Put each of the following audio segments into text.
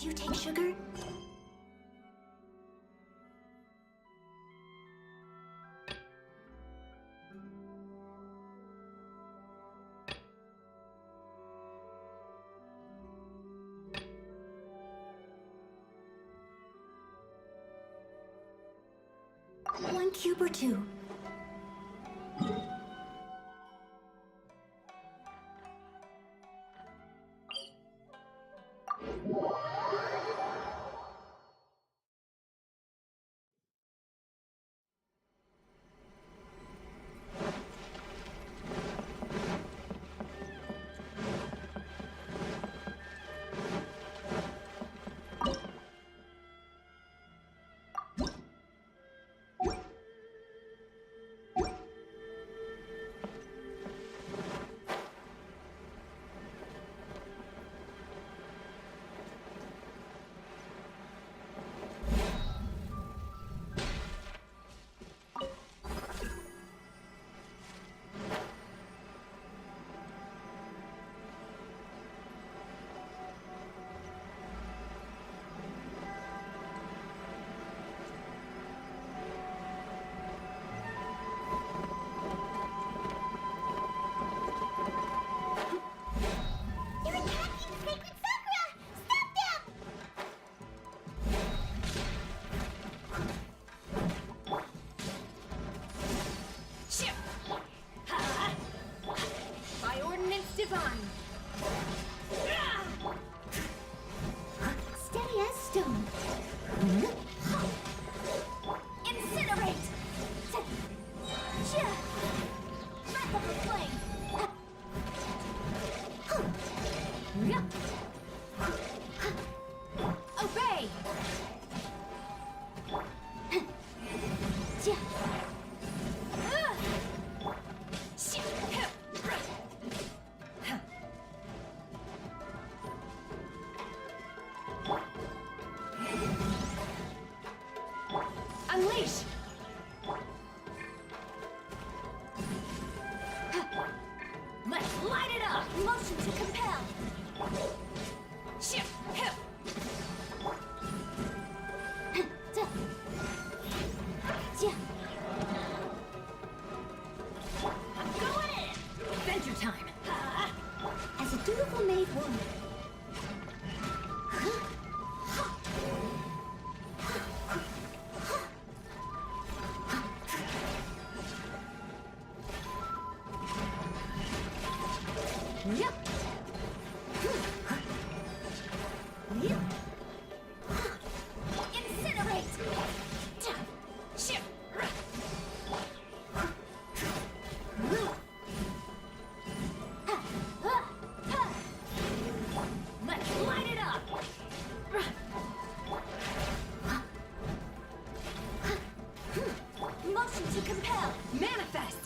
you take sugar? One cube or two? Divine! Steady as stone. Incinerate! Breath of the flame! Obey! Unleash! Let's light it up! Motion to compel! I'm going in! Adventure time! As a dutiful maid would. Incinerate! Let's light it up! Motion to compel! Manifest!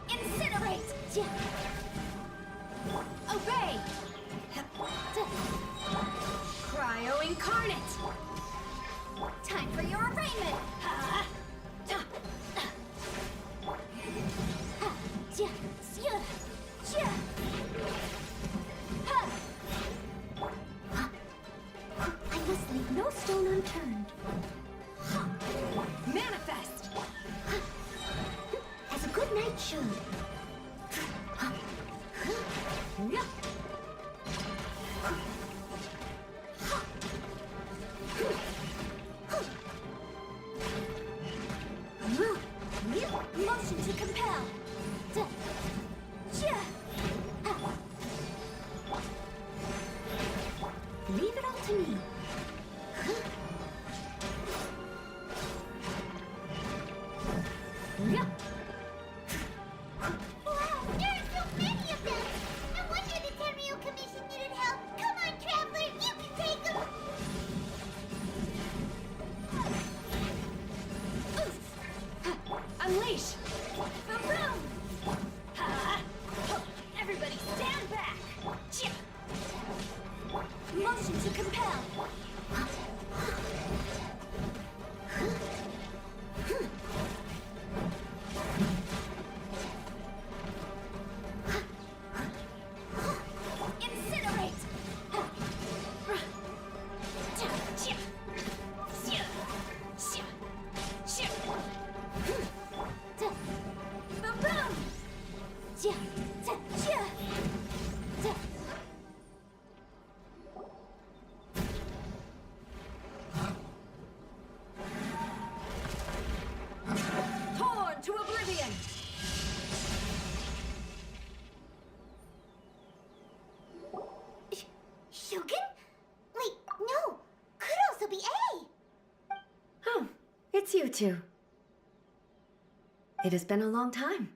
Incinerate! Obey! Cryo incarnate! Time for your arraignment! I must leave no stone unturned. Manifest! As a good knight should. Motion to compel! Leave it all to me. Wow, there are so many of them! No wonder the Tenryou Commission needed help! Come on, Traveler, you can take them! it's you two. It has been a long time.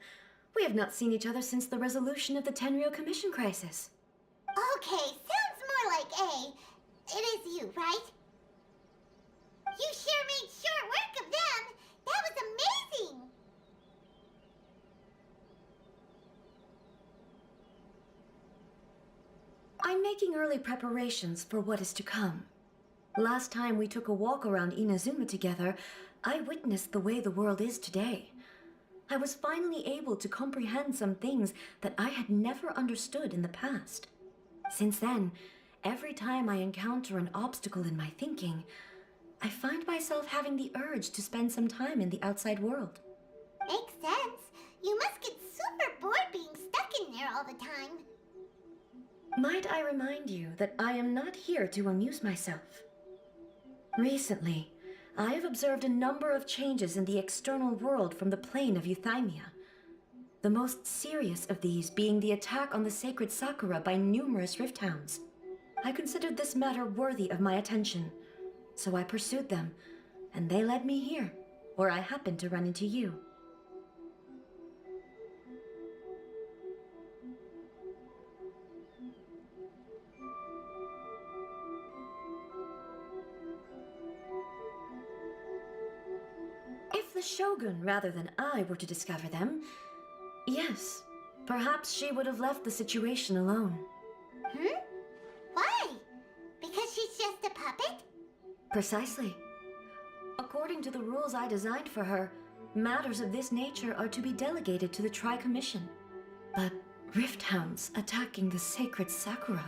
We have not seen each other since the resolution of the Tenryou Commission crisis. Okay, sounds more like A. It is you, right? You sure made short work of them. That was amazing. I'm making early preparations for what is to come. Last time we took a walk around Inazuma together, I witnessed the way the world is today. I was finally able to comprehend some things that I had never understood in the past. Since then, every time I encounter an obstacle in my thinking, I find myself having the urge to spend some time in the outside world. Makes sense. You must get super bored being stuck in there all the time. Might I remind you that I am not here to amuse myself? Recently, I have observed a number of changes in the external world from the plane of Euthymia. The most serious of these being the attack on the sacred Sakura by numerous rift hounds. I considered this matter worthy of my attention, so I pursued them, and they led me here, where I happened to run into you. If the Shogun rather than I were to discover them, yes, perhaps she would have left the situation alone. Why? Because she's just a puppet? Precisely. According to the rules I designed for her, matters of this nature are to be delegated to the Tri-Commission. But rift hounds attacking the sacred Sakura...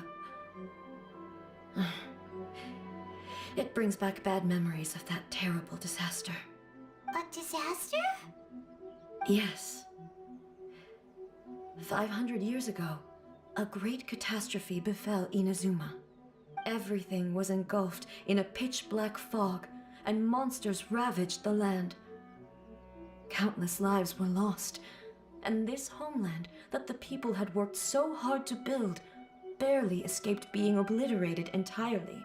It brings back bad memories of that terrible disaster. A disaster? Yes. 500 years ago, a great catastrophe befell Inazuma. Everything was engulfed in a pitch-black fog, and monsters ravaged the land. Countless lives were lost, and this homeland that the people had worked so hard to build barely escaped being obliterated entirely.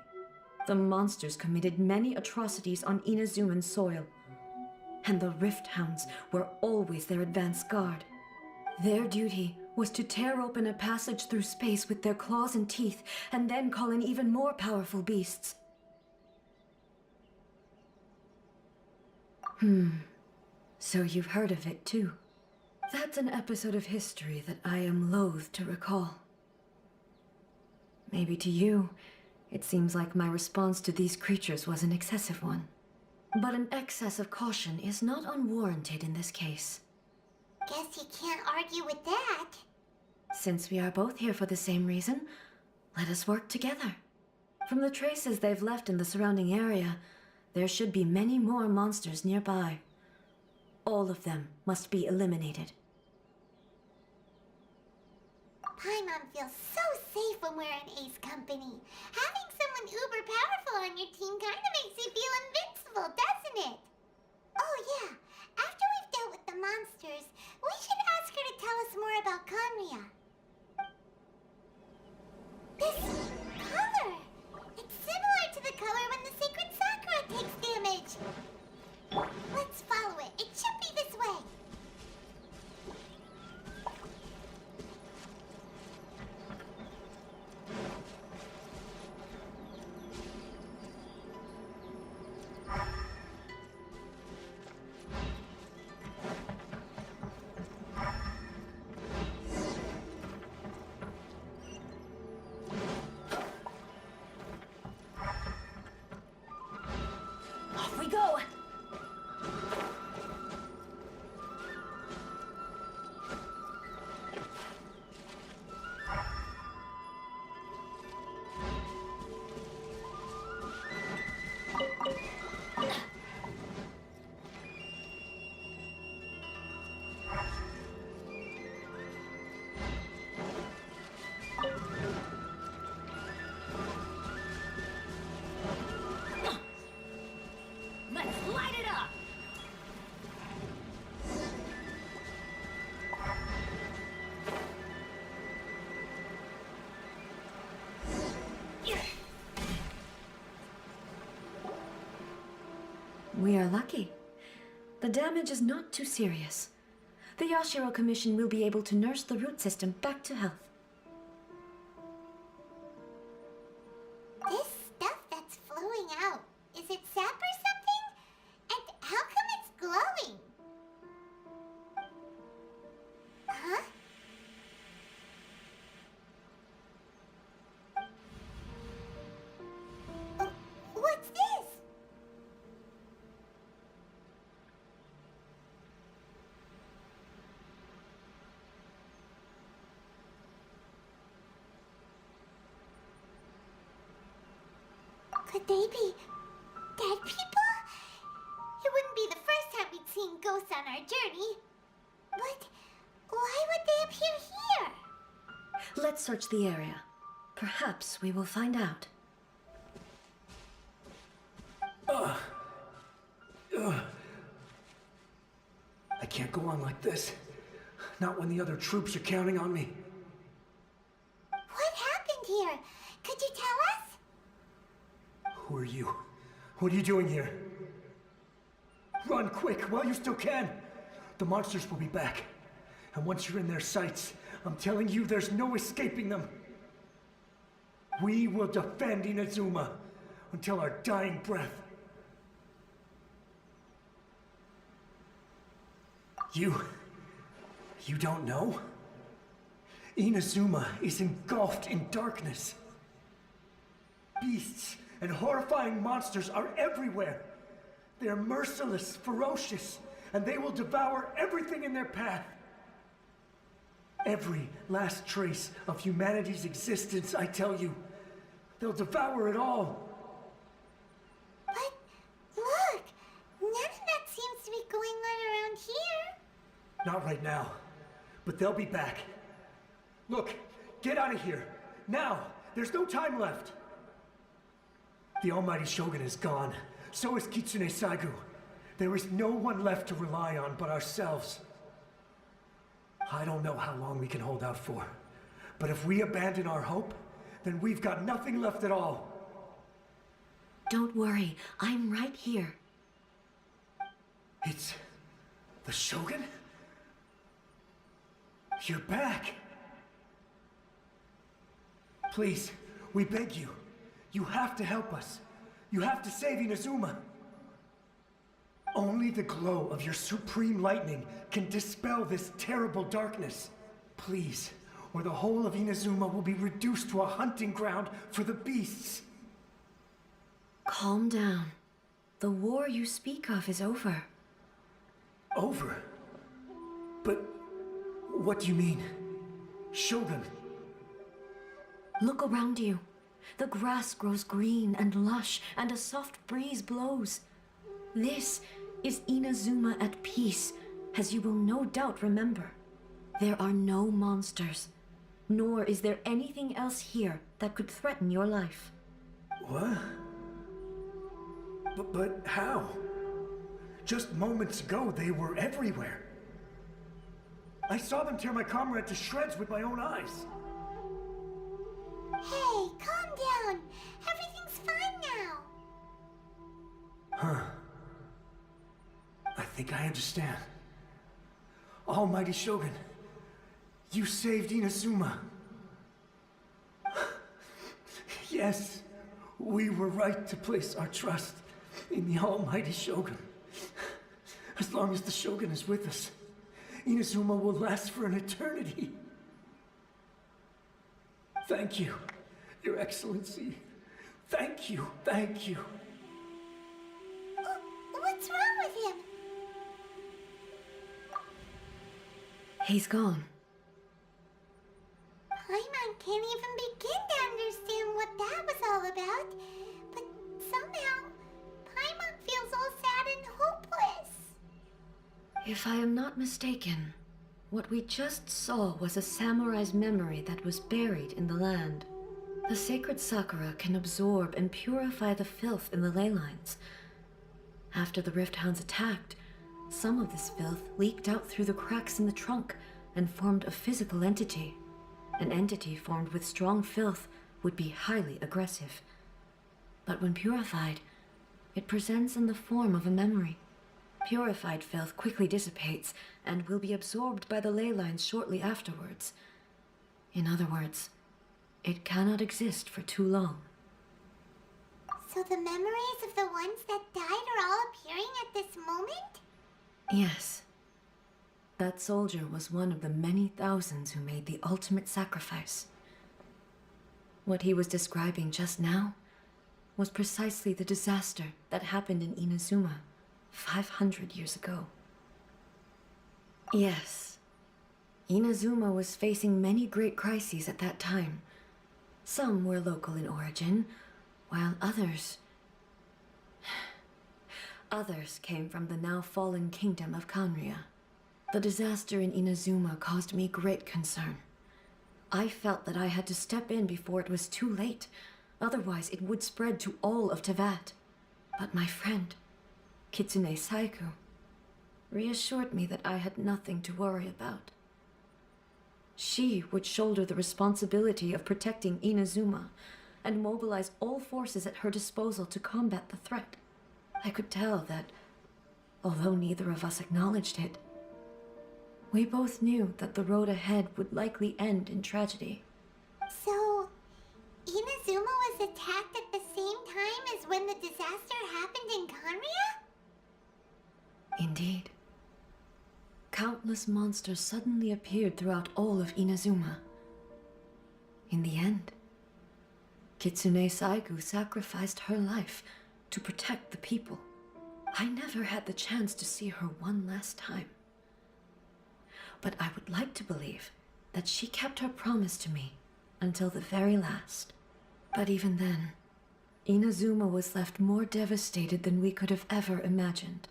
The monsters committed many atrocities on Inazuman soil, and the Rift Hounds were always their advance guard. Their duty was to tear open a passage through space with their claws and teeth, and then call in even more powerful beasts. So you've heard of it too. That's an episode of history that I am loath to recall. Maybe to you, it seems like my response to these creatures was an excessive one. But an excess of caution is not unwarranted in this case. Guess you can't argue with that. Since we are both here for the same reason, let us work together. From the traces they've left in the surrounding area, there should be many more monsters nearby. All of them must be eliminated. Paimon feels so safe when we're in Ace Company. Having someone uber powerful on your team kinda makes you feel invincible, doesn't it? Oh yeah, after we've dealt with the monsters, we should ask her to tell us more about Conria. This color! It's similar to the color when the sacred Sakura takes damage. Let's follow it. It should be this way. Off we go! Let's light it up! We are lucky. The damage is not too serious. The Yashiro Commission will be able to nurse the root system back to health. This stuff that's flowing out, is it sap or something? And how come it's glowing? Huh? Oh, what's this? Could they be dead people? It wouldn't be the first time we'd seen ghosts on our journey. But why would they appear here? Let's search the area. Perhaps we will find out. I can't go on like this. Not when the other troops are counting on me. What happened here? Could you tell us? Who are you? What are you doing here? Run quick while you still can. The monsters will be back. And once you're in their sights, I'm telling you there's no escaping them. We will defend Inazuma until our dying breath. You don't know? Inazuma is engulfed in darkness. Beasts and horrifying monsters are everywhere. They're merciless, ferocious, and they will devour everything in their path. Every last trace of humanity's existence, I tell you. They'll devour it all. But look, none of that seems to be going on around here. Not right now, but they'll be back. Look, get out of here. Now, there's no time left. The almighty Shogun is gone. So is Kitsune Saigu. There is no one left to rely on but ourselves. I don't know how long we can hold out for. But if we abandon our hope, then we've got nothing left at all. Don't worry, I'm right here. It's the Shogun? You're back. Please, we beg you. You have to help us. You have to save Inazuma. Only the glow of your supreme lightning can dispel this terrible darkness. Please, or the whole of Inazuma will be reduced to a hunting ground for the beasts. Calm down. The war you speak of is over. Over? But what do you mean? Shogun? Look around you. The grass grows green and lush, and a soft breeze blows. This is Inazuma at peace, as you will no doubt remember. There are no monsters, nor is there anything else here that could threaten your life. What? But how? Just moments ago, they were everywhere. I saw them tear my comrade to shreds with my own eyes. Hey, calm down. Everything's fine now. Huh. I think I understand. Almighty Shogun, you saved Inazuma. Yes, we were right to place our trust in the Almighty Shogun. As long as the Shogun is with us, Inazuma will last for an eternity. Thank you, Your Excellency. Thank you, thank you. What's wrong with him? He's gone. Paimon can't even begin to understand what that was all about. But somehow, Paimon feels all sad and hopeless. If I am not mistaken, what we just saw was a samurai's memory that was buried in the land. The sacred sakura can absorb and purify the filth in the ley lines. After the Rift Hounds attacked, some of this filth leaked out through the cracks in the trunk and formed a physical entity. An entity formed with strong filth would be highly aggressive. But when purified, it presents in the form of a memory. Purified filth quickly dissipates and will be absorbed by the ley lines shortly afterwards. In other words, it cannot exist for too long. So the memories of the ones that died are all appearing at this moment? Yes. That soldier was one of the many thousands who made the ultimate sacrifice. What he was describing just now was precisely the disaster that happened in Inazuma 500 years ago. Yes, Inazuma was facing many great crises at that time. Some were local in origin, while others came from the now fallen kingdom of Kanria. The disaster in Inazuma caused me great concern. I felt that I had to step in before it was too late, otherwise it would spread to all of Tevat. But my friend, Kitsune Saiku, reassured me that I had nothing to worry about. She would shoulder the responsibility of protecting Inazuma and mobilize all forces at her disposal to combat the threat. I could tell that, although neither of us acknowledged it, we both knew that the road ahead would likely end in tragedy. So, Inazuma was attacked at the same time as when the disaster happened in Kanria? Indeed. Countless monsters suddenly appeared throughout all of Inazuma. In the end, Kitsune Saigu sacrificed her life to protect the people. I never had the chance to see her one last time. But I would like to believe that she kept her promise to me until the very last. But even then, Inazuma was left more devastated than we could have ever imagined.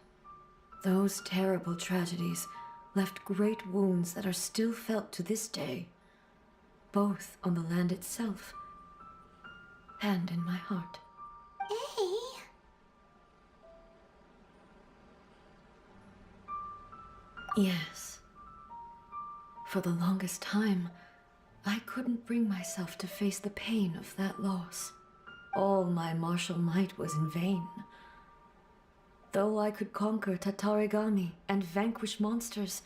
Those terrible tragedies left great wounds that are still felt to this day, both on the land itself and in my heart. Hey. Yes. For the longest time, I couldn't bring myself to face the pain of that loss. All my martial might was in vain. Though I could conquer Tatarigami and vanquish monsters,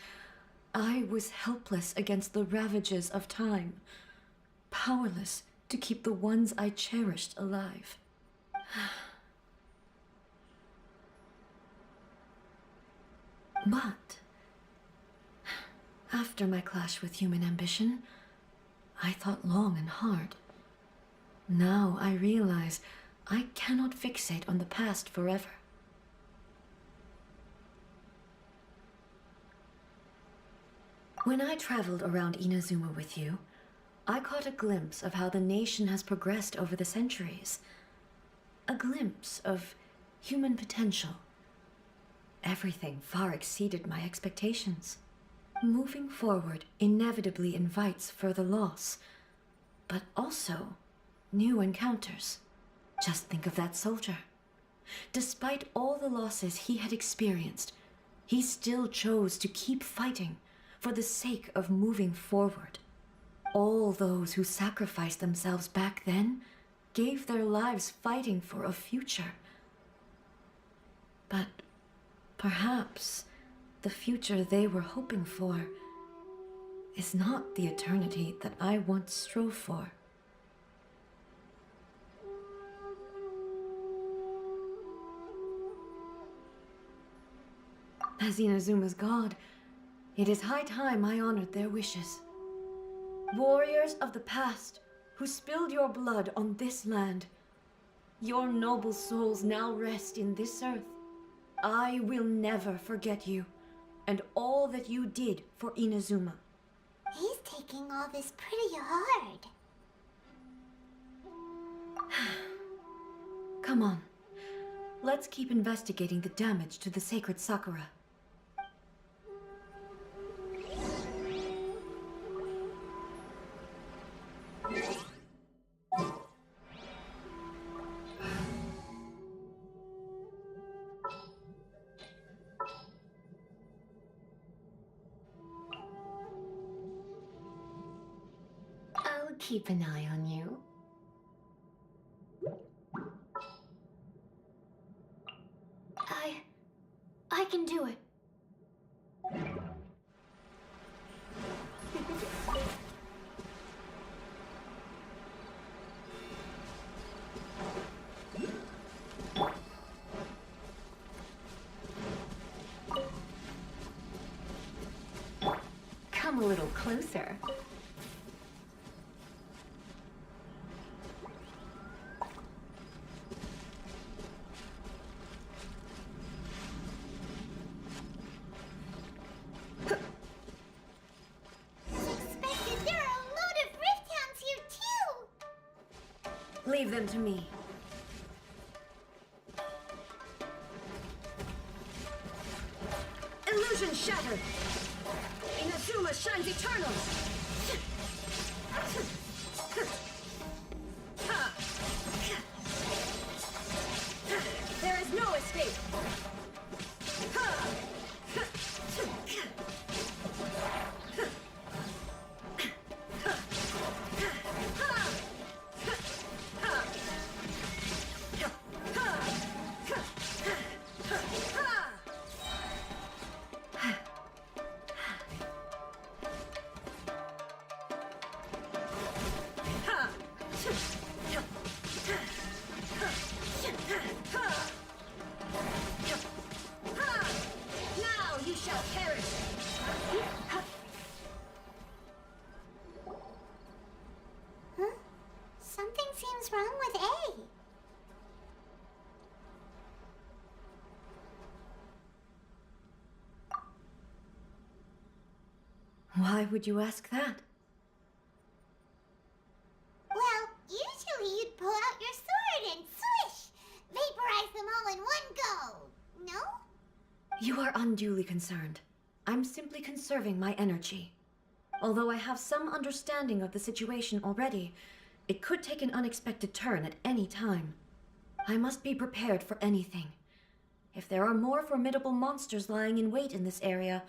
I was helpless against the ravages of time, powerless to keep the ones I cherished alive. But after my clash with human ambition, I thought long and hard. Now I realize I cannot fixate on the past forever. When I traveled around Inazuma with you, I caught a glimpse of how the nation has progressed over the centuries. A glimpse of human potential. Everything far exceeded my expectations. Moving forward inevitably invites further loss, but also new encounters. Just think of that soldier. Despite all the losses he had experienced, he still chose to keep fighting for the sake of moving forward. All those who sacrificed themselves back then gave their lives fighting for a future. But perhaps the future they were hoping for is not the eternity that I once strove for. As Inazuma's god, it is high time I honored their wishes. Warriors of the past who spilled your blood on this land, your noble souls now rest in this earth. I will never forget you and all that you did for Inazuma. He's taking all this pretty hard. Come on. Let's keep investigating the damage to the sacred Sakura. I'll keep an eye on you. I can do it. Come a little closer. Expected, there are a load of Rift Hounds here too! Leave them to me. Illusion shattered! Inazuma shines eternal! There is no escape! Now you shall perish! Huh? Something seems wrong with A. Why would you ask that? Well, usually you'd pull out your sword and swish! Vaporize them all in one go! No? You are unduly concerned. I'm simply conserving my energy. Although I have some understanding of the situation already, it could take an unexpected turn at any time. I must be prepared for anything. If there are more formidable monsters lying in wait in this area,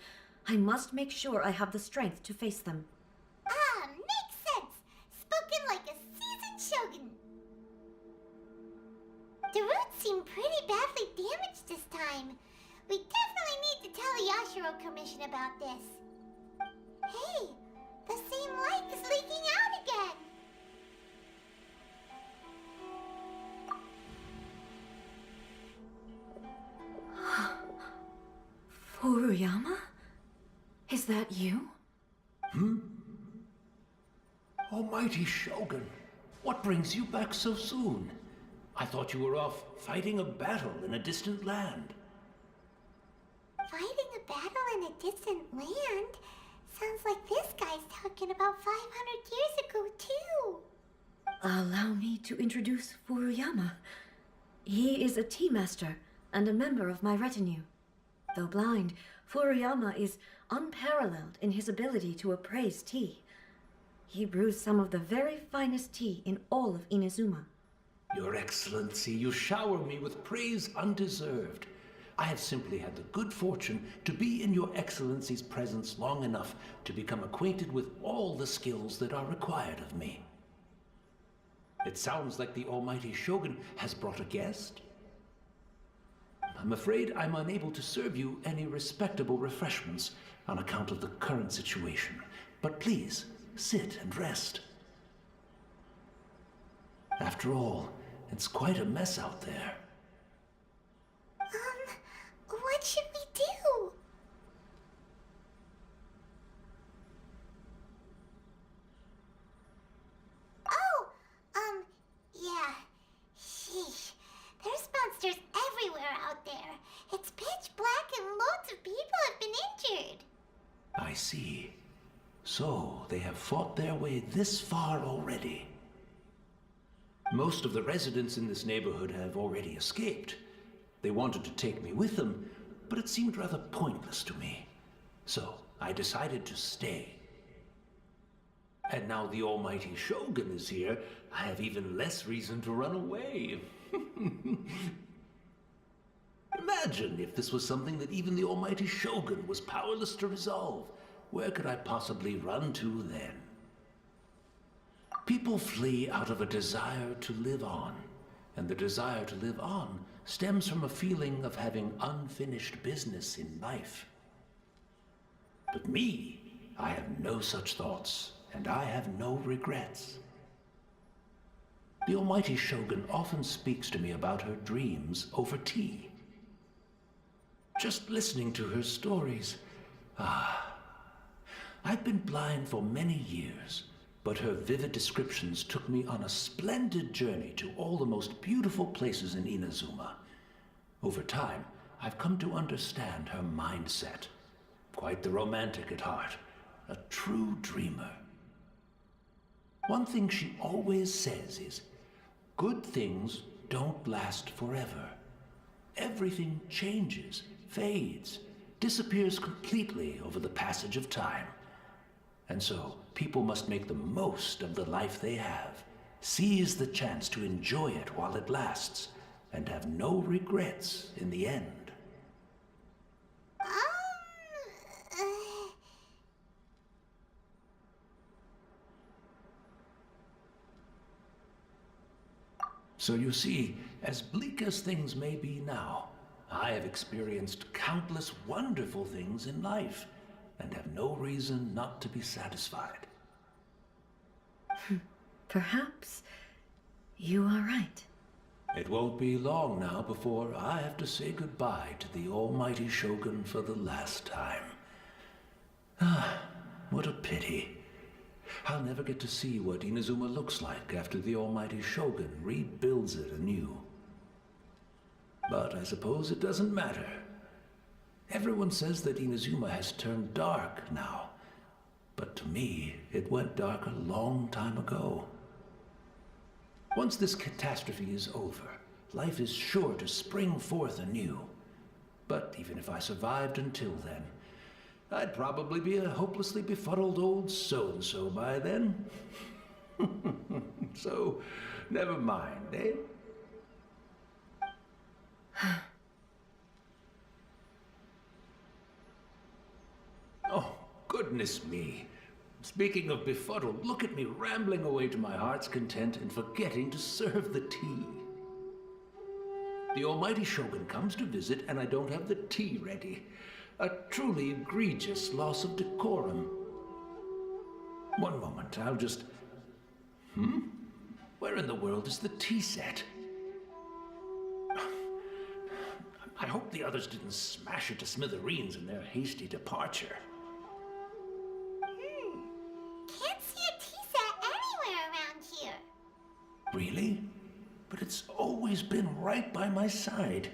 I must make sure I have the strength to face them. Ah, makes sense! Spoken like a seasoned shogun! The roots seem pretty badly damaged this time. We definitely need to tell Yashiro Commission about this. Hey, the same light is leaking out again! Furuyama? Is that you? Almighty Shogun, what brings you back so soon? I thought you were off fighting a battle in a distant land. Fighting a battle in a distant land? Sounds like this guy's talking about 500 years ago, too. Allow me to introduce Furuyama. He is a tea master and a member of my retinue. Though blind, Furuyama is unparalleled in his ability to appraise tea. He brews some of the very finest tea in all of Inazuma. Your Excellency, you shower me with praise undeserved. I have simply had the good fortune to be in your Excellency's presence long enough to become acquainted with all the skills that are required of me. It sounds like the Almighty Shogun has brought a guest. I'm afraid I'm unable to serve you any respectable refreshments on account of the current situation. But please, sit and rest. After all, it's quite a mess out there. What should we do? Yeah. Sheesh. There's monsters everywhere out there. It's pitch black and loads of people have been injured. I see. So, they have fought their way this far already. Most of the residents in this neighborhood have already escaped. They wanted to take me with them, but it seemed rather pointless to me. So, I decided to stay. And now the Almighty Shogun is here, I have even less reason to run away. Imagine if this was something that even the Almighty Shogun was powerless to resolve. Where could I possibly run to then? People flee out of a desire to live on, and the desire to live on stems from a feeling of having unfinished business in life. But me, I have no such thoughts, and I have no regrets. The Almighty Shogun often speaks to me about her dreams over tea. Just listening to her stories, I've been blind for many years, but her vivid descriptions took me on a splendid journey to all the most beautiful places in Inazuma. Over time, I've come to understand her mindset. Quite the romantic at heart, a true dreamer. One thing she always says is, good things don't last forever. Everything changes, fades, disappears completely over the passage of time. And so, people must make the most of the life they have, seize the chance to enjoy it while it lasts, and have no regrets in the end. So you see, as bleak as things may be now, I have experienced countless wonderful things in life, and have no reason not to be satisfied. Perhaps you are right. It won't be long now before I have to say goodbye to the Almighty Shogun for the last time. What a pity. I'll never get to see what Inazuma looks like after the Almighty Shogun rebuilds it anew. But I suppose it doesn't matter. Everyone says that Inazuma has turned dark now, but to me, it went dark a long time ago. Once this catastrophe is over, life is sure to spring forth anew. But even if I survived until then, I'd probably be a hopelessly befuddled old so-and-so by then. So, never mind, eh? Oh, goodness me. Speaking of befuddled, look at me rambling away to my heart's content and forgetting to serve the tea. The Almighty Shogun comes to visit and I don't have the tea ready. A truly egregious loss of decorum. One moment, I'll just... Where in the world is the tea set? I hope the others didn't smash it to smithereens in their hasty departure. Can't see a tea set anywhere around here. Really? But it's always been right by my side.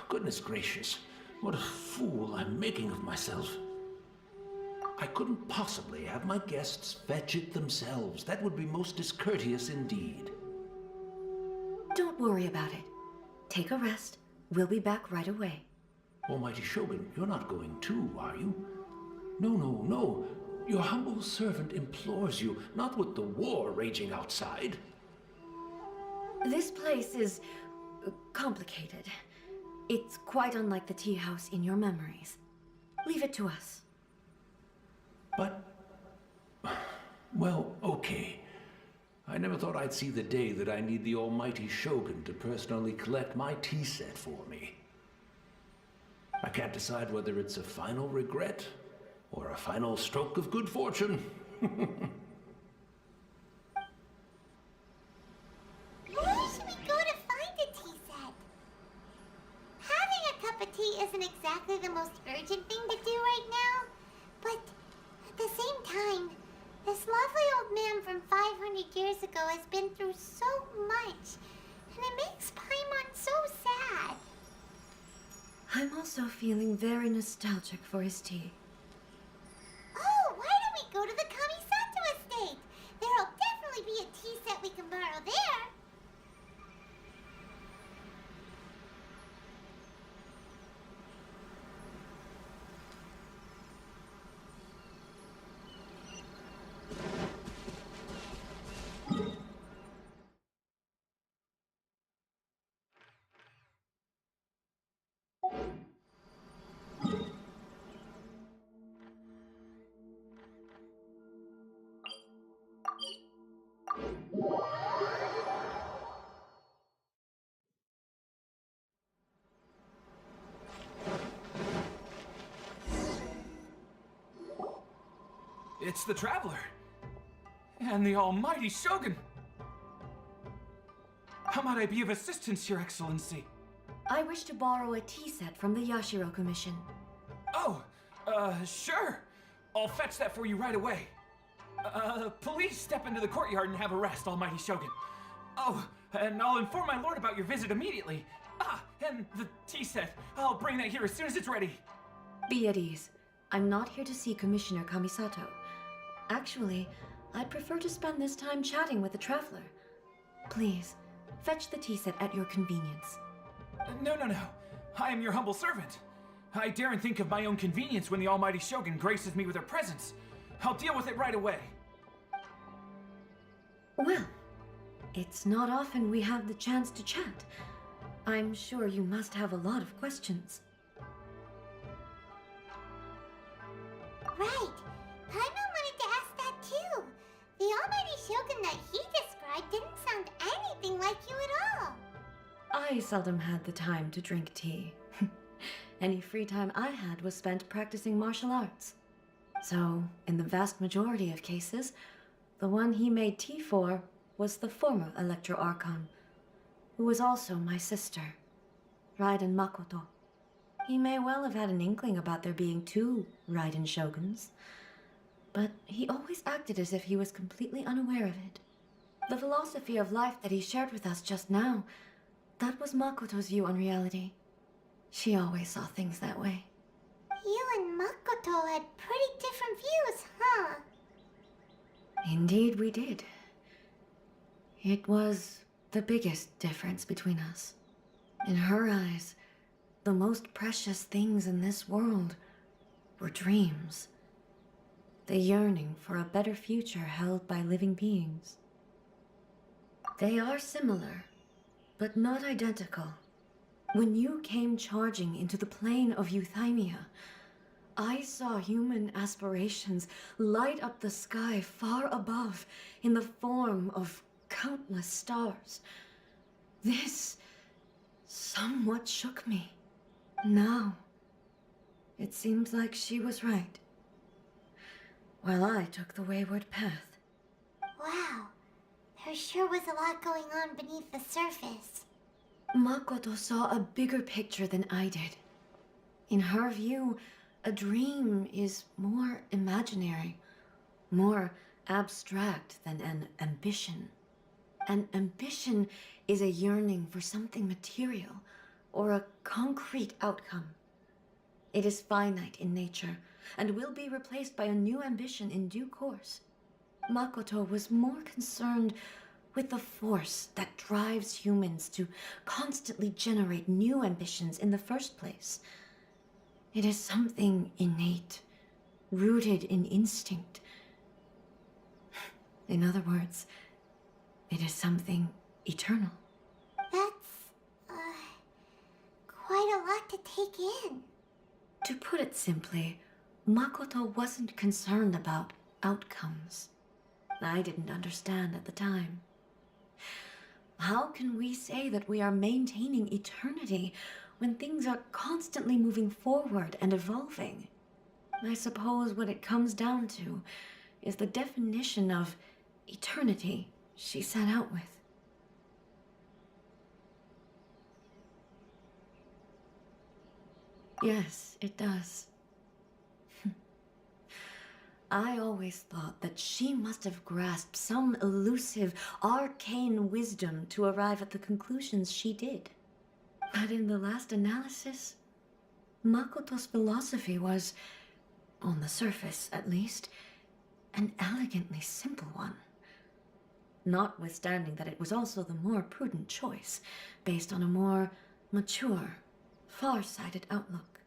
Goodness gracious, what a fool I'm making of myself. I couldn't possibly have my guests fetch it themselves. That would be most discourteous indeed. Don't worry about it. Take a rest. We'll be back right away. Almighty Shogun, you're not going too, are you? No. Your humble servant implores you, not with the war raging outside. This place is complicated. It's quite unlike the tea house in your memories. Leave it to us. But... well, okay. I never thought I'd see the day that I need the Almighty Shogun to personally collect my tea set for me. I can't decide whether it's a final regret or a final stroke of good fortune. Where should we go to find a tea set? Having a cup of tea isn't exactly the most urgent thing to do right now, but at the same time, this lovely old man from 500 years ago has been through so much, and it makes Paimon so sad. I'm also feeling very nostalgic for his tea. Oh, why don't we go to the Kamisato estate? There'll definitely be a tea set we can borrow there. It's the Traveler. And the almighty Shogun. How might I be of assistance, Your Excellency? I wish to borrow a tea set from the Yashiro Commission. Oh, sure. I'll fetch that for you right away. Please step into the courtyard and have a rest, almighty Shogun. Oh, and I'll inform my lord about your visit immediately. Ah, and the tea set. I'll bring that here as soon as it's ready. Be at ease. I'm not here to see Commissioner Kamisato. Actually, I'd prefer to spend this time chatting with the Traveler. Please, fetch the tea set at your convenience. No. I am your humble servant. I daren't think of my own convenience when the almighty Shogun graces me with her presence. I'll deal with it right away. Well, it's not often we have the chance to chat. I'm sure you must have a lot of questions. Right. Paimon wanted to ask that too. The almighty Shogun that he described didn't sound anything like you at all. I seldom had the time to drink tea. Any free time I had was spent practicing martial arts. So, in the vast majority of cases, the one he made tea for was the former Electro Archon, who was also my sister, Raiden Makoto. He may well have had an inkling about there being two Raiden Shoguns, but he always acted as if he was completely unaware of it. The philosophy of life that he shared with us just now, that was Makoto's view on reality. She always saw things that way. You and Makoto had pretty different views, huh? Indeed we did. It was the biggest difference between us. In her eyes, the most precious things in this world were dreams. The yearning for a better future held by living beings. They are similar, but not identical. When you came charging into the plane of Euthymia, I saw human aspirations light up the sky far above in the form of countless stars. This somewhat shook me. Now, it seems like she was right, while I took the wayward path. Wow. There sure was a lot going on beneath the surface. Makoto saw a bigger picture than I did. In her view, a dream is more imaginary, more abstract than an ambition. An ambition is a yearning for something material or a concrete outcome. It is finite in nature and will be replaced by a new ambition in due course. Makoto was more concerned with the force that drives humans to constantly generate new ambitions in the first place. It is something innate, rooted in instinct. In other words, it is something eternal. That's, quite a lot to take in. To put it simply, Makoto wasn't concerned about outcomes. I didn't understand at the time. How can we say that we are maintaining eternity when things are constantly moving forward and evolving? I suppose what it comes down to is the definition of eternity she set out with. Yes, it does. I always thought that she must have grasped some elusive, arcane wisdom to arrive at the conclusions she did. But in the last analysis, Makoto's philosophy was, on the surface at least, an elegantly simple one. Notwithstanding that it was also the more prudent choice, based on a more mature, far-sighted outlook.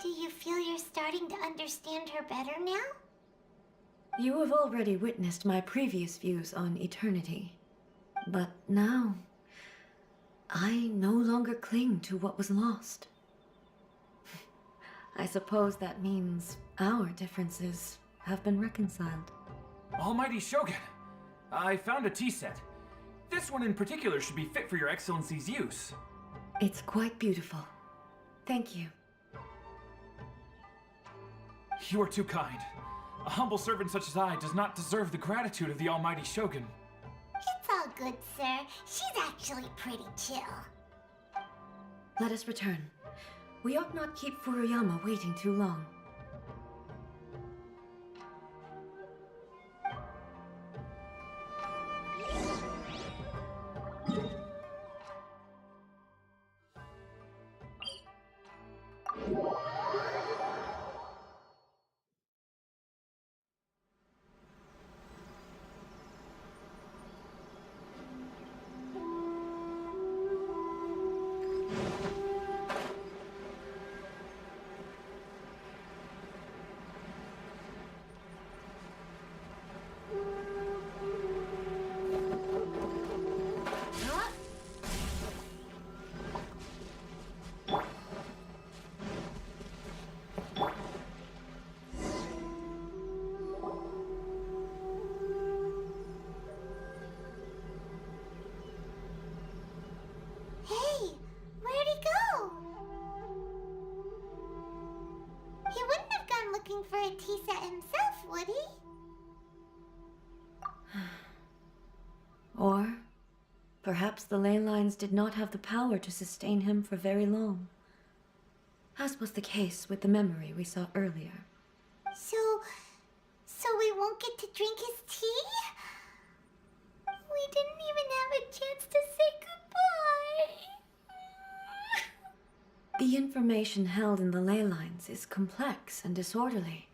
Do you feel you're starting to understand her better now? You have already witnessed my previous views on eternity. But now, I no longer cling to what was lost. I suppose that means our differences have been reconciled. Almighty Shogun, I found a tea set. This one in particular should be fit for your Excellency's use. It's quite beautiful. Thank you. You are too kind. A humble servant such as I does not deserve the gratitude of the almighty Shogun. It's all good, sir. She's actually pretty chill. Let us return. We ought not keep Furuyama waiting too long. Hey, where'd he go? He wouldn't have gone looking for a tea set himself, would he? Or perhaps the ley lines did not have the power to sustain him for very long, as was the case with the memory we saw earlier. So we won't get to drink his tea? We didn't even have a chance to say goodbye. The information held in the ley lines is complex and disorderly.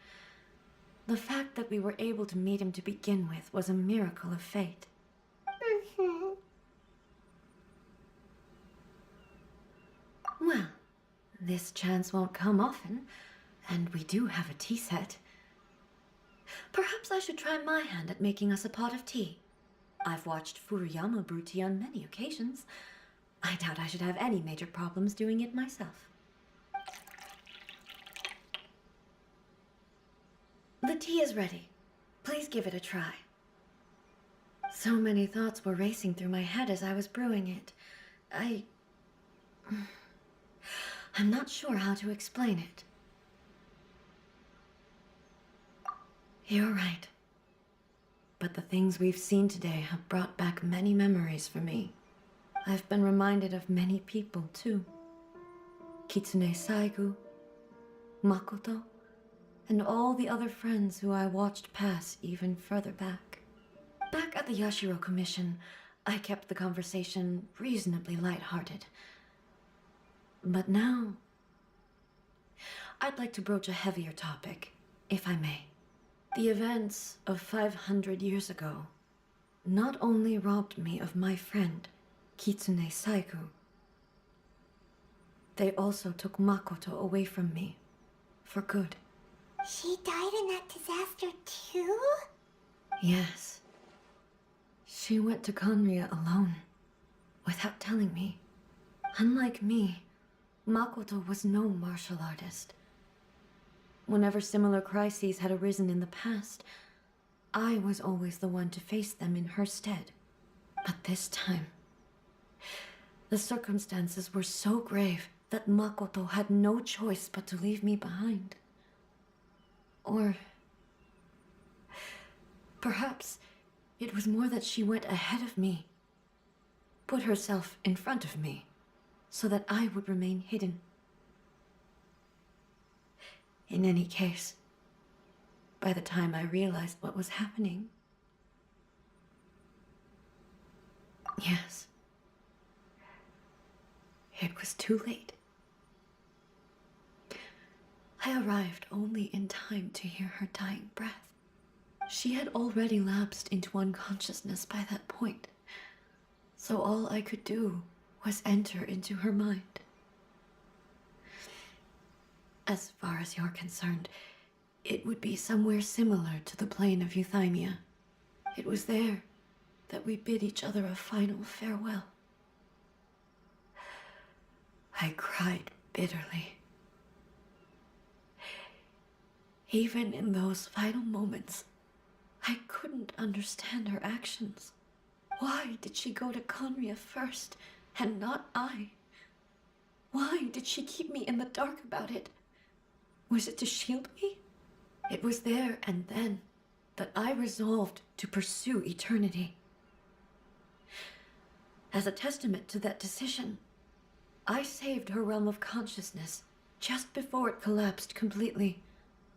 The fact that we were able to meet him to begin with was a miracle of fate. Well, this chance won't come often, and we do have a tea set. Perhaps I should try my hand at making us a pot of tea. I've watched Furuyama brew tea on many occasions. I doubt I should have any major problems doing it myself. The tea is ready. Please give it a try. So many thoughts were racing through my head as I was brewing it. I'm not sure how to explain it. You're right. But the things we've seen today have brought back many memories for me. I've been reminded of many people, too. Kitsune Saigu, Makoto, and all the other friends who I watched pass even further back. Back at the Yashiro Commission, I kept the conversation reasonably lighthearted. But now, I'd like to broach a heavier topic, if I may. The events of 500 years ago not only robbed me of my friend, Kitsune Saigu, they also took Makoto away from me, for good. She died in that disaster too? Yes. She went to Conria alone, without telling me. Unlike me, Makoto was no martial artist. Whenever similar crises had arisen in the past, I was always the one to face them in her stead. But this time, the circumstances were so grave that Makoto had no choice but to leave me behind. Or perhaps it was more that she went ahead of me, put herself in front of me, so that I would remain hidden. In any case, by the time I realized what was happening, yes, it was too late. I arrived only in time to hear her dying breath. She had already lapsed into unconsciousness by that point, so all I could do was enter into her mind. As far as you're concerned, it would be somewhere similar to the plane of Euthymia. It was there that we bid each other a final farewell. I cried bitterly. Even in those final moments, I couldn't understand her actions. Why did she go to Conria first, and not I? Why did she keep me in the dark about it? Was it to shield me? It was there and then that I resolved to pursue eternity. As a testament to that decision, I saved her realm of consciousness just before it collapsed completely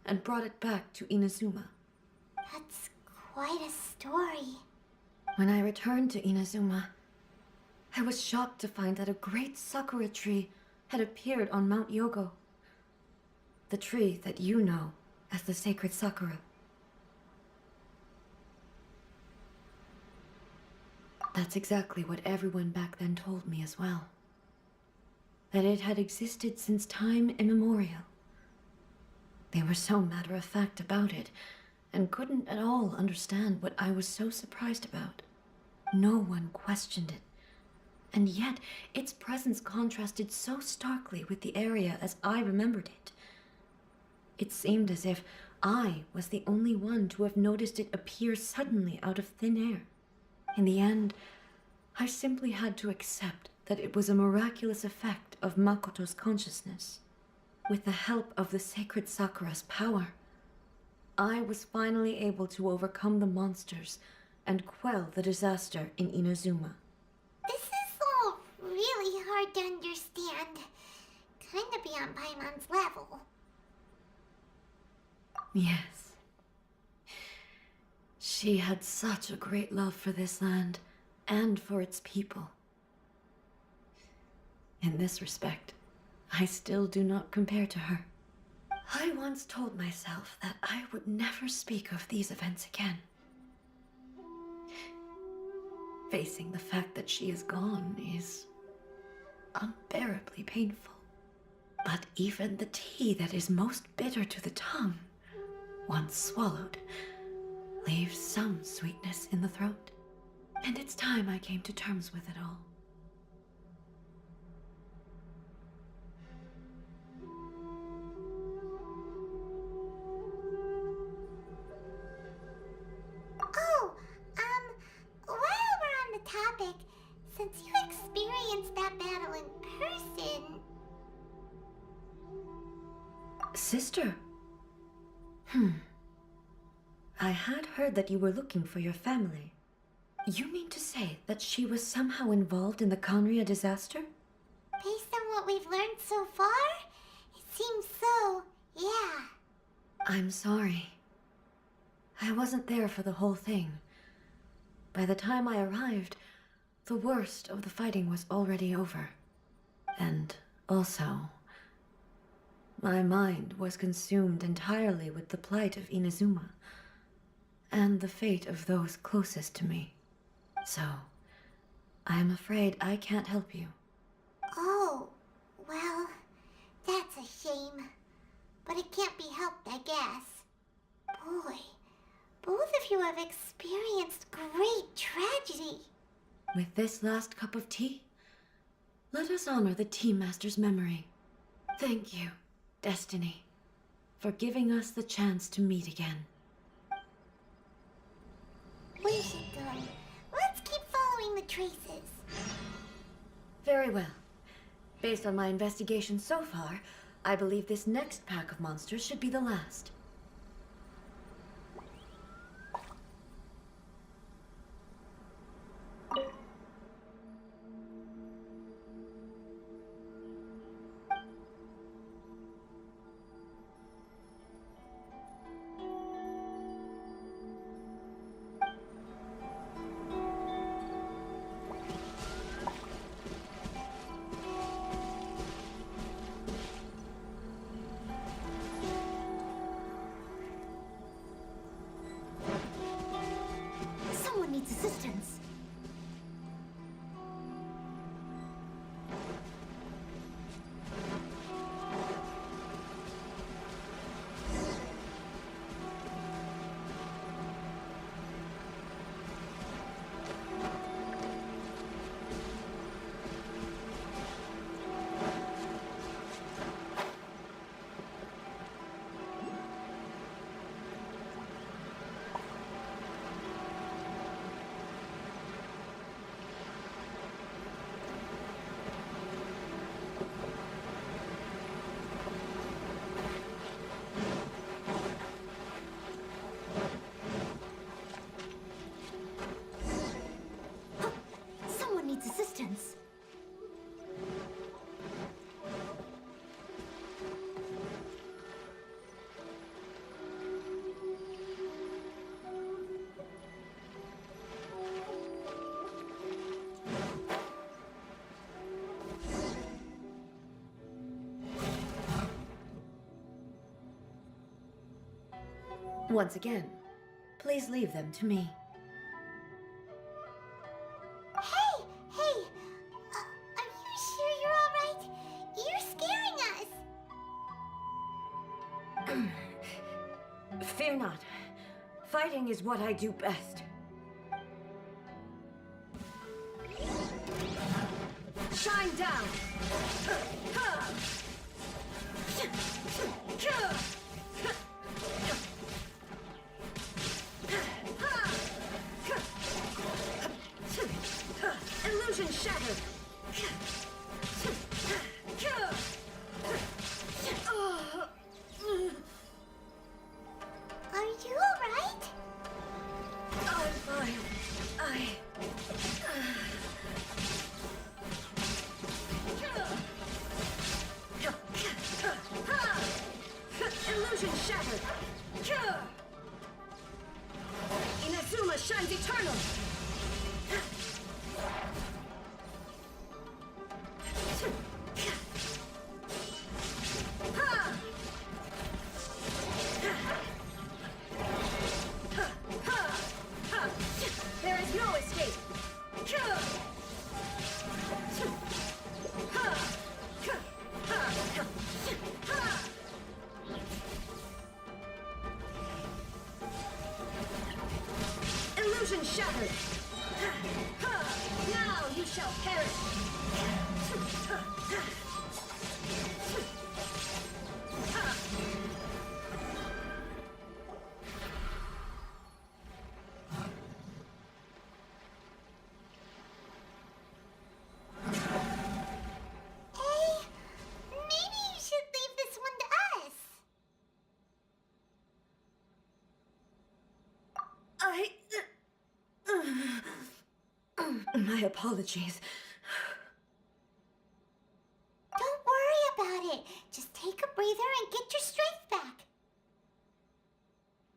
and brought it back to Inazuma. That's quite a story. When I returned to Inazuma, I was shocked to find that a great sakura tree had appeared on Mount Yogo. The tree that you know as the sacred sakura. That's exactly what everyone back then told me as well. That it had existed since time immemorial. They were so matter-of-fact about it, and couldn't at all understand what I was so surprised about. No one questioned it. And yet, its presence contrasted so starkly with the area as I remembered it. It seemed as if I was the only one to have noticed it appear suddenly out of thin air. In the end, I simply had to accept that it was a miraculous effect of Makoto's consciousness. With the help of the sacred Sakura's power, I was finally able to overcome the monsters and quell the disaster in Inazuma. This is all really hard to understand. Kinda beyond Paimon's level. Yes. She had such a great love for this land and for its people. In this respect, I still do not compare to her. I once told myself that I would never speak of these events again. Facing the fact that she is gone is unbearably painful. But even the tea that is most bitter to the tongue, once swallowed, leaves some sweetness in the throat. And it's time I came to terms with it all. Oh, while we're on the topic, since you experienced that battle in person... Sister? I had heard that you were looking for your family. You mean to say that she was somehow involved in the Conria disaster? Based on what we've learned so far, it seems so, yeah. I'm sorry. I wasn't there for the whole thing. By the time I arrived, the worst of the fighting was already over. And also, my mind was consumed entirely with the plight of Inazuma and the fate of those closest to me. So, I am afraid I can't help you. Oh, well, that's a shame. But it can't be helped, I guess. Boy, both of you have experienced great tragedy. With this last cup of tea, let us honor the Tea Master's memory. Thank you, Destiny, for giving us the chance to meet again. We should go. Let's keep following the traces. Very well. Based on my investigation so far, I believe this next pack of monsters should be the last. Once again, please leave them to me. Hey! Hey! Are you sure you're alright? You're scaring us! Fear not. Fighting is what I do best. Shine down! Illusion shattered! Are you alright? I'm fine. Illusion shattered! Inazuma shines eternal! There is no escape! Illusion shattered! Now you shall perish! Hey, maybe you should leave this one to us. My apologies. Don't worry about it. Just take a breather and get your strength back.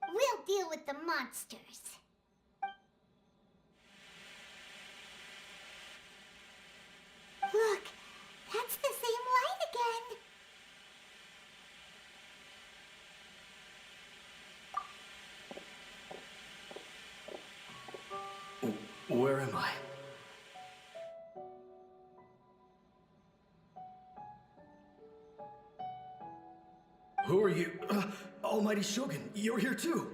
We'll deal with the monsters. Look, that's the same light again. Where am I? Who are you? Almighty Shogun, you're here too!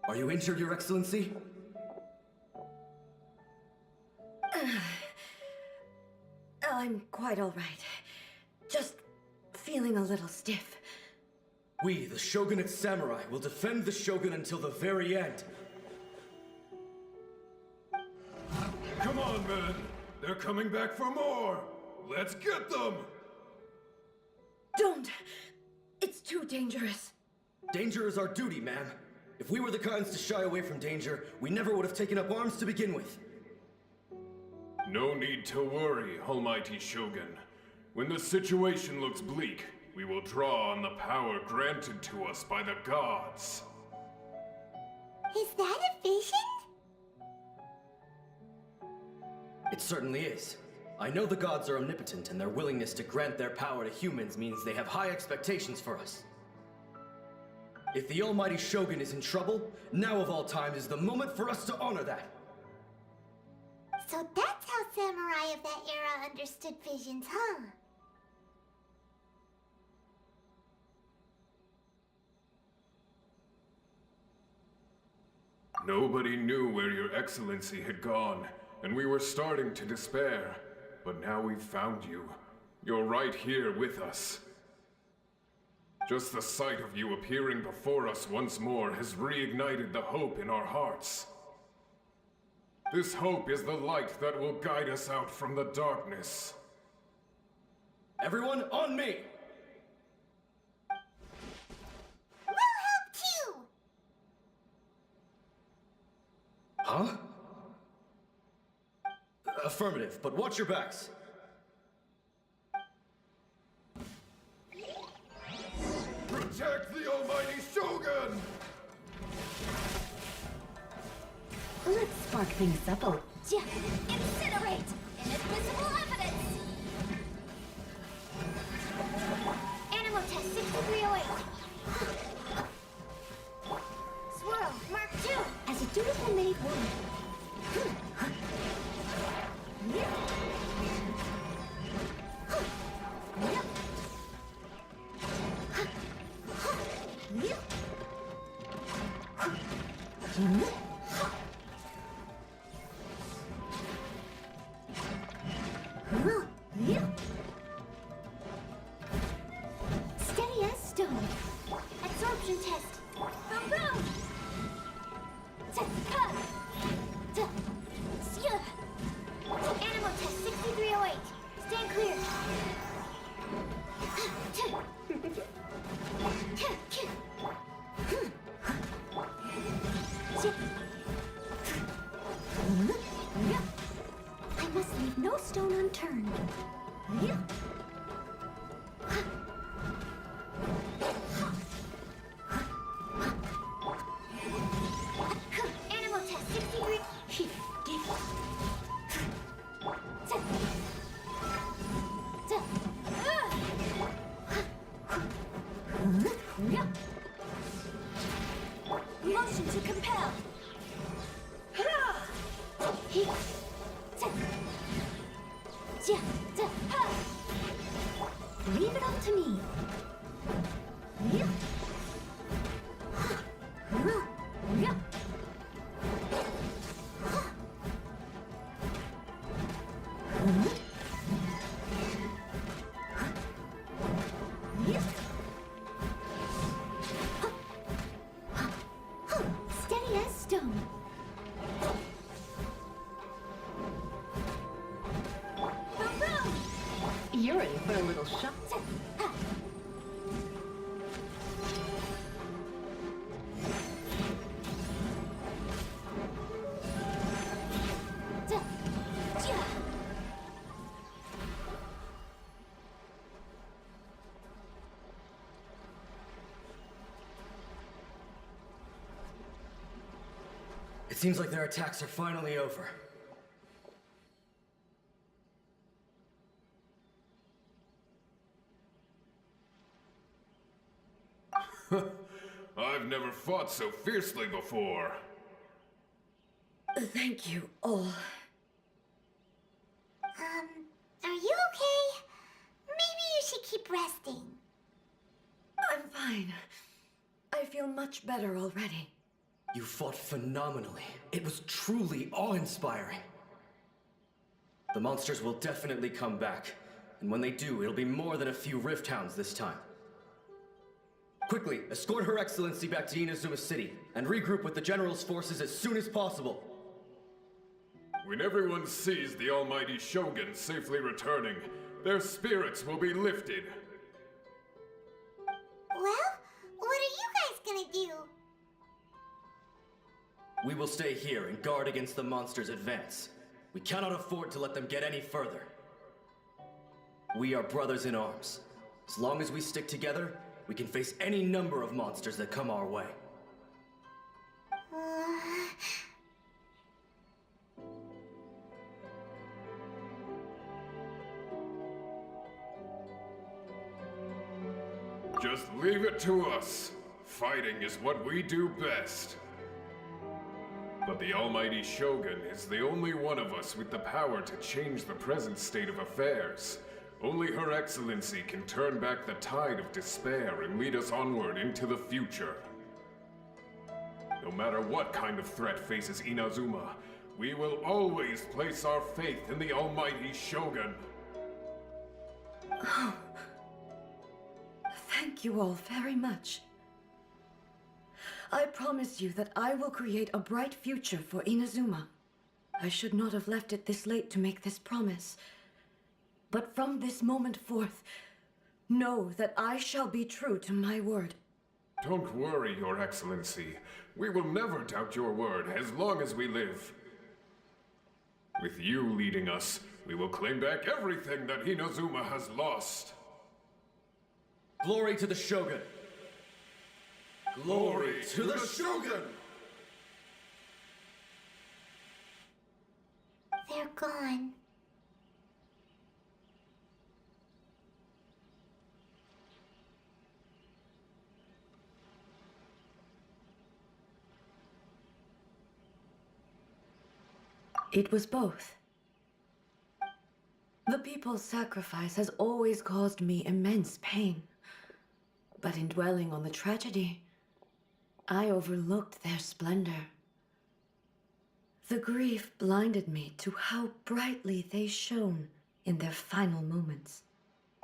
Are you injured, Your Excellency? I'm quite all right. Just feeling a little stiff. We, the Shogunate Samurai, will defend the Shogun until the very end. Come on, men! They're coming back for more! Let's get them! Don't! It's too dangerous. Danger is our duty, ma'am. If we were the kinds to shy away from danger, we never would have taken up arms to begin with. No need to worry, Almighty Shogun. When the situation looks bleak, we will draw on the power granted to us by the gods. Is that a vision? It certainly is. I know the gods are omnipotent, and their willingness to grant their power to humans means they have high expectations for us. If the Almighty Shogun is in trouble, now of all times is the moment for us to honor that. So that's how samurai of that era understood visions, huh? Nobody knew where Your Excellency had gone, and we were starting to despair. But now we've found you. You're right here with us. Just the sight of you appearing before us once more has reignited the hope in our hearts. This hope is the light that will guide us out from the darkness. Everyone, on me! We'll help too! Huh? Affirmative, but watch your backs. Protect the Almighty Shogun! Let's spark things up a little. Incinerate! Inadmissible evidence! Animal test 6308. Steady as stone. Absorption test. Boom, boom. Animal test 6308. Stand clear. I must leave no stone unturned. Animal test 63. Motion to compel. Leave it up to me. Steady as stone. Boom, boom. You're ready for a little shot. It seems like their attacks are finally over. I've never fought so fiercely before. Thank you all. Are you okay? Maybe you should keep resting. I'm fine. I feel much better already. You fought phenomenally. It was truly awe-inspiring. The monsters will definitely come back. And when they do, it'll be more than a few Rift Hounds this time. Quickly, escort Her Excellency back to Inazuma City, and regroup with the General's forces as soon as possible. When everyone sees the almighty Shogun safely returning, their spirits will be lifted. Well, what are you guys gonna do? We will stay here and guard against the monsters' advance. We cannot afford to let them get any further. We are brothers in arms. As long as we stick together, we can face any number of monsters that come our way. Just leave it to us. Fighting is what we do best. But the almighty Shogun is the only one of us with the power to change the present state of affairs. Only Her Excellency can turn back the tide of despair and lead us onward into the future. No matter what kind of threat faces Inazuma, we will always place our faith in the almighty Shogun. Thank you all very much. I promise you that I will create a bright future for Inazuma. I should not have left it this late to make this promise. But from this moment forth, know that I shall be true to my word. Don't worry, Your Excellency. We will never doubt your word as long as we live. With you leading us, we will claim back everything that Inazuma has lost. Glory to the Shogun! Glory to the Shogun! They're gone. It was both. The people's sacrifice has always caused me immense pain. But in dwelling on the tragedy, I overlooked their splendor. The grief blinded me to how brightly they shone in their final moments.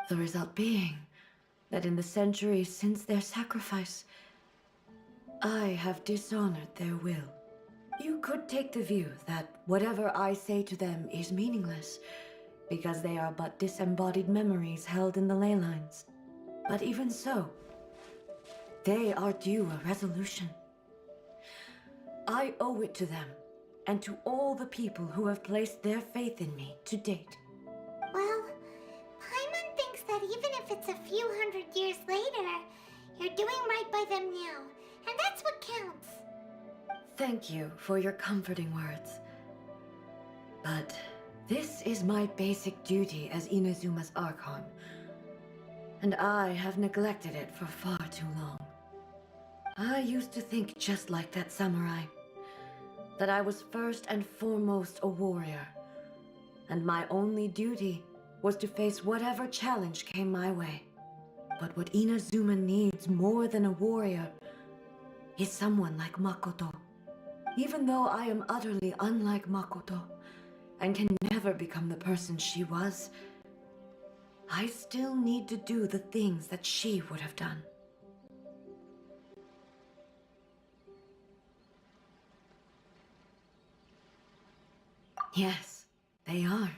The result being that in the centuries since their sacrifice, I have dishonored their will. You could take the view that whatever I say to them is meaningless, because they are but disembodied memories held in the ley lines. But even so, they are due a resolution. I owe it to them, and to all the people who have placed their faith in me to date. Well, Paimon thinks that even if it's a few hundred years later, you're doing right by them now, and that's what counts. Thank you for your comforting words. But this is my basic duty as Inazuma's Archon, and I have neglected it for far too long. I used to think just like that samurai, that I was first and foremost a warrior, and my only duty was to face whatever challenge came my way. But what Inazuma needs more than a warrior is someone like Makoto. Even though I am utterly unlike Makoto, and can never become the person she was, I still need to do the things that she would have done. Yes, they are.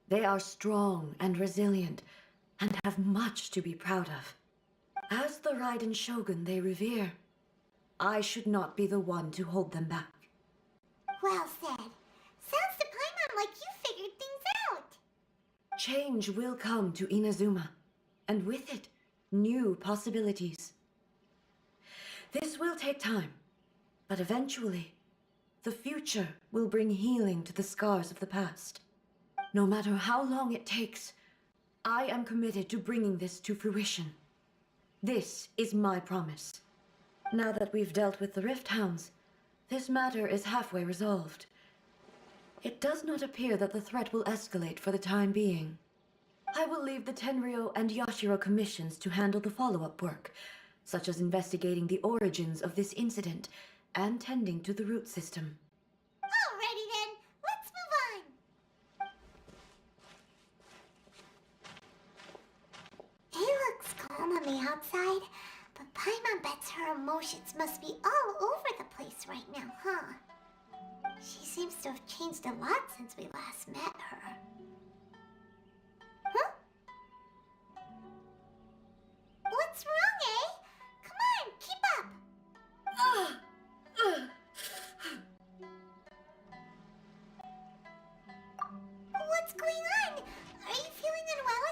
They are strong and resilient, and have much to be proud of. As the Raiden Shogun they revere, I should not be the one to hold them back. Well said. Sounds to Paimon like you figured things out. Change will come to Inazuma, and with it, new possibilities. This will take time, but eventually, the future will bring healing to the scars of the past. No matter how long it takes, I am committed to bringing this to fruition. This is my promise. Now that we've dealt with the Rift Hounds, this matter is halfway resolved. It does not appear that the threat will escalate for the time being. I will leave the Tenryo and Yashiro commissions to handle the follow-up work, such as investigating the origins of this incident and tending to the root system. Alrighty then, let's move on. It looks calm on the outside, but Paimon bets her emotions must be all over the place right now, huh? She seems to have changed a lot since we last met her. Huh? What's wrong, eh? Come on, keep up! What's going on? Are you feeling unwell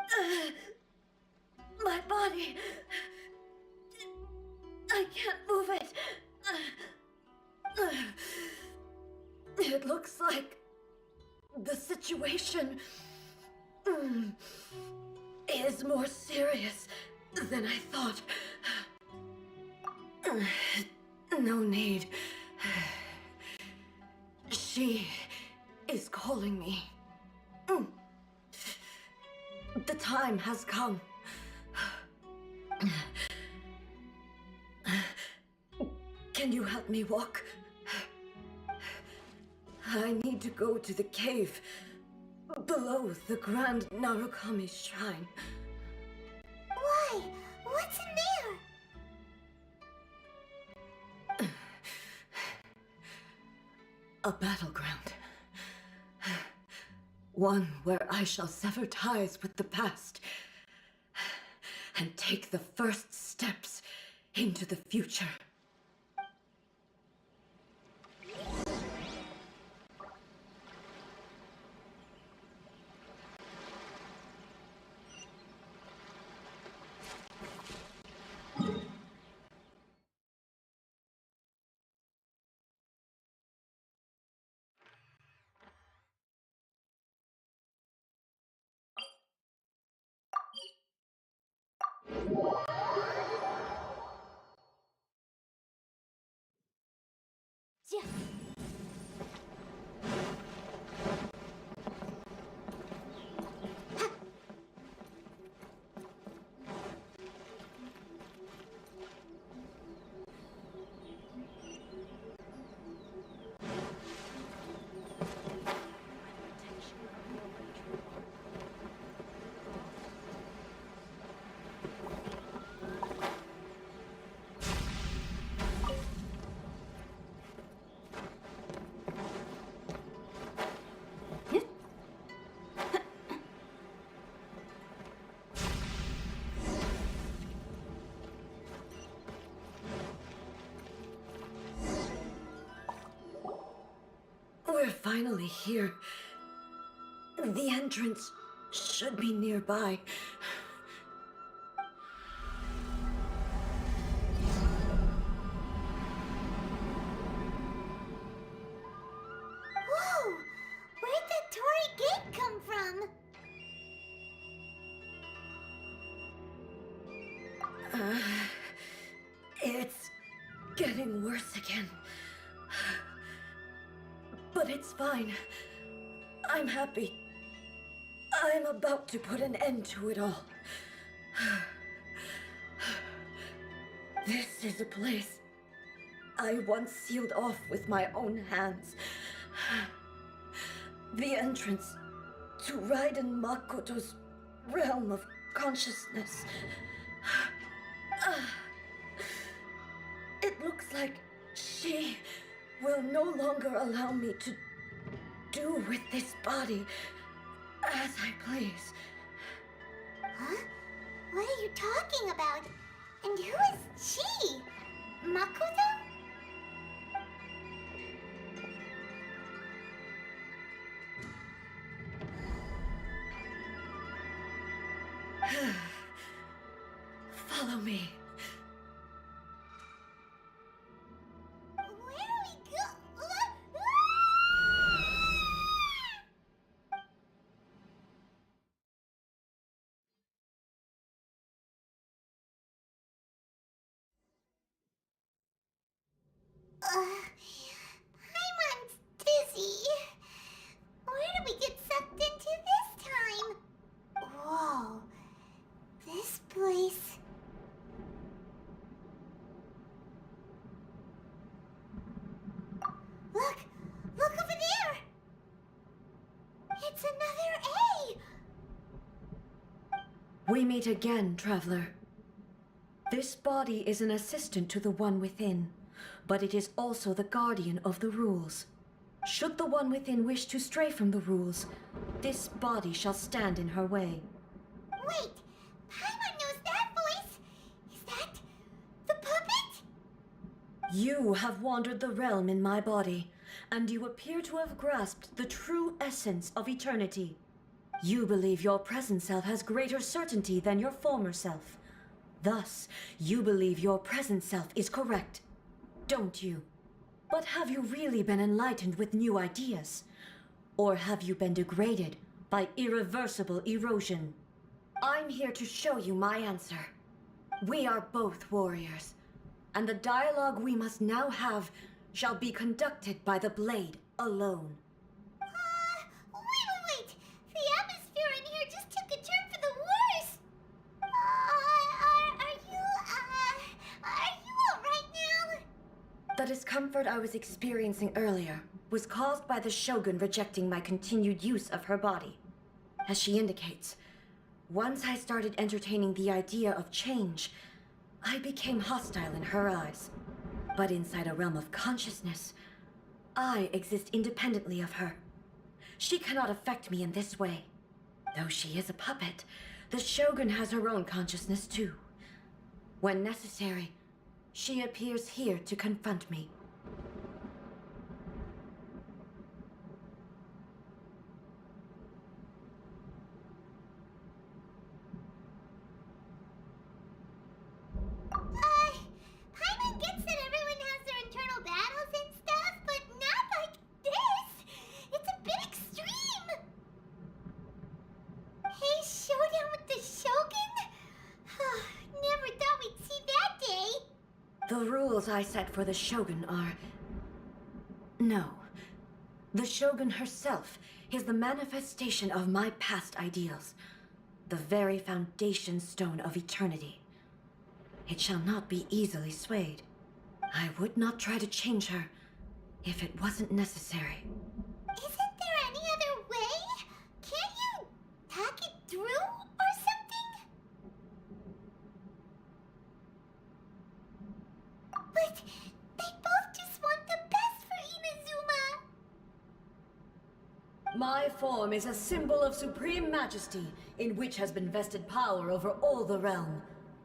again? My body... I can't move it. It looks like the situation is more serious than I thought. No need. She is calling me. The time has come. Can you help me walk? I need to go to the cave below the Grand Narukami Shrine. Why? What's in there? A battleground. One where I shall sever ties with the past and take the first steps into the future. finally here. The entrance should be nearby. Whoa! Where'd that Torii gate come from? It's getting worse again. But it's fine. I'm happy. I'm about to put an end to it all. This is a place I once sealed off with my own hands. The entrance to Raiden Makoto's realm of consciousness. It looks like she will no longer allow me to do with this body as I please. Huh? What are you talking about? And who is she? Makoto? Follow me. Where do we go? Paimon's dizzy. Where did we get sucked into this time? Whoa. This place... Look! Look over there! It's another A! We meet again, traveler. This body is an assistant to the one within, but it is also the guardian of the rules. Should the one within wish to stray from the rules, this body shall stand in her way. Wait! Paimon knows that voice! Is that... the puppet? You have wandered the realm in my body, and you appear to have grasped the true essence of eternity. You believe your present self has greater certainty than your former self. Thus, you believe your present self is correct, don't you? But have you really been enlightened with new ideas? Or have you been degraded by irreversible erosion? I'm here to show you my answer. We are both warriors, and the dialogue we must now have shall be conducted by the blade alone. Wait! The atmosphere in here just took a turn for the worse! Are you alright now? The discomfort I was experiencing earlier was caused by the Shogun rejecting my continued use of her body. As she indicates, once I started entertaining the idea of change, I became hostile in her eyes. But inside a realm of consciousness, I exist independently of her. She cannot affect me in this way. Though she is a puppet, the Shogun has her own consciousness too. When necessary, she appears here to confront me. Paimon gets that everyone has their internal battles and stuff, but not like this! It's a bit extreme! Hey, showdown with the Shogun? Never thought we'd see that day! The rules I set for the Shogun are... No. The Shogun herself is the manifestation of my past ideals. The very foundation stone of eternity. It shall not be easily swayed. I would not try to change her if it wasn't necessary. Isn't there any other way? Can't you hack it through or something? But they both just want the best for Inazuma. My form is a symbol of supreme majesty, in which has been vested power over all the realm.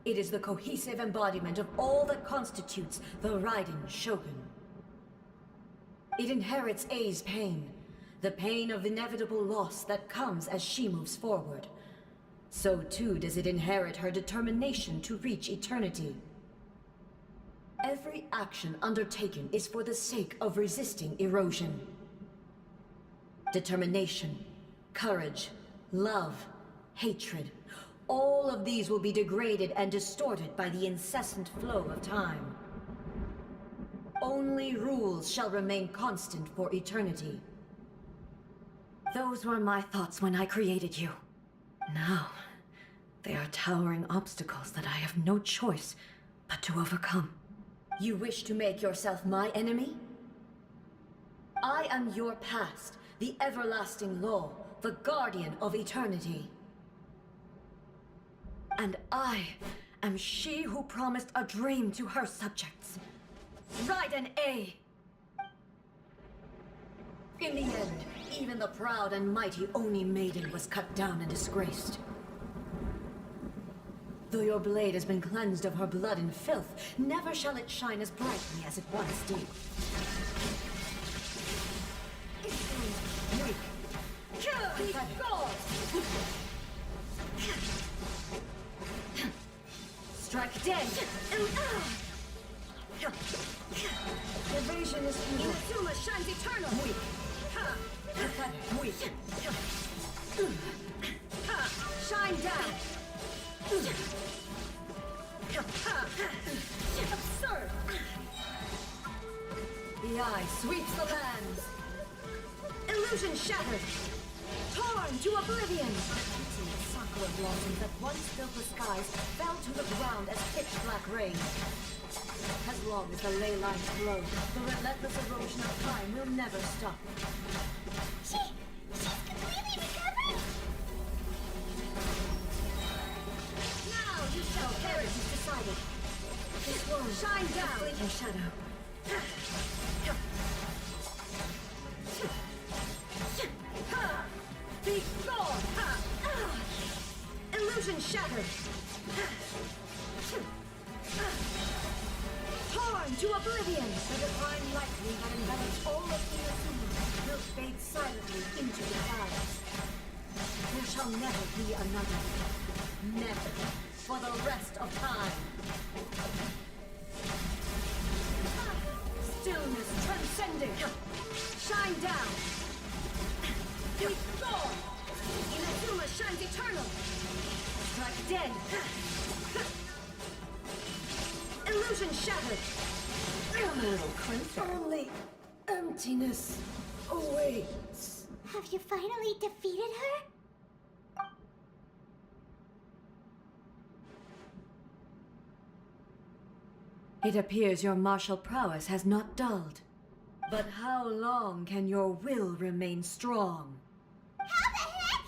It is the cohesive embodiment of all that constitutes the Raiden Shogun. It inherits Ei's pain, the pain of inevitable loss that comes as she moves forward. So too does it inherit her determination to reach eternity. Every action undertaken is for the sake of resisting erosion. Determination, courage, love, hatred, all of these will be degraded and distorted by the incessant flow of time. Only rules shall remain constant for eternity. Those were my thoughts when I created you. Now, they are towering obstacles that I have no choice but to overcome. You wish to make yourself my enemy? I am your past, the everlasting law, the guardian of eternity. And I am she who promised a dream to her subjects. Raiden A. In the end, even the proud and mighty Oni Maiden was cut down and disgraced. Though your blade has been cleansed of her blood and filth, never shall it shine as brightly as it once did. Weak. Kill these gods! Strike dead! Evasion is futile. Inazuma shines eternal! Weak. Pathetic. Weak. Shine down! Absurd! The eye sweeps the lands. Illusion shattered. Torn to oblivion. Sakura blossoms that once filled the skies fell to the ground as pitch black rain. As long as the ley lines flow, the relentless erosion of time will never stop. She's completely recovered? Now you shall perish is decided. This will shine down. Fleeting shadow. Be gone! Illusion shattered. Torn to oblivion! The divine lightning that envelops all of Inazuma will fade silently into the clouds. There shall never be another. Never. For the rest of time. Stillness transcending. Shine down. Be gone! Inazuma shines eternal. Strike dead. Illusion shattered. A little closer. Only emptiness awaits. Have you finally defeated her? It appears your martial prowess has not dulled. But how long can your will remain strong? How the heck?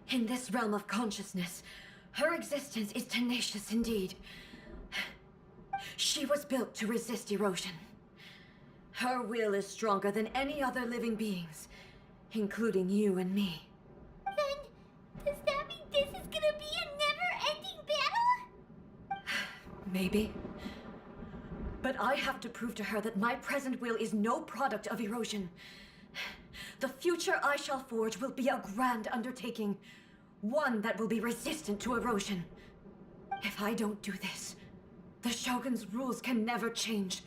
In this realm of consciousness, her existence is tenacious indeed. She was built to resist erosion. Her will is stronger than any other living beings, including you and me. Then, does that mean this is gonna be a never-ending battle? Maybe. But I have to prove to her that my present will is no product of erosion. The future I shall forge will be a grand undertaking, one that will be resistant to erosion. If I don't do this, the Shogun's rules can never change,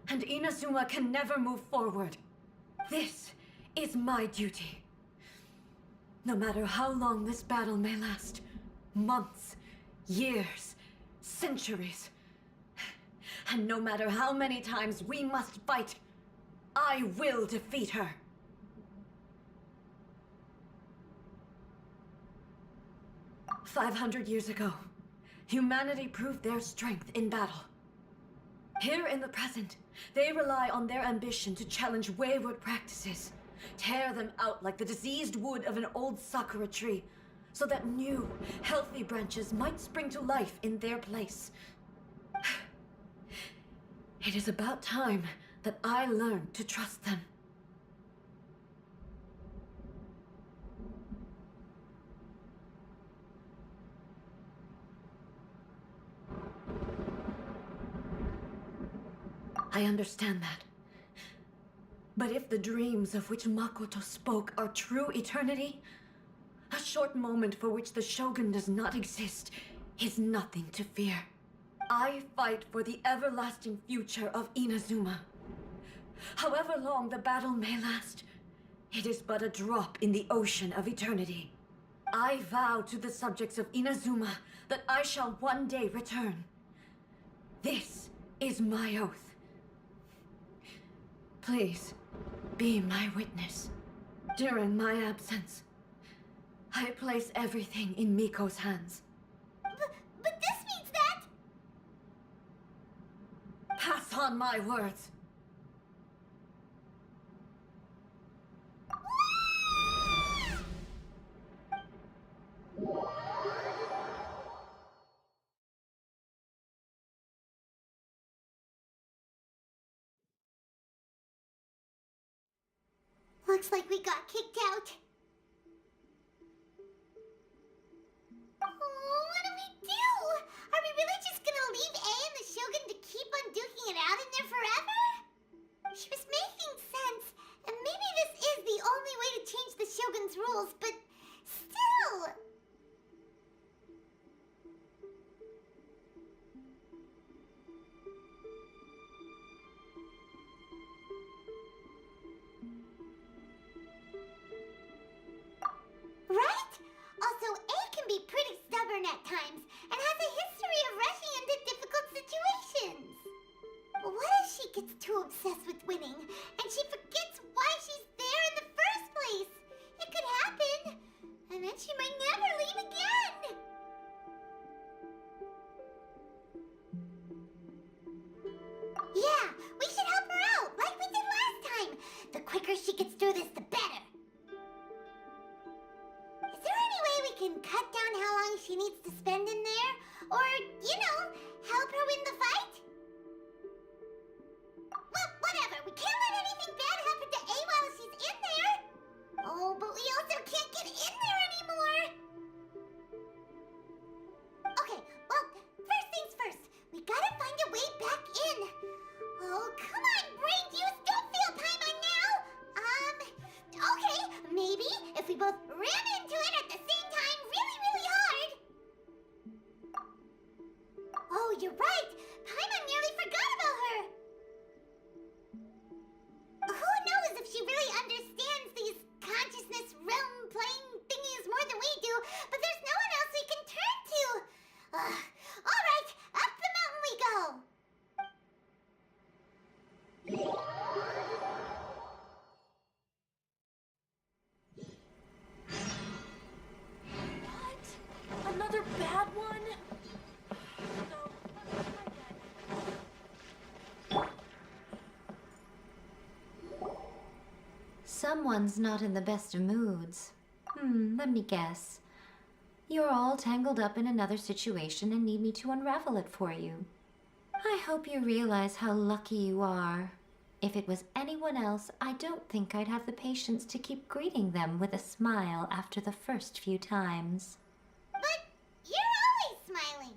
and Inazuma can never move forward. This is my duty. No matter how long this battle may last, months, years, centuries, and no matter how many times we must fight, I will defeat her. 500 years ago, humanity proved their strength in battle. Here in the present, they rely on their ambition to challenge wayward practices, tear them out like the diseased wood of an old sakura tree, so that new, healthy branches might spring to life in their place. It is about time that I learned to trust them. I understand that. But if the dreams of which Makoto spoke are true eternity, a short moment for which the Shogun does not exist is nothing to fear. I fight for the everlasting future of Inazuma. However long the battle may last, it is but a drop in the ocean of eternity. I vow to the subjects of Inazuma that I shall one day return. This is my oath. Please, be my witness. During my absence, I place everything in Miko's hands. But this means that... Pass on my words. Looks like we got kicked out. Oh, what do we do? Are we really just gonna leave A and the Shogun to keep on duking it out in there forever? She was making sense, and maybe this is the only way to change the Shogun's rules, but still... Right? Also, A can be pretty stubborn at times and has a history of rushing into difficult situations. What if she gets too obsessed with winning and she forgets why she's there in the first place? It could happen, and then she might never leave again. Yeah, we should help her out like we did last time. The quicker she gets through this, the better. Is there any way we can cut down how long she needs to spend in there? Or, you know, help her win the fight? Well, whatever. We can't let anything bad happen to A while she's in there. Oh, but we also can't get in there anymore. Okay, well, first things first. We gotta find a way back in. Oh, come on, brain juice. Don't feel Paimon now. Okay, maybe if we both ran into it at the same time really, really hard. Oh, you're right. Paimon nearly forgot about her. Who knows if she really understands these consciousness realm playing thingies more than we do, but there's no one else we can turn to. All right, up the mountain we go. What? Another bad one? No, Someone's not in the best of moods. Let me guess. You're all tangled up in another situation and need me to unravel it for you. I hope you realize how lucky you are. If it was anyone else, I don't think I'd have the patience to keep greeting them with a smile after the first few times. But you're always smiling.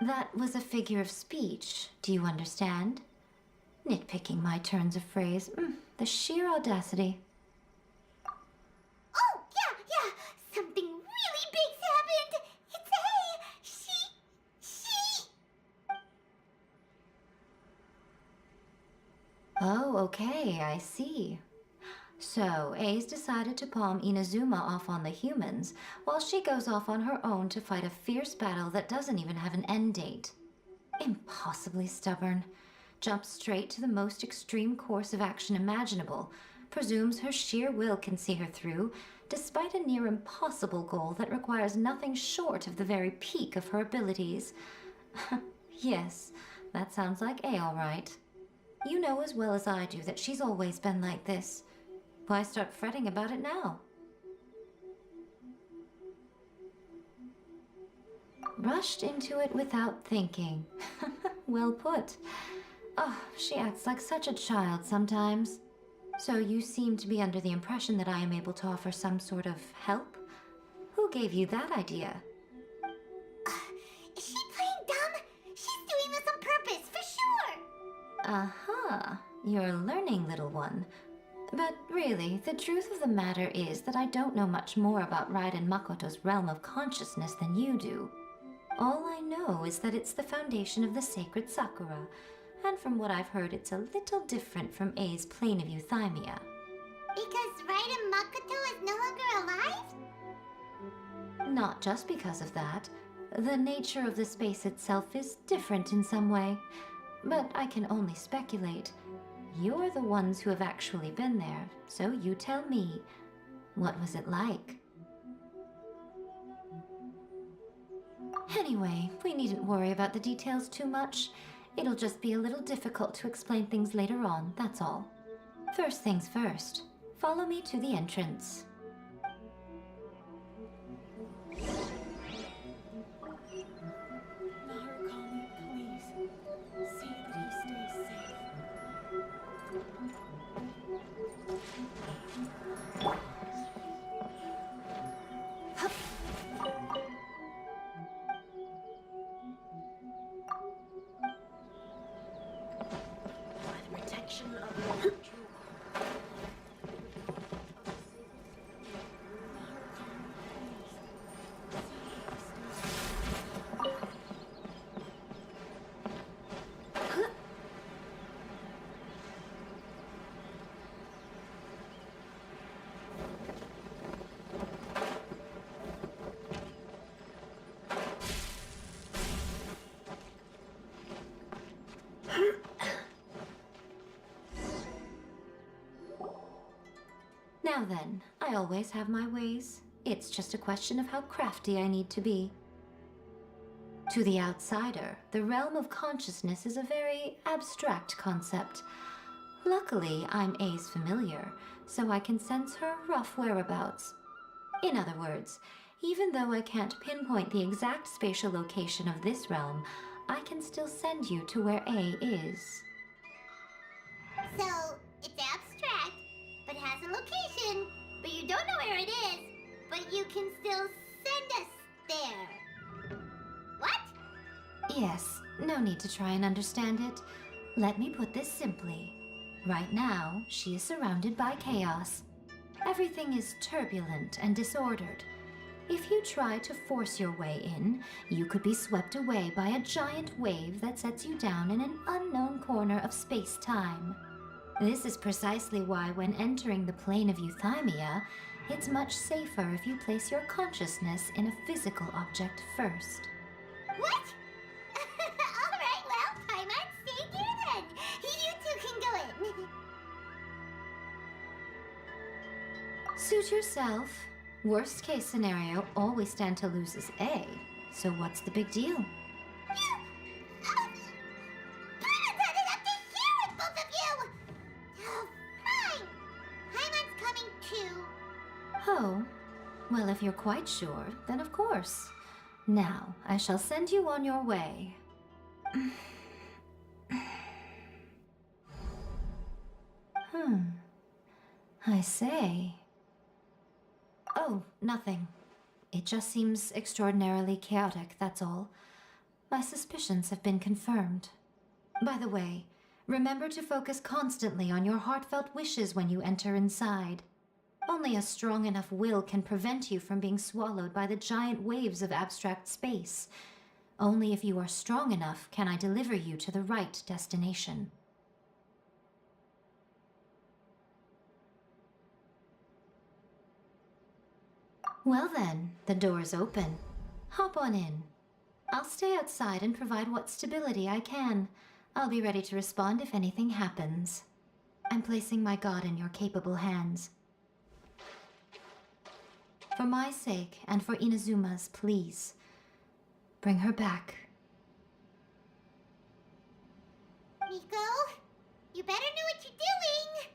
That was a figure of speech, do you understand? Nitpicking my turns of phrase. The sheer audacity. Oh, yeah. Something really big's happened. It's A. She... Oh, okay, I see. So, A's decided to palm Inazuma off on the humans, while she goes off on her own to fight a fierce battle that doesn't even have an end date. Impossibly stubborn. Jumps straight to the most extreme course of action imaginable, presumes her sheer will can see her through, despite a near impossible goal that requires nothing short of the very peak of her abilities. Yes, that sounds like A all right. You know as well as I do that she's always been like this. Why start fretting about it now? Rushed into it without thinking. Well put. Oh, she acts like such a child sometimes. So you seem to be under the impression that I am able to offer some sort of help? Who gave you that idea? Is she playing dumb? She's doing this on purpose, for sure. Uh-huh. Ah, you're learning, little one. But really, the truth of the matter is that I don't know much more about Raiden Makoto's realm of consciousness than you do. All I know is that it's the foundation of the sacred Sakura, and from what I've heard, it's a little different from A's plane of euthymia. Because Raiden Makoto is no longer alive? Not just because of that. The nature of the space itself is different in some way, but I can only speculate. You're the ones who have actually been there, so you tell me, what was it like? Anyway, we needn't worry about the details too much. It'll just be a little difficult to explain things later on, that's all. First things first, follow me to the entrance. Narukami, please. See that he stays safe. By the protection of the true Now then, I always have my ways. It's just a question of how crafty I need to be. To the outsider, the realm of consciousness is a very abstract concept. Luckily, I'm A's familiar, so I can sense her rough whereabouts. In other words, even though I can't pinpoint the exact spatial location of this realm, I can still send you to where A is. So, it's abstract, but has a location, but you don't know where it is, but you can still send us there. What? Yes, no need to try and understand it. Let me put this simply. Right now, she is surrounded by chaos. Everything is turbulent and disordered. If you try to force your way in, you could be swept away by a giant wave that sets you down in an unknown corner of space-time. This is precisely why when entering the plane of euthymia, it's much safer if you place your consciousness in a physical object first. What? Alright, well, Paimon, stay here then. You two can go in. Suit yourself. Worst case scenario, all we stand to lose is A. So what's the big deal? Paimon's had it up to here with both of you! Oh, fine. Paimon's coming too. Oh, well, if you're quite sure, then of course. Now, I shall send you on your way. I say. Oh, nothing. It just seems extraordinarily chaotic, that's all. My suspicions have been confirmed. By the way, remember to focus constantly on your heartfelt wishes when you enter inside. Only a strong enough will can prevent you from being swallowed by the giant waves of abstract space. Only if you are strong enough can I deliver you to the right destination. Well then, the door's open. Hop on in. I'll stay outside and provide what stability I can. I'll be ready to respond if anything happens. I'm placing my god in your capable hands. For my sake, and for Inazuma's, please. Bring her back. Miko, you better know what you're doing!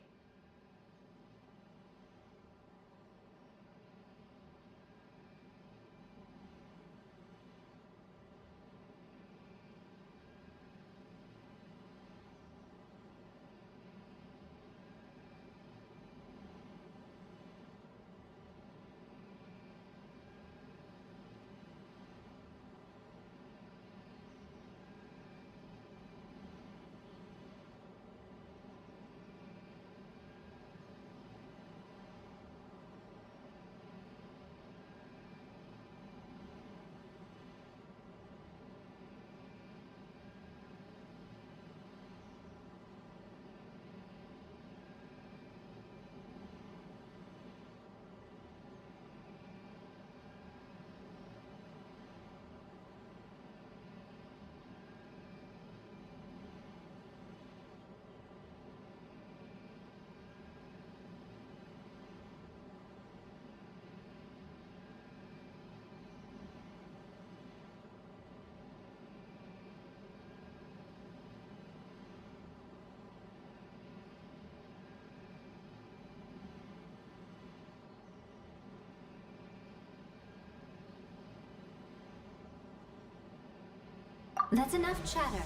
That's enough chatter.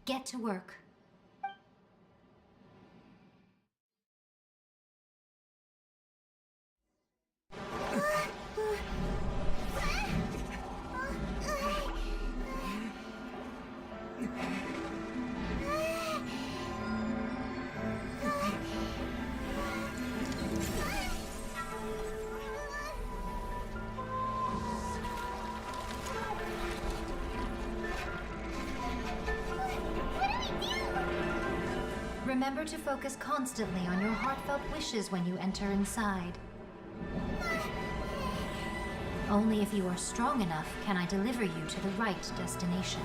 Get to work. Remember to focus constantly on your heartfelt wishes when you enter inside. Only if you are strong enough can I deliver you to the right destination.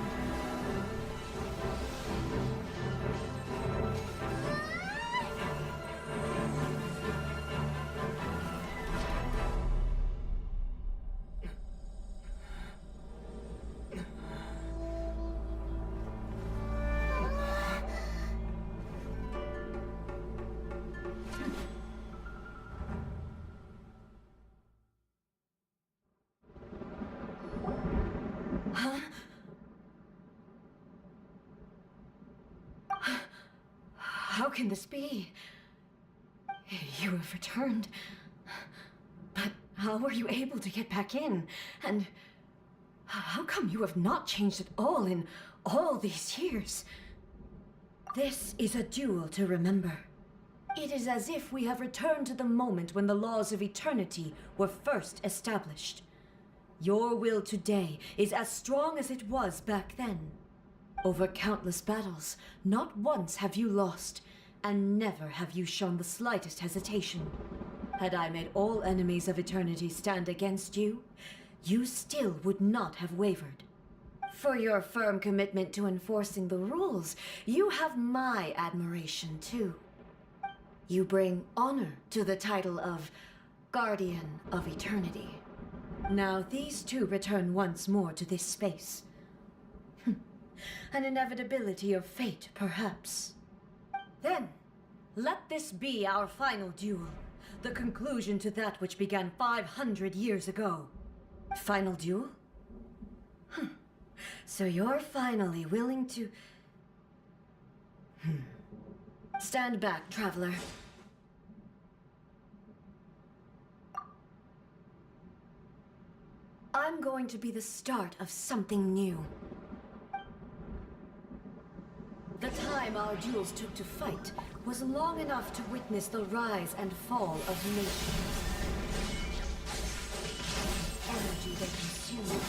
How can this be? You have returned. But how were you able to get back in? And how come you have not changed at all in all these years? This is a duel to remember. It is as if we have returned to the moment when the laws of eternity were first established. Your will today is as strong as it was back then. Over countless battles, not once have you lost, and never have you shown the slightest hesitation. Had I made all enemies of eternity stand against you, you still would not have wavered. For your firm commitment to enforcing the rules, you have my admiration too. You bring honor to the title of Guardian of Eternity. Now these two return once more to this space. An inevitability of fate, perhaps. Then, let this be our final duel. The conclusion to that which began 500 years ago. Final duel? So you're finally willing to... Stand back, traveler. I'm going to be the start of something new. The time our duels took to fight was long enough to witness the rise and fall of nations. Energy they consumed,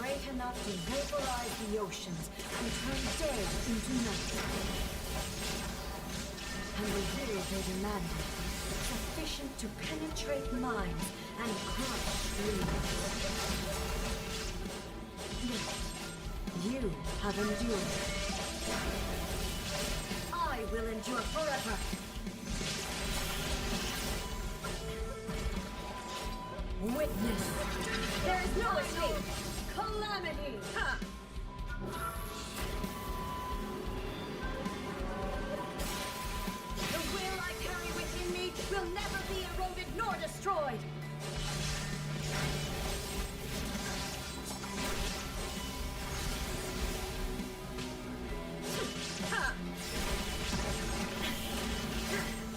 great enough to vaporize the oceans and turn day into night. And the will they demanded, sufficient to penetrate minds and crush dreams. Yet, you have endured. I will endure forever. Witness. There is no escape. Calamity. Ha! The will I carry within me will never be eroded nor destroyed.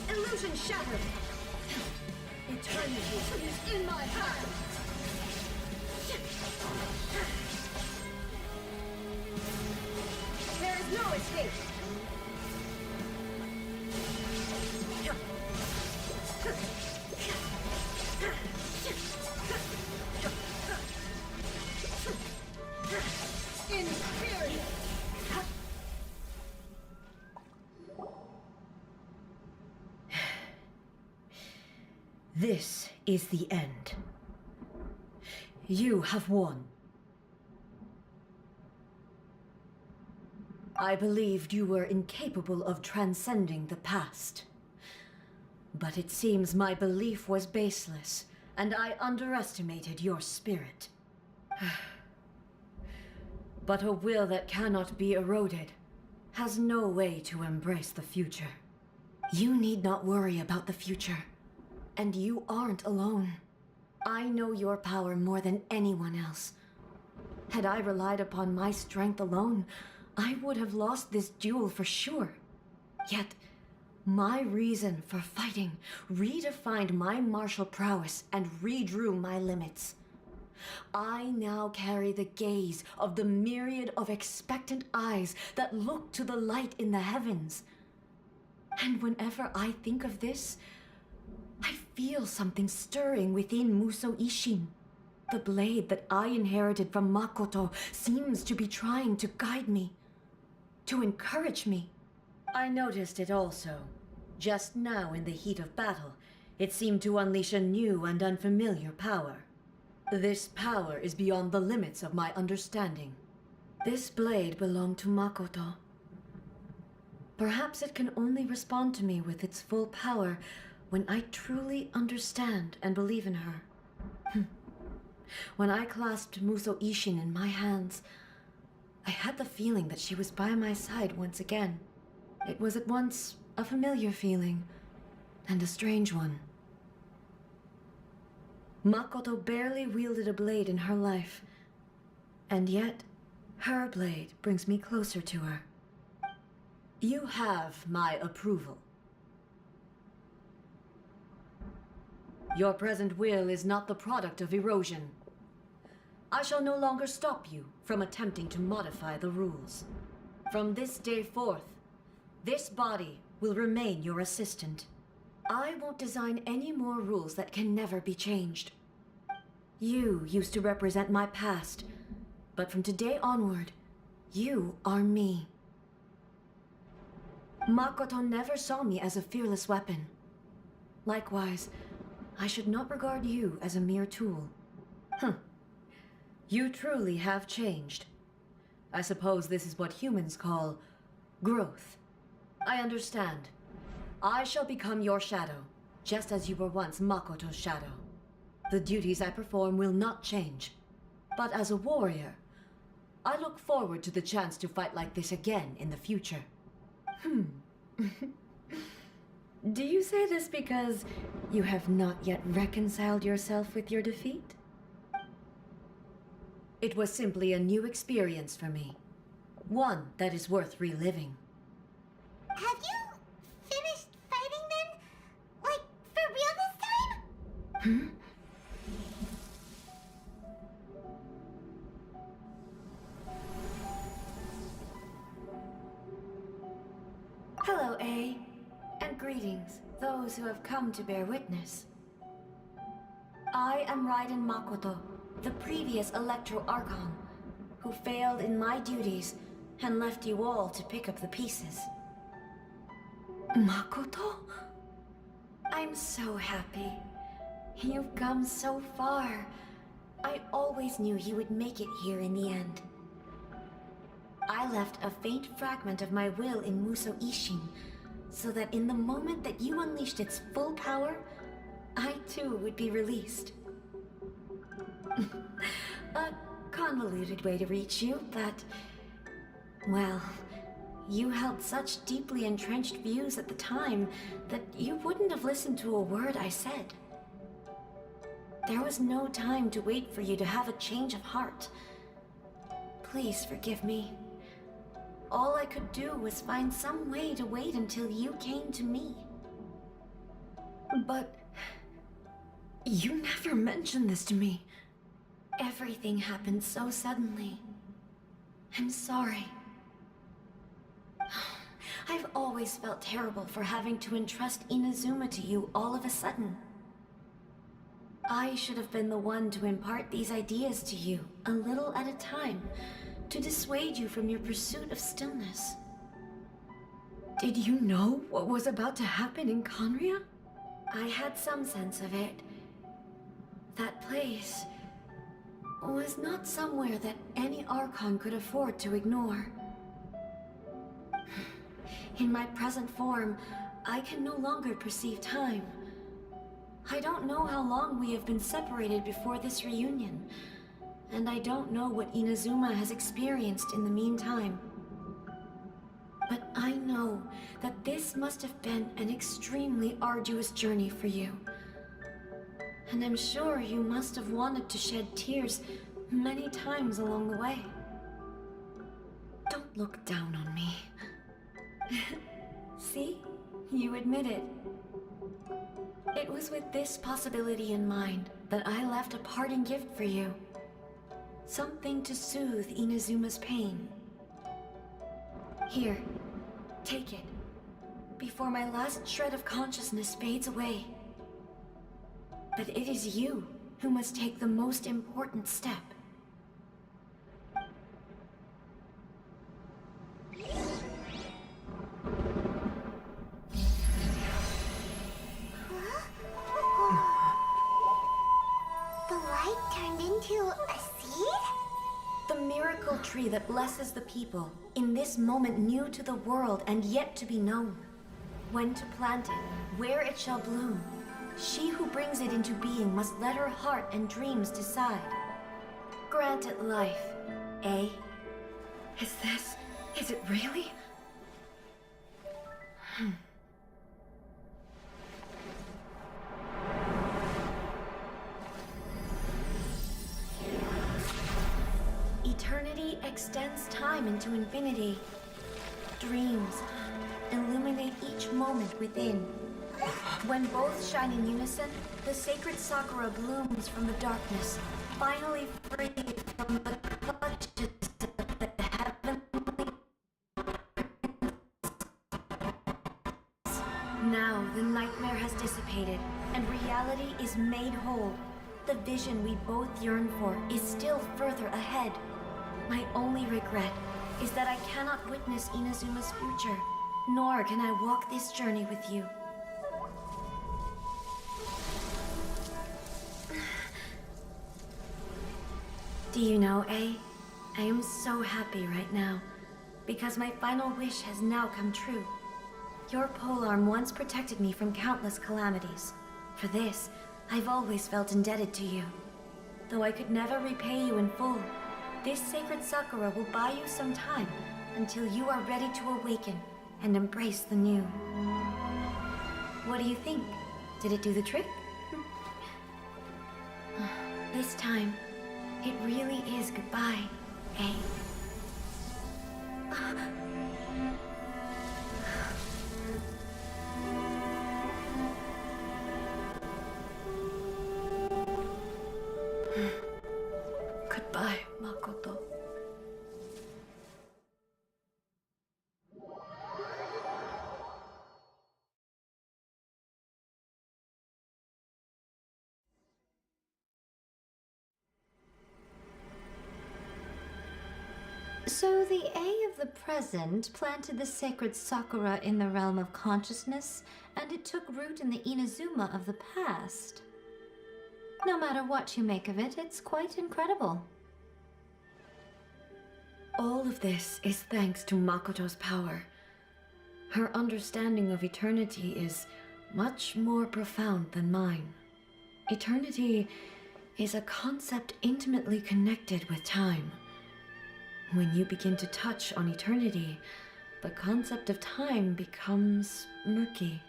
Illusion shattered! Eternity is in my hands! There is no escape! Inferior! This is the end. You have won. I believed you were incapable of transcending the past. But it seems my belief was baseless, and I underestimated your spirit. But a will that cannot be eroded has no way to embrace the future. You need not worry about the future. And you aren't alone. I know your power more than anyone else. Had I relied upon my strength alone, I would have lost this duel for sure. Yet, my reason for fighting redefined my martial prowess and redrew my limits. I now carry the gaze of the myriad of expectant eyes that look to the light in the heavens. And whenever I think of this, I feel something stirring within Muso Ishin. The blade that I inherited from Makoto seems to be trying to guide me, to encourage me. I noticed it also. Just now in the heat of battle, it seemed to unleash a new and unfamiliar power. This power is beyond the limits of my understanding. This blade belonged to Makoto. Perhaps it can only respond to me with its full power when I truly understand and believe in her. When I clasped Muso Ishin in my hands, I had the feeling that she was by my side once again. It was at once a familiar feeling and a strange one. Makoto barely wielded a blade in her life, and yet her blade brings me closer to her. You have my approval. Your present will is not the product of erosion. I shall no longer stop you from attempting to modify the rules. From this day forth, this body will remain your assistant. I won't design any more rules that can never be changed. You used to represent my past, but from today onward, you are me. Makoto never saw me as a fearless weapon. Likewise, I should not regard you as a mere tool. You truly have changed. I suppose this is what humans call growth. I understand. I shall become your shadow, just as you were once Makoto's shadow. The duties I perform will not change. But as a warrior, I look forward to the chance to fight like this again in the future. Do you say this because you have not yet reconciled yourself with your defeat? It was simply a new experience for me. One that is worth reliving. Have you finished fighting then? Like, for real this time? Hello, A. And greetings, those who have come to bear witness. I am Raiden Makoto, the previous Electro Archon, who failed in my duties and left you all to pick up the pieces. Makoto? I'm so happy. You've come so far. I always knew you would make it here in the end. I left a faint fragment of my will in Muso Ishin, so that in the moment that you unleashed its full power, I too would be released. A convoluted way to reach you, but... well, you held such deeply entrenched views at the time that you wouldn't have listened to a word I said. There was no time to wait for you to have a change of heart. Please forgive me. All I could do was find some way to wait until you came to me. But... you never mentioned this to me. Everything happened so suddenly. I'm sorry. I've always felt terrible for having to entrust Inazuma to you all of a sudden. I should have been the one to impart these ideas to you, a little at a time, to dissuade you from your pursuit of stillness. Did you know what was about to happen in Conria? I had some sense of it. That place was not somewhere that any Archon could afford to ignore. In my present form, I can no longer perceive time. I don't know how long we have been separated before this reunion, and I don't know what Inazuma has experienced in the meantime. But I know that this must have been an extremely arduous journey for you. And I'm sure you must have wanted to shed tears many times along the way. Don't look down on me. See? You admit it. It was with this possibility in mind that I left a parting gift for you. Something to soothe Inazuma's pain. Here, take it, before my last shred of consciousness fades away. But it is you who must take the most important step. The light turned into a seed? The miracle tree that blesses the people, in this moment new to the world and yet to be known. When to plant it, where it shall bloom. She who brings it into being must let her heart and dreams decide. Grant it life, eh? Is it really? Eternity extends time into infinity. Dreams illuminate each moment within. When both shine in unison, the sacred Sakura blooms from the darkness, finally free from the clutches of the heavenly. Now the nightmare has dissipated, and reality is made whole. The vision we both yearn for is still further ahead. My only regret is that I cannot witness Inazuma's future, nor can I walk this journey with you. Do you know, A? I am so happy right now, because my final wish has now come true. Your polearm once protected me from countless calamities. For this, I've always felt indebted to you. Though I could never repay you in full, this sacred Sakura will buy you some time until you are ready to awaken and embrace the new. What do you think? Did it do the trick? This time, it really is goodbye, eh? Goodbye, Makoto. So the A of the present planted the sacred Sakura in the realm of consciousness, and it took root in the Inazuma of the past. No matter what you make of it, it's quite incredible. All of this is thanks to Makoto's power. Her understanding of eternity is much more profound than mine. Eternity is a concept intimately connected with time. When you begin to touch on eternity, the concept of time becomes murky.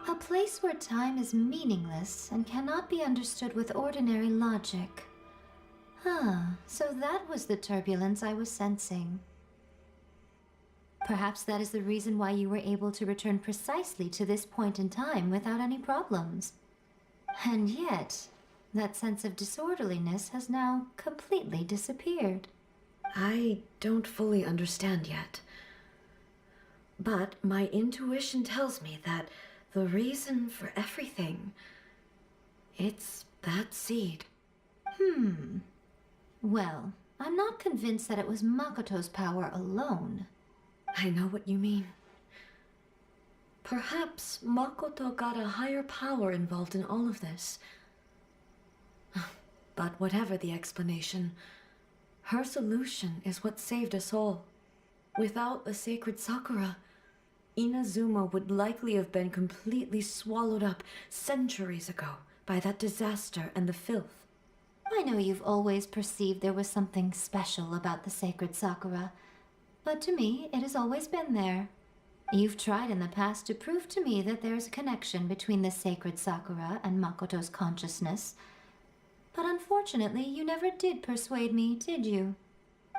A place where time is meaningless and cannot be understood with ordinary logic. So that was the turbulence I was sensing. Perhaps that is the reason why you were able to return precisely to this point in time without any problems. And yet, that sense of disorderliness has now completely disappeared. I don't fully understand yet. But my intuition tells me that the reason for everything, it's that seed. Well, I'm not convinced that it was Makoto's power alone. I know what you mean. Perhaps Makoto got a higher power involved in all of this. But whatever the explanation, her solution is what saved us all. Without the sacred Sakura, Inazuma would likely have been completely swallowed up centuries ago by that disaster and the filth. I know you've always perceived there was something special about the sacred Sakura, but to me, it has always been there. You've tried in the past to prove to me that there's a connection between the sacred Sakura and Makoto's consciousness, but unfortunately, you never did persuade me, did you?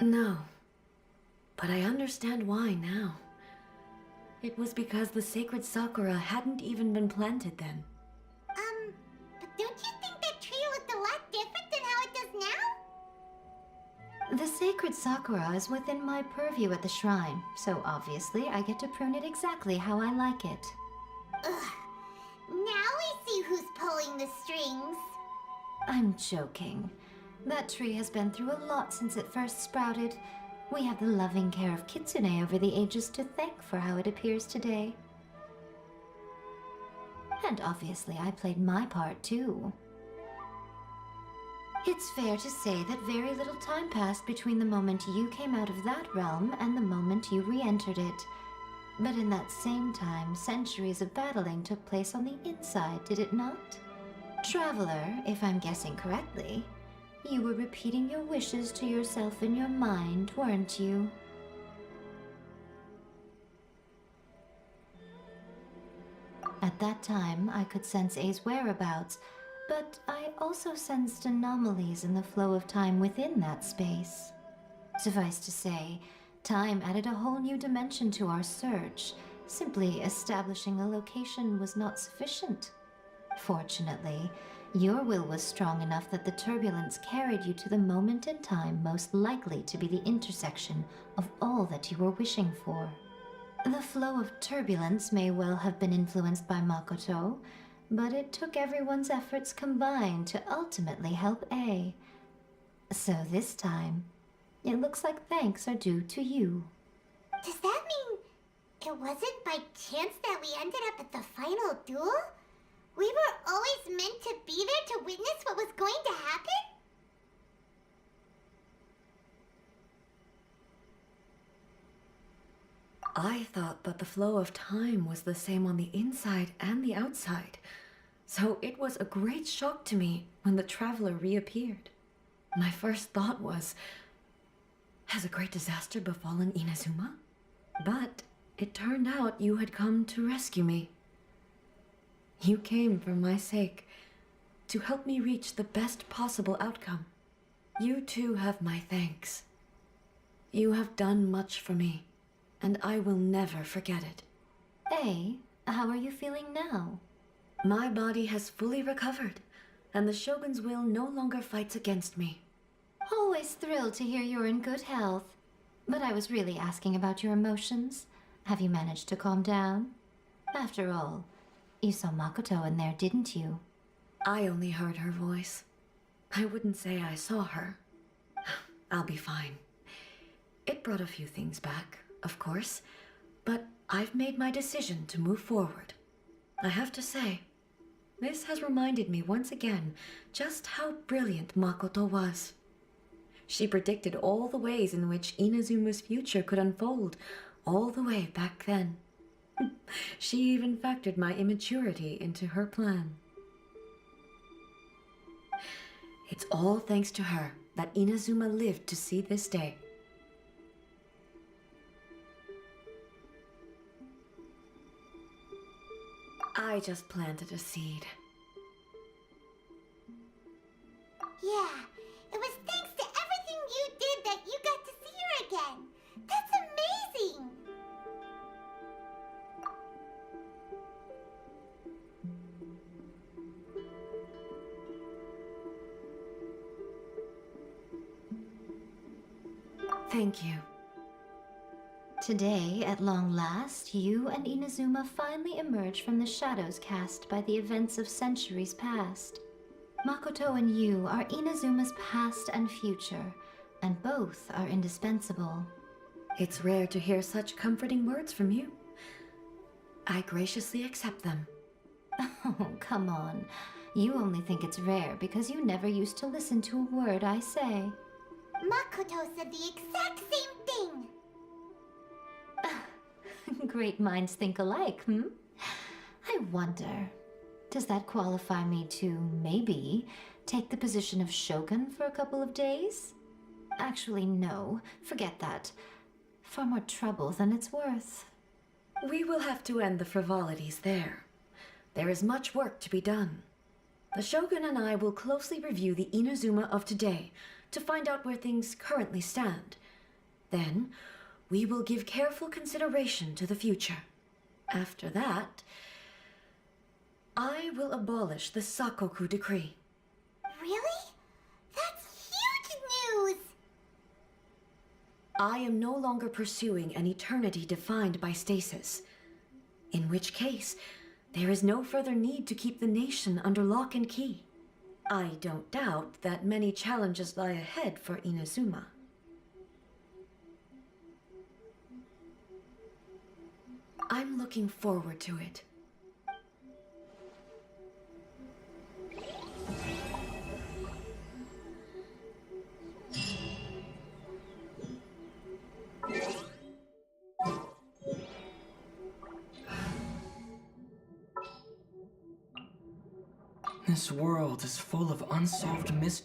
No. But I understand why now. It was because the sacred Sakura hadn't even been planted then. But don't you think that tree looked a lot different than how it does now? The sacred Sakura is within my purview at the shrine, so obviously I get to prune it exactly how I like it. Ugh. Now we see who's pulling the strings. I'm joking. That tree has been through a lot since it first sprouted. We have the loving care of Kitsune over the ages to thank for how it appears today. And obviously I played my part too. It's fair to say that very little time passed between the moment you came out of that realm and the moment you re-entered it. But in that same time, centuries of battling took place on the inside, did it not? Traveler, if I'm guessing correctly, you were repeating your wishes to yourself in your mind, weren't you? At that time, I could sense A's whereabouts, but I also sensed anomalies in the flow of time within that space. Suffice to say, time added a whole new dimension to our search. Simply establishing a location was not sufficient. Fortunately, your will was strong enough that the turbulence carried you to the moment in time most likely to be the intersection of all that you were wishing for. The flow of turbulence may well have been influenced by Makoto, but it took everyone's efforts combined to ultimately help A. So this time, it looks like thanks are due to you. Does that mean it wasn't by chance that we ended up at the final duel? We were always meant to be there to witness what was going to happen? I thought that the flow of time was the same on the inside and the outside, so it was a great shock to me when the traveler reappeared. My first thought was, has a great disaster befallen Inazuma? But it turned out you had come to rescue me. You came for my sake, to help me reach the best possible outcome. You too have my thanks. You have done much for me, and I will never forget it. A, how are you feeling now? My body has fully recovered, and the Shogun's will no longer fights against me. Always thrilled to hear you're in good health. But I was really asking about your emotions. Have you managed to calm down? After all, you saw Makoto in there, didn't you? I only heard her voice. I wouldn't say I saw her. I'll be fine. It brought a few things back, of course, but I've made my decision to move forward. I have to say, this has reminded me once again just how brilliant Makoto was. She predicted all the ways in which Inazuma's future could unfold, all the way back then. She even factored my immaturity into her plan. It's all thanks to her that Inazuma lived to see this day. I just planted a seed. Yeah, it was thanks to everything you did that you got to see her again. That's amazing! Thank you. Today, at long last, you and Inazuma finally emerge from the shadows cast by the events of centuries past. Makoto and you are Inazuma's past and future, and both are indispensable. It's rare to hear such comforting words from you. I graciously accept them. Oh, come on. You only think it's rare because you never used to listen to a word I say. Makoto said the exact same thing! Great minds think alike, I wonder, does that qualify me to, maybe, Take the position of shogun for a couple of days? Actually, no. Forget that. Far more trouble than it's worth. We will have to end the frivolities there. There is much work to be done. The Shogun and I will closely review the Inazuma of today to find out where things currently stand. Then, we will give careful consideration to the future. After that, I will abolish the Sakoku decree. Really? That's huge news! I am no longer pursuing an eternity defined by stasis. In which case, there is no further need to keep the nation under lock and key. I don't doubt that many challenges lie ahead for Inazuma. I'm looking forward to it. This world is full of unsolved mysteries.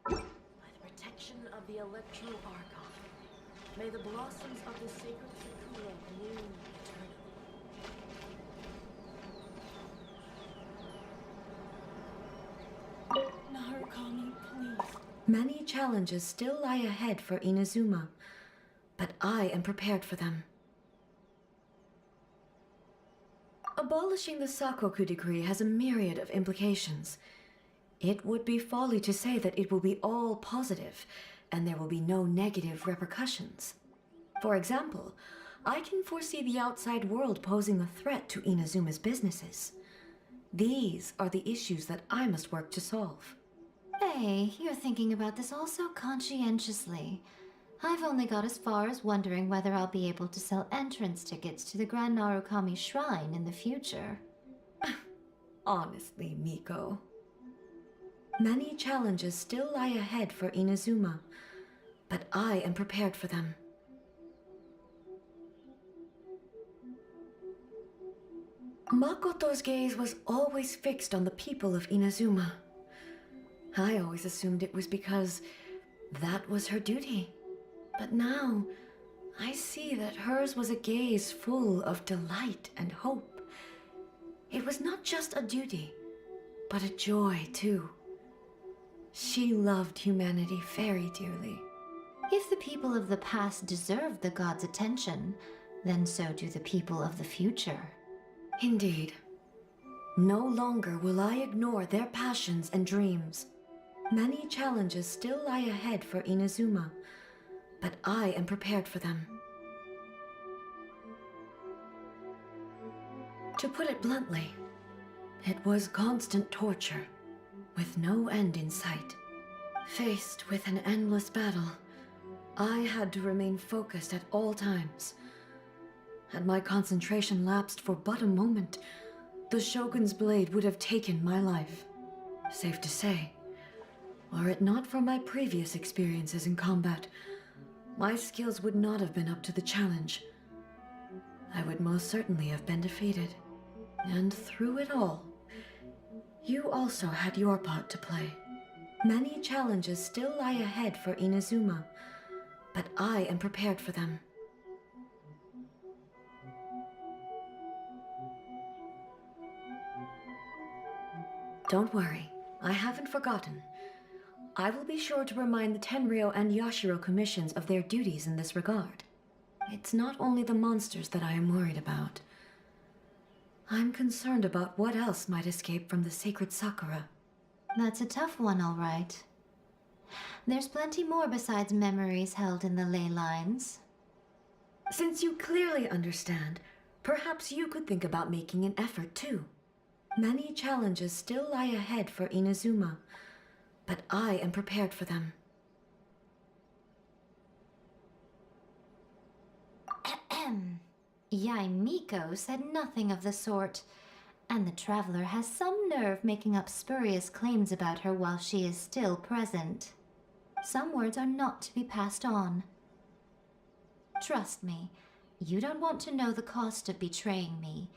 By the protection of the Electro Archon, may the blossoms of the sacred Sakura bloom eternally. Narukami, please. Many challenges still lie ahead for Inazuma, but I am prepared for them. Abolishing the Sakoku decree has a myriad of implications. It would be folly to say that it will be all positive, and there will be no negative repercussions. For example, I can foresee the outside world posing a threat to Inazuma's businesses. These are the issues that I must work to solve. Hey, you're thinking about this all so conscientiously. I've only got as far as wondering whether I'll be able to sell entrance tickets to the Grand Narukami Shrine in the future. Honestly, Miko. Many challenges still lie ahead for Inazuma, but I am prepared for them. Makoto's gaze was always fixed on the people of Inazuma. I always assumed it was because that was her duty. But now, I see that hers was a gaze full of delight and hope. It was not just a duty, but a joy too. She loved humanity very dearly. If the people of the past deserve the god's attention, then so do the people of the future. Indeed. No longer will I ignore their passions and dreams. Many challenges still lie ahead for Inazuma, but I am prepared for them. To put it bluntly, it was constant torture, with no end in sight. Faced with an endless battle, I had to remain focused at all times. Had my concentration lapsed for but a moment, the Shogun's blade would have taken my life. Safe to say, were it not for my previous experiences in combat, my skills would not have been up to the challenge. I would most certainly have been defeated. And through it all, you also had your part to play. Many challenges still lie ahead for Inazuma, but I am prepared for them. Don't worry, I haven't forgotten. I will be sure to remind the Tenryo and Yashiro commissions of their duties in this regard. It's not only the monsters that I am worried about. I'm concerned about what else might escape from the sacred Sakura. That's a tough one, all right. There's plenty more besides memories held in the ley lines. Since you clearly understand, perhaps you could think about making an effort too. Many challenges still lie ahead for Inazuma, but I am prepared for them. Yae Miko said nothing of the sort, and the traveler has some nerve making up spurious claims about her while she is still present. Some words are not to be passed on. Trust me, you don't want to know the cost of betraying me.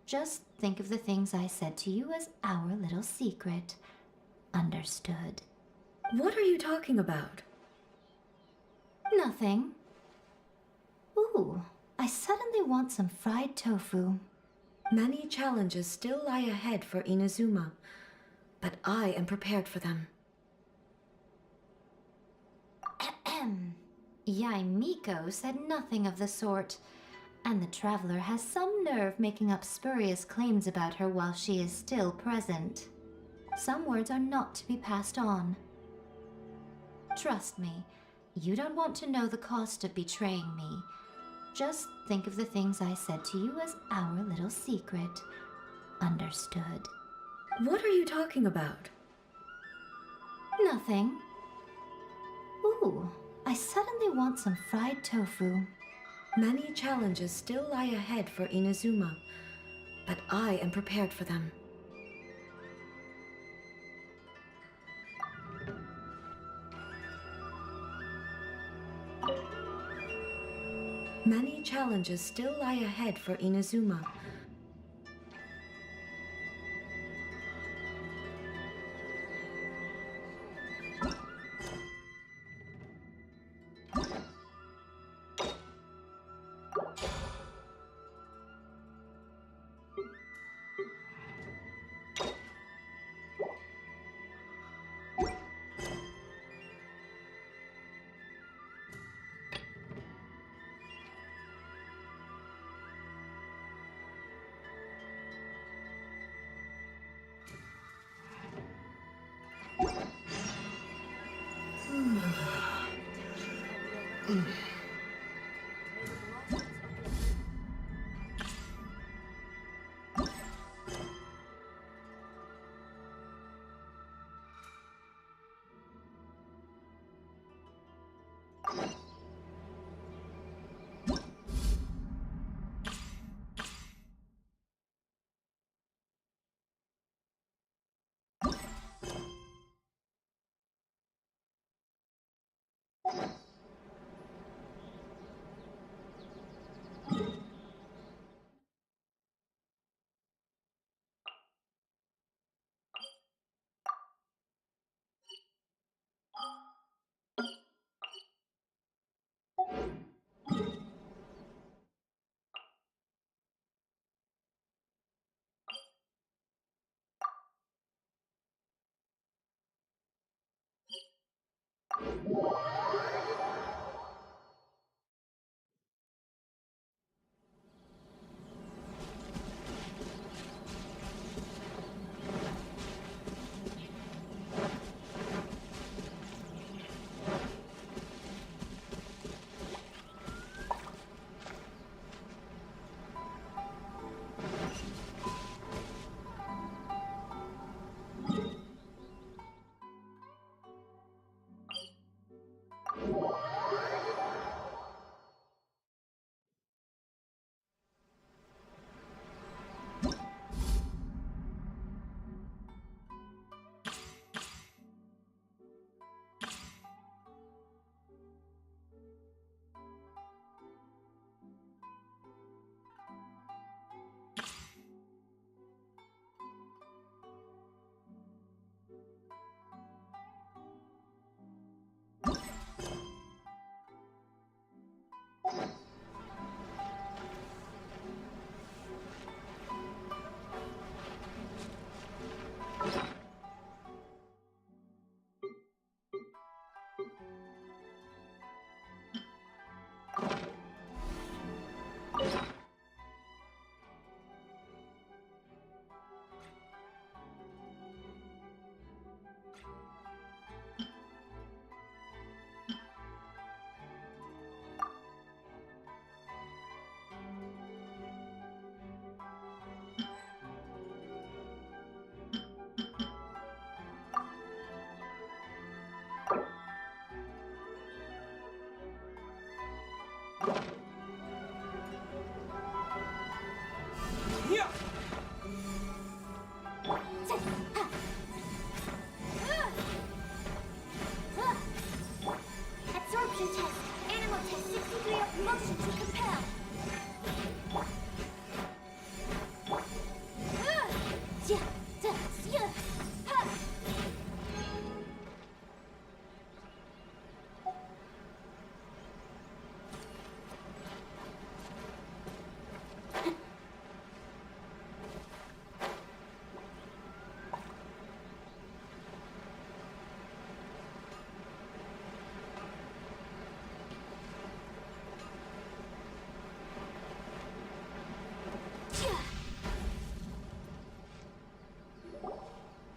Just think of the things I said to you as our little secret. Understood? What are you talking about? Nothing. Ooh, I suddenly want some fried tofu. Many challenges still lie ahead for Inazuma, but I am prepared for them. Ahem. Yae Miko said nothing of the sort, and the traveler has some nerve making up spurious claims about her while she is still present. Some words are not to be passed on. Trust me, you don't want to know the cost of betraying me. Just think of the things I said to you as our little secret. Understood? What are you talking about? Nothing. Ooh, I suddenly want some fried tofu. Many challenges still lie ahead for Inazuma, but I am prepared for them. Many challenges still lie ahead for Inazuma.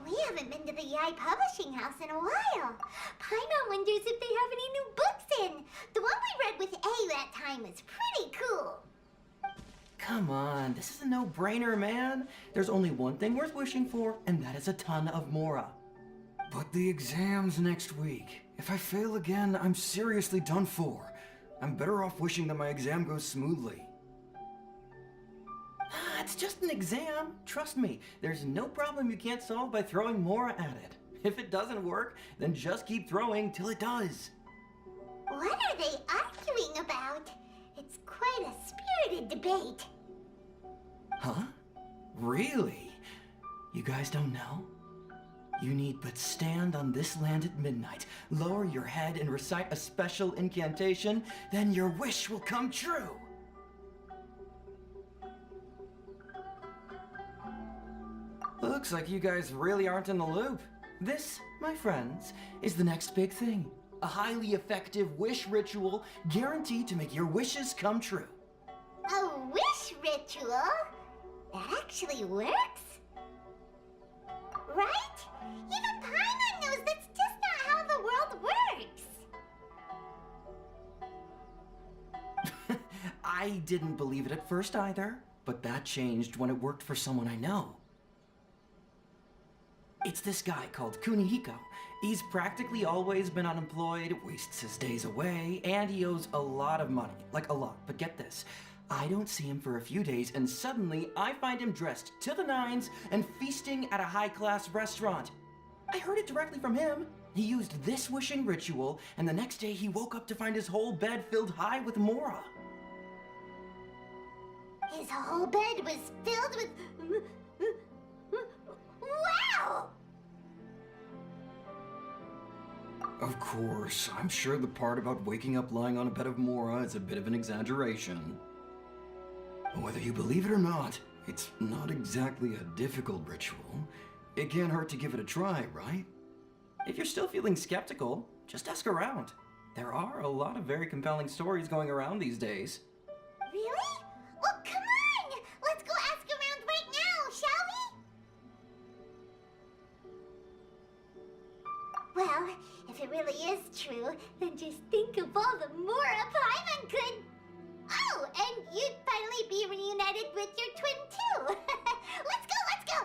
We haven't been to the Yae Publishing House in a while. Paimon wonders if they have any new books in. The one we read with A that time was pretty cool. Come on, this is a no-brainer, man. There's only one thing worth wishing for, and that is a ton of Mora. But the exam's next week. If I fail again, I'm seriously done for. I'm better off wishing that my exam goes smoothly. It's just an exam. Trust me, there's no problem you can't solve by throwing Mora at it. If it doesn't work, then just keep throwing till it does. What are they arguing about? It's quite a spirited debate. Huh? Really? You guys don't know? You need but stand on this land at midnight, lower your head and recite a special incantation, then your wish will come true. Looks like you guys really aren't in the loop. This, my friends, is the next big thing. A highly effective wish ritual guaranteed to make your wishes come true. A wish ritual? That actually works? Right? Even Paimon knows that's just not how the world works. I didn't believe it at first either, but that changed when it worked for someone I know. It's this guy called Kunihiko. He's practically always been unemployed, wastes his days away, and he owes a lot of money. Like a lot, but get this. I don't see him for a few days, and suddenly I find him dressed to the nines and feasting at a high-class restaurant. I heard it directly from him. He used this wishing ritual, and the next day he woke up to find his whole bed filled high with Mora. His whole bed was filled with... Wow! Of course, I'm sure the part about waking up lying on a bed of Mora is a bit of an exaggeration. Whether you believe it or not, it's not exactly a difficult ritual. It can't hurt to give it a try, right? If you're still feeling skeptical, just ask around. There are a lot of very compelling stories going around these days. Really? Well, come on! Let's go ask around right now, shall we? Well, if it really is true, then just think of all the Mora Paimon could... Oh, and you'd finally be reunited with your twin too! Let's go, let's go!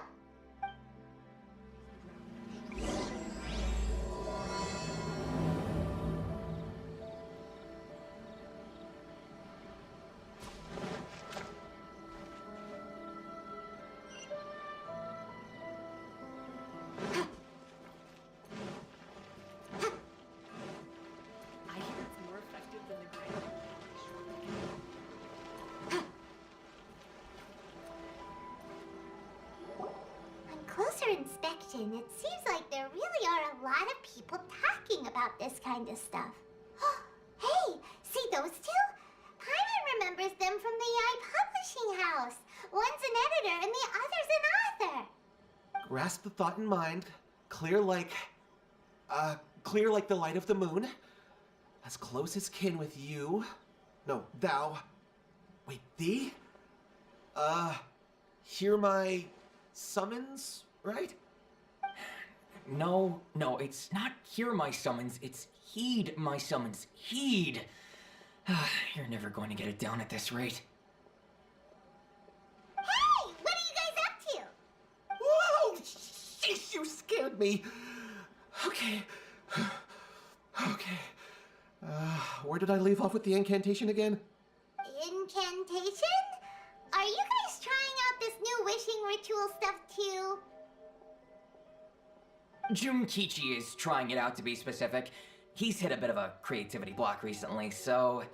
Closer inspection, it seems like there really are a lot of people talking about this kind of stuff. Hey, see those two? Paimon remembers them from the Yae Publishing House. One's an editor and the other's an author. Grasp the thought in mind. Clear like the light of the moon. As close as kin with you. No, thou. Wait, thee? Hear my summons, right? No, it's not hear my summons, it's heed my summons. Heed! You're never going to get it down at this rate. Hey! What are you guys up to? Whoa! Sheesh, you scared me. Okay. Okay. Where did I leave off with the incantation again? Incantation? Are you guys trying out this new wishing ritual stuff too? Junkichi is trying it out, to be specific. He's hit a bit of a creativity block recently, so...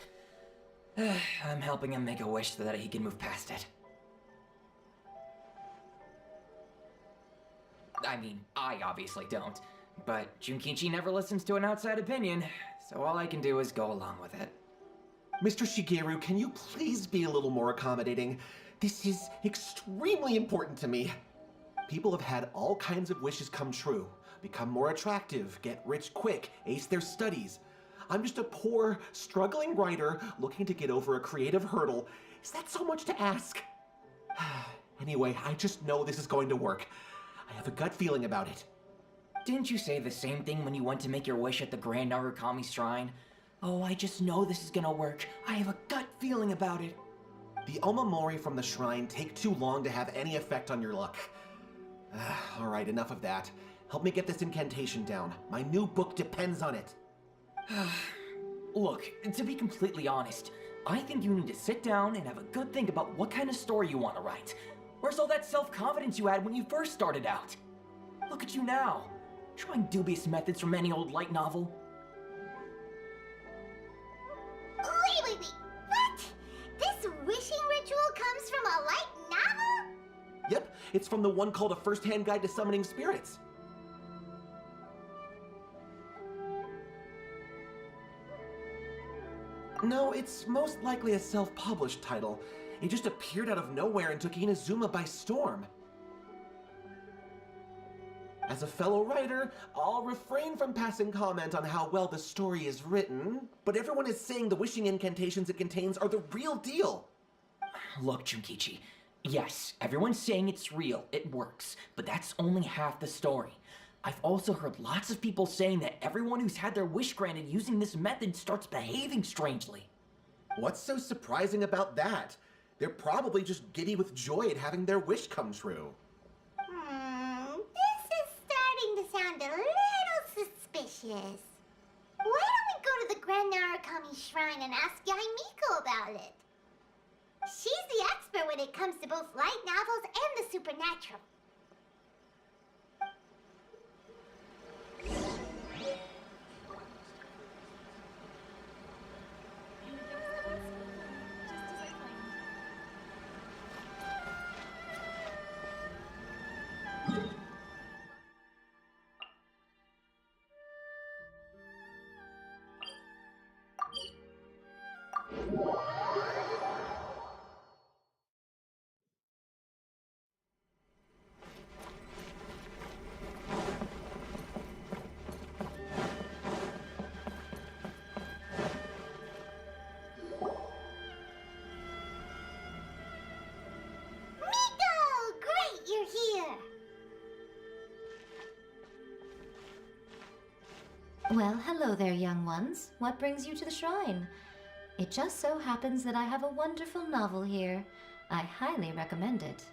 I'm helping him make a wish so that he can move past it. I mean, I obviously don't. But Junkichi never listens to an outside opinion, so all I can do is go along with it. Mr. Shigeru, can you please be a little more accommodating? This is extremely important to me. People have had all kinds of wishes come true. Become more attractive, get rich quick, ace their studies. I'm just a poor, struggling writer looking to get over a creative hurdle. Is that so much to ask? Anyway, I just know this is going to work. I have a gut feeling about it. Didn't you say the same thing when you went to make your wish at the Grand Narukami Shrine? Oh, I just know this is gonna work. I have a gut feeling about it. The Omamori from the shrine take too long to have any effect on your luck. Alright, enough of that. Help me get this incantation down. My new book depends on it. Look, to be completely honest, I think you need to sit down and have a good think about what kind of story you want to write. Where's all that self-confidence you had when you first started out? Look at you now, trying dubious methods from any old light novel. Wait. What? This wishing ritual comes from a light novel? Yep, it's from the one called A First-Hand Guide to Summoning Spirits. No, it's most likely a self-published title. It just appeared out of nowhere and took Inazuma by storm. As a fellow writer, I'll refrain from passing comment on how well the story is written, but everyone is saying the wishing incantations it contains are the real deal. Look, Junkichi, yes, everyone's saying it's real, it works, but that's only half the story. I've also heard lots of people saying that everyone who's had their wish granted using this method starts behaving strangely. What's so surprising about that? They're probably just giddy with joy at having their wish come true. This is starting to sound a little suspicious. Why don't we go to the Grand Narukami Shrine and ask Yae Miko about it? She's the expert when it comes to both light novels and the supernatural. Well, hello there, young ones. What brings you to the shrine? It just so happens that I have a wonderful novel here. I highly recommend it.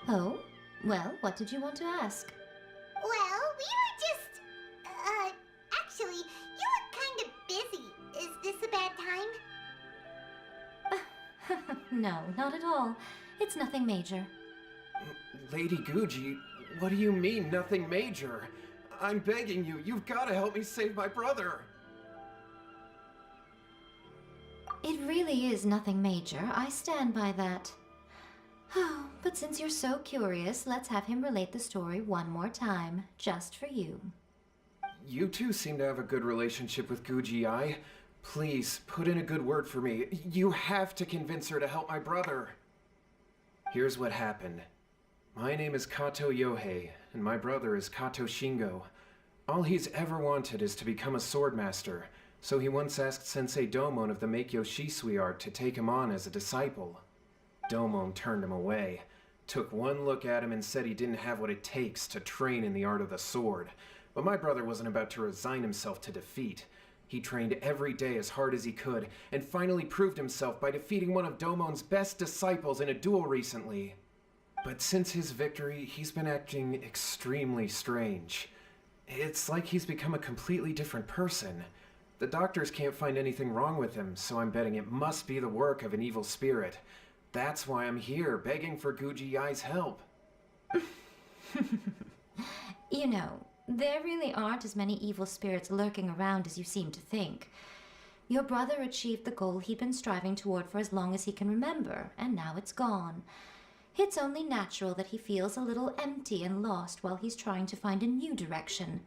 Oh? Well, what did you want to ask? Well, we were just... actually, you look kind of busy. Is this a bad time? No, not at all. It's nothing major. Lady Guji, what do you mean, nothing major? I'm begging you, you've got to help me save my brother. It really is nothing major. I stand by that. Oh, but since you're so curious, let's have him relate the story one more time, just for you. You two seem to have a good relationship with Guji-ai. Please, put in a good word for me. You have to convince her to help my brother. Here's what happened. My name is Kato Yohei, and my brother is Kato Shingo. All he's ever wanted is to become a swordmaster, so he once asked Sensei Domon of the Meikyo Shisui art to take him on as a disciple. Domon turned him away, took one look at him and said he didn't have what it takes to train in the art of the sword. But my brother wasn't about to resign himself to defeat. He trained every day as hard as he could, and finally proved himself by defeating one of Domon's best disciples in a duel recently. But since his victory, he's been acting extremely strange. It's like he's become a completely different person. The doctors can't find anything wrong with him, so I'm betting it must be the work of an evil spirit. That's why I'm here, begging for Guji-ai's help. You know, there really aren't as many evil spirits lurking around as you seem to think. Your brother achieved the goal he'd been striving toward for as long as he can remember, and now it's gone. It's only natural that he feels a little empty and lost while he's trying to find a new direction.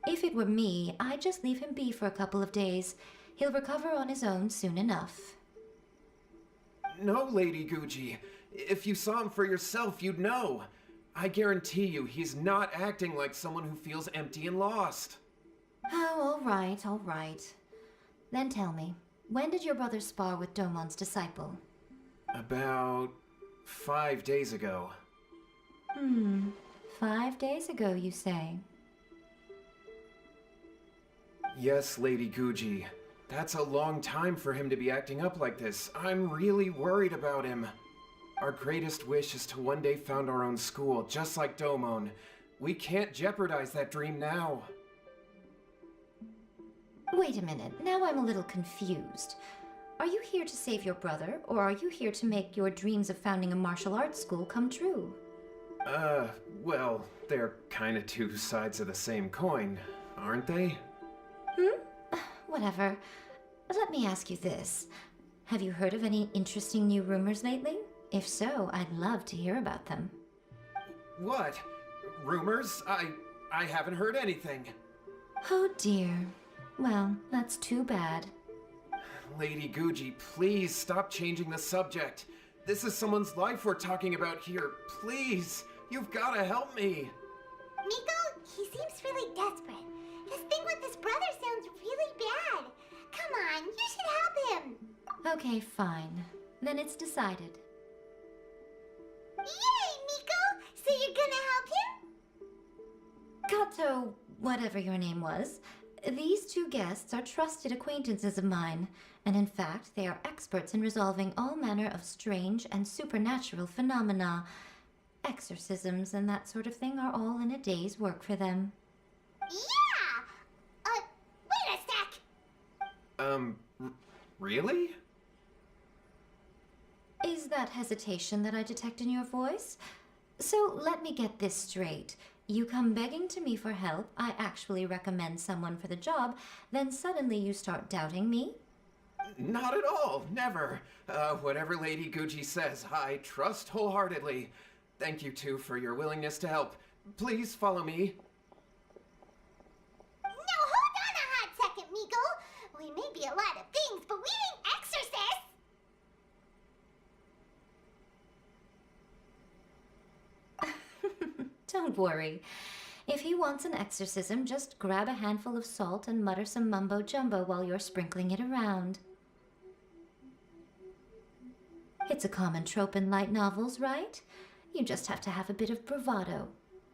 If it were me, I'd just leave him be for a couple of days. He'll recover on his own soon enough. No, Lady Guji. If you saw him for yourself, you'd know. I guarantee you, he's not acting like someone who feels empty and lost. Oh, all right. Then tell me, when did your brother spar with Domon's disciple? About 5 days ago. 5 days ago, you say? Yes, Lady Guji. That's a long time for him to be acting up like this. I'm really worried about him. Our greatest wish is to one day found our own school, just like Domon. We can't jeopardize that dream now. Wait a minute, now I'm a little confused. Are you here to save your brother, or are you here to make your dreams of founding a martial arts school come true? Well, they're kinda two sides of the same coin, aren't they? Whatever. Let me ask you this. Have you heard of any interesting new rumors lately? If so, I'd love to hear about them. What? Rumors? I haven't heard anything. Oh dear. Well, that's too bad. Lady Guji, please stop changing the subject. This is someone's life we're talking about here. Please, you've gotta help me. Miko, he seems really desperate. His thing with his brother sounds really bad. Come on, you should help him. Okay, fine. Then it's decided. Yay, Miko! So you're gonna help him? Kato, whatever your name was, these two guests are trusted acquaintances of mine, and in fact, they are experts in resolving all manner of strange and supernatural phenomena. Exorcisms and that sort of thing are all in a day's work for them. Yeah! Wait a sec! Really? Is that hesitation that I detect in your voice? So let me get this straight. You come begging to me for help, I actually recommend someone for the job, then suddenly you start doubting me? Not at all, never. Whatever Lady Guji says, I trust wholeheartedly. Thank you two for your willingness to help. Please follow me. No, hold on a hot second, Miko! We may be a lot of things, but we ain't exorcists! Don't worry. If he wants an exorcism, just grab a handful of salt and mutter some mumbo-jumbo while you're sprinkling it around. It's a common trope in light novels, right? You just have to have a bit of bravado.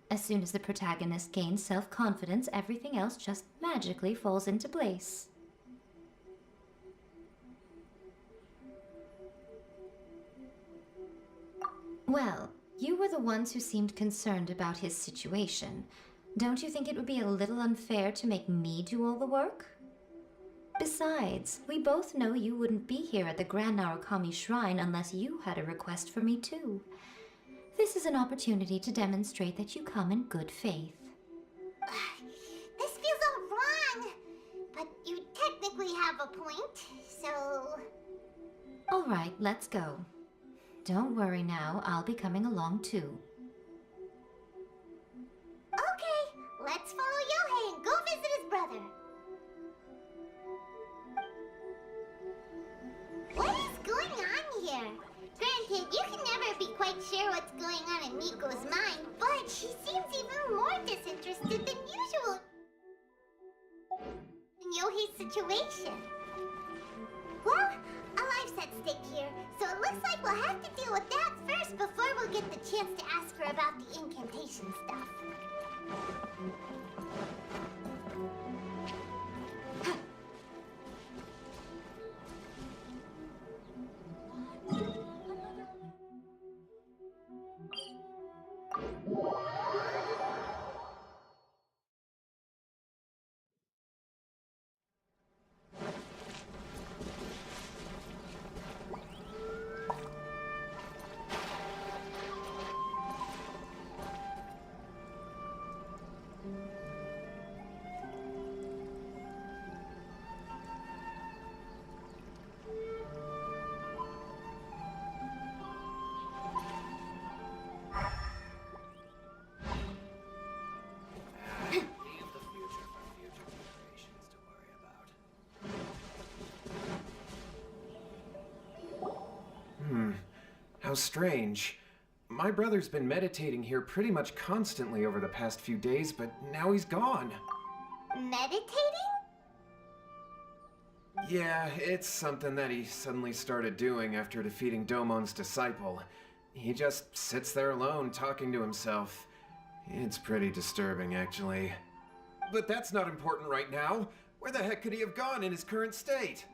As soon as the protagonist gains self-confidence, everything else just magically falls into place. Well, you were the ones who seemed concerned about his situation. Don't you think it would be a little unfair to make me do all the work? Besides, we both know you wouldn't be here at the Grand Narukami Shrine unless you had a request for me too. This is an opportunity to demonstrate that you come in good faith. This feels all wrong, but you technically have a point, so... All right, let's go. Don't worry now, I'll be coming along too. Okay, let's follow Yohei and go visit his brother. What is going on here? Granted, you can never be quite sure what's going on in Miko's mind, but she seems even more disinterested than usual in Yohei's situation. Well, a life's at stake here, so it looks like we'll have to deal with that first before we'll get the chance to ask her about the incantation stuff. How strange. My brother's been meditating here pretty much constantly over the past few days, but now he's gone. Meditating? Yeah, it's something that he suddenly started doing after defeating Domon's disciple. He just sits there alone, talking to himself. It's pretty disturbing, actually. But that's not important right now. Where the heck could he have gone in his current state?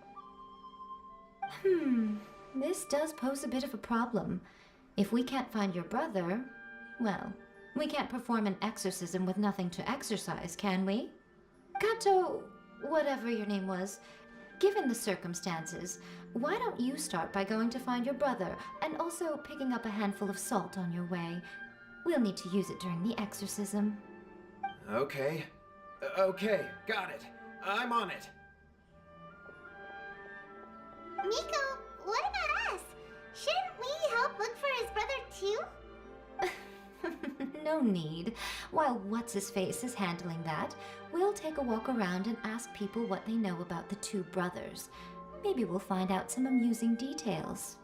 This does pose a bit of a problem. If we can't find your brother, well, we can't perform an exorcism with nothing to exorcise, can we? Kato, whatever your name was, given the circumstances, why don't you start by going to find your brother and also picking up a handful of salt on your way? We'll need to use it during the exorcism. Okay. Okay, got it. I'm on it. Miko, what about us? Shouldn't we help look for his brother too? No need. While What's-His-Face is handling that, we'll take a walk around and ask people what they know about the two brothers. Maybe we'll find out some amusing details.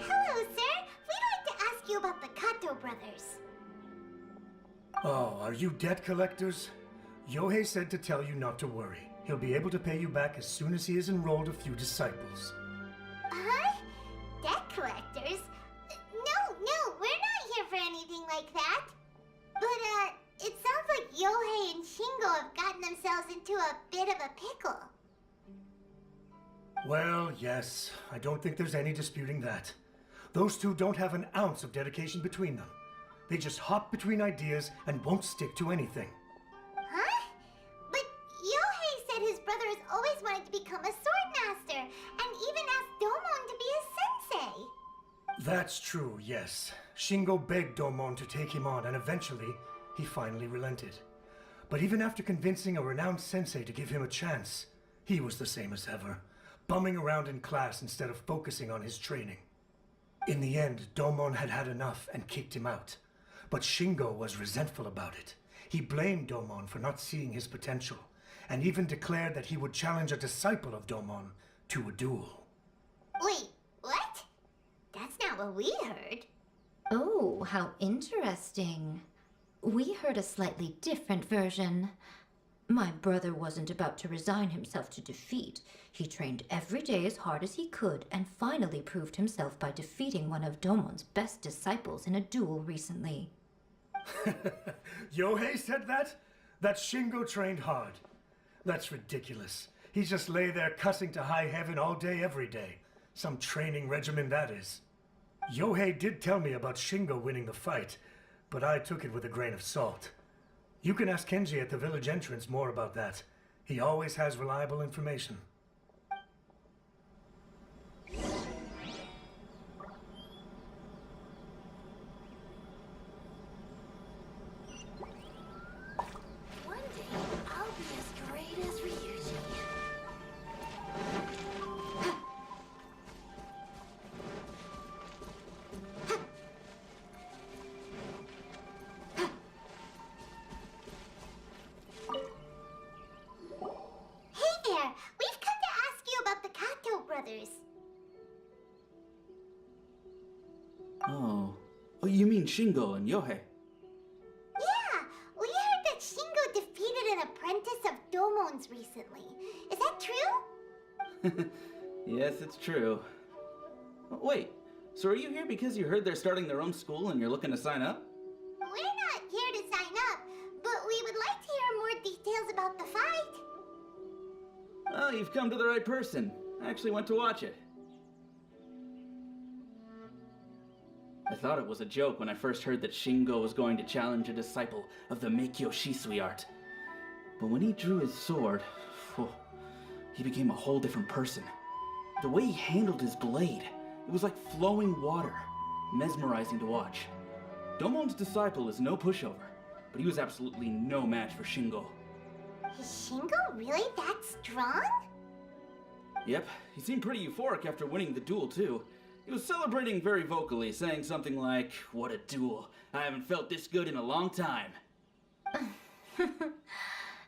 Hello, sir. We'd like to ask you about the Kato brothers. Oh, are you debt collectors? Yohei said to tell you not to worry. He'll be able to pay you back as soon as he has enrolled a few disciples. Huh? Debt collectors? No, we're not here for anything like that. But, it sounds like Yohei and Shingo have gotten themselves into a bit of a pickle. Well, yes, I don't think there's any disputing that. Those two don't have an ounce of dedication between them. They just hop between ideas and won't stick to anything. Huh? But Yohei said his brother has always wanted to become a sword master, and even asked Domon to be his sensei. That's true, yes. Shingo begged Domon to take him on, and eventually, he finally relented. But even after convincing a renowned sensei to give him a chance, he was the same as ever, bumming around in class instead of focusing on his training. In the end, Domon had had enough and kicked him out. But Shingo was resentful about it. He blamed Domon for not seeing his potential, and even declared that he would challenge a disciple of Domon to a duel. Wait, what? That's not what we heard. Oh, how interesting. We heard a slightly different version. My brother wasn't about to resign himself to defeat. He trained every day as hard as he could and finally proved himself by defeating one of Domon's best disciples in a duel recently. Yohei said that? That Shingo trained hard. That's ridiculous. He just lay there cussing to high heaven all day, every day. Some training regimen, that is. Yohei did tell me about Shingo winning the fight, but I took it with a grain of salt. You can ask Kenji at the village entrance more about that. He always has reliable information. One day, I'll be as great as Ryuji. Hey there, we've come to ask you about the Kato brothers. Oh, you mean Shingo and Yohei? Yeah, we heard that Shingo defeated an apprentice of Domon's recently. Is that true? Yes, it's true. Wait, so are you here because you heard they're starting their own school and you're looking to sign up? We're not here to sign up, but we would like to hear more details about the fight. Oh, you've come to the right person. I actually went to watch it. I thought it was a joke when I first heard that Shingo was going to challenge a disciple of the Meikyo Shisui art. But when he drew his sword, he became a whole different person. The way he handled his blade, it was like flowing water, mesmerizing to watch. Domon's disciple is no pushover, but but he was absolutely no match for Shingo. Is Shingo really that strong? Yep, he seemed pretty euphoric after winning the duel, too. He was celebrating very vocally, saying something like, "What a duel. I haven't felt this good in a long time."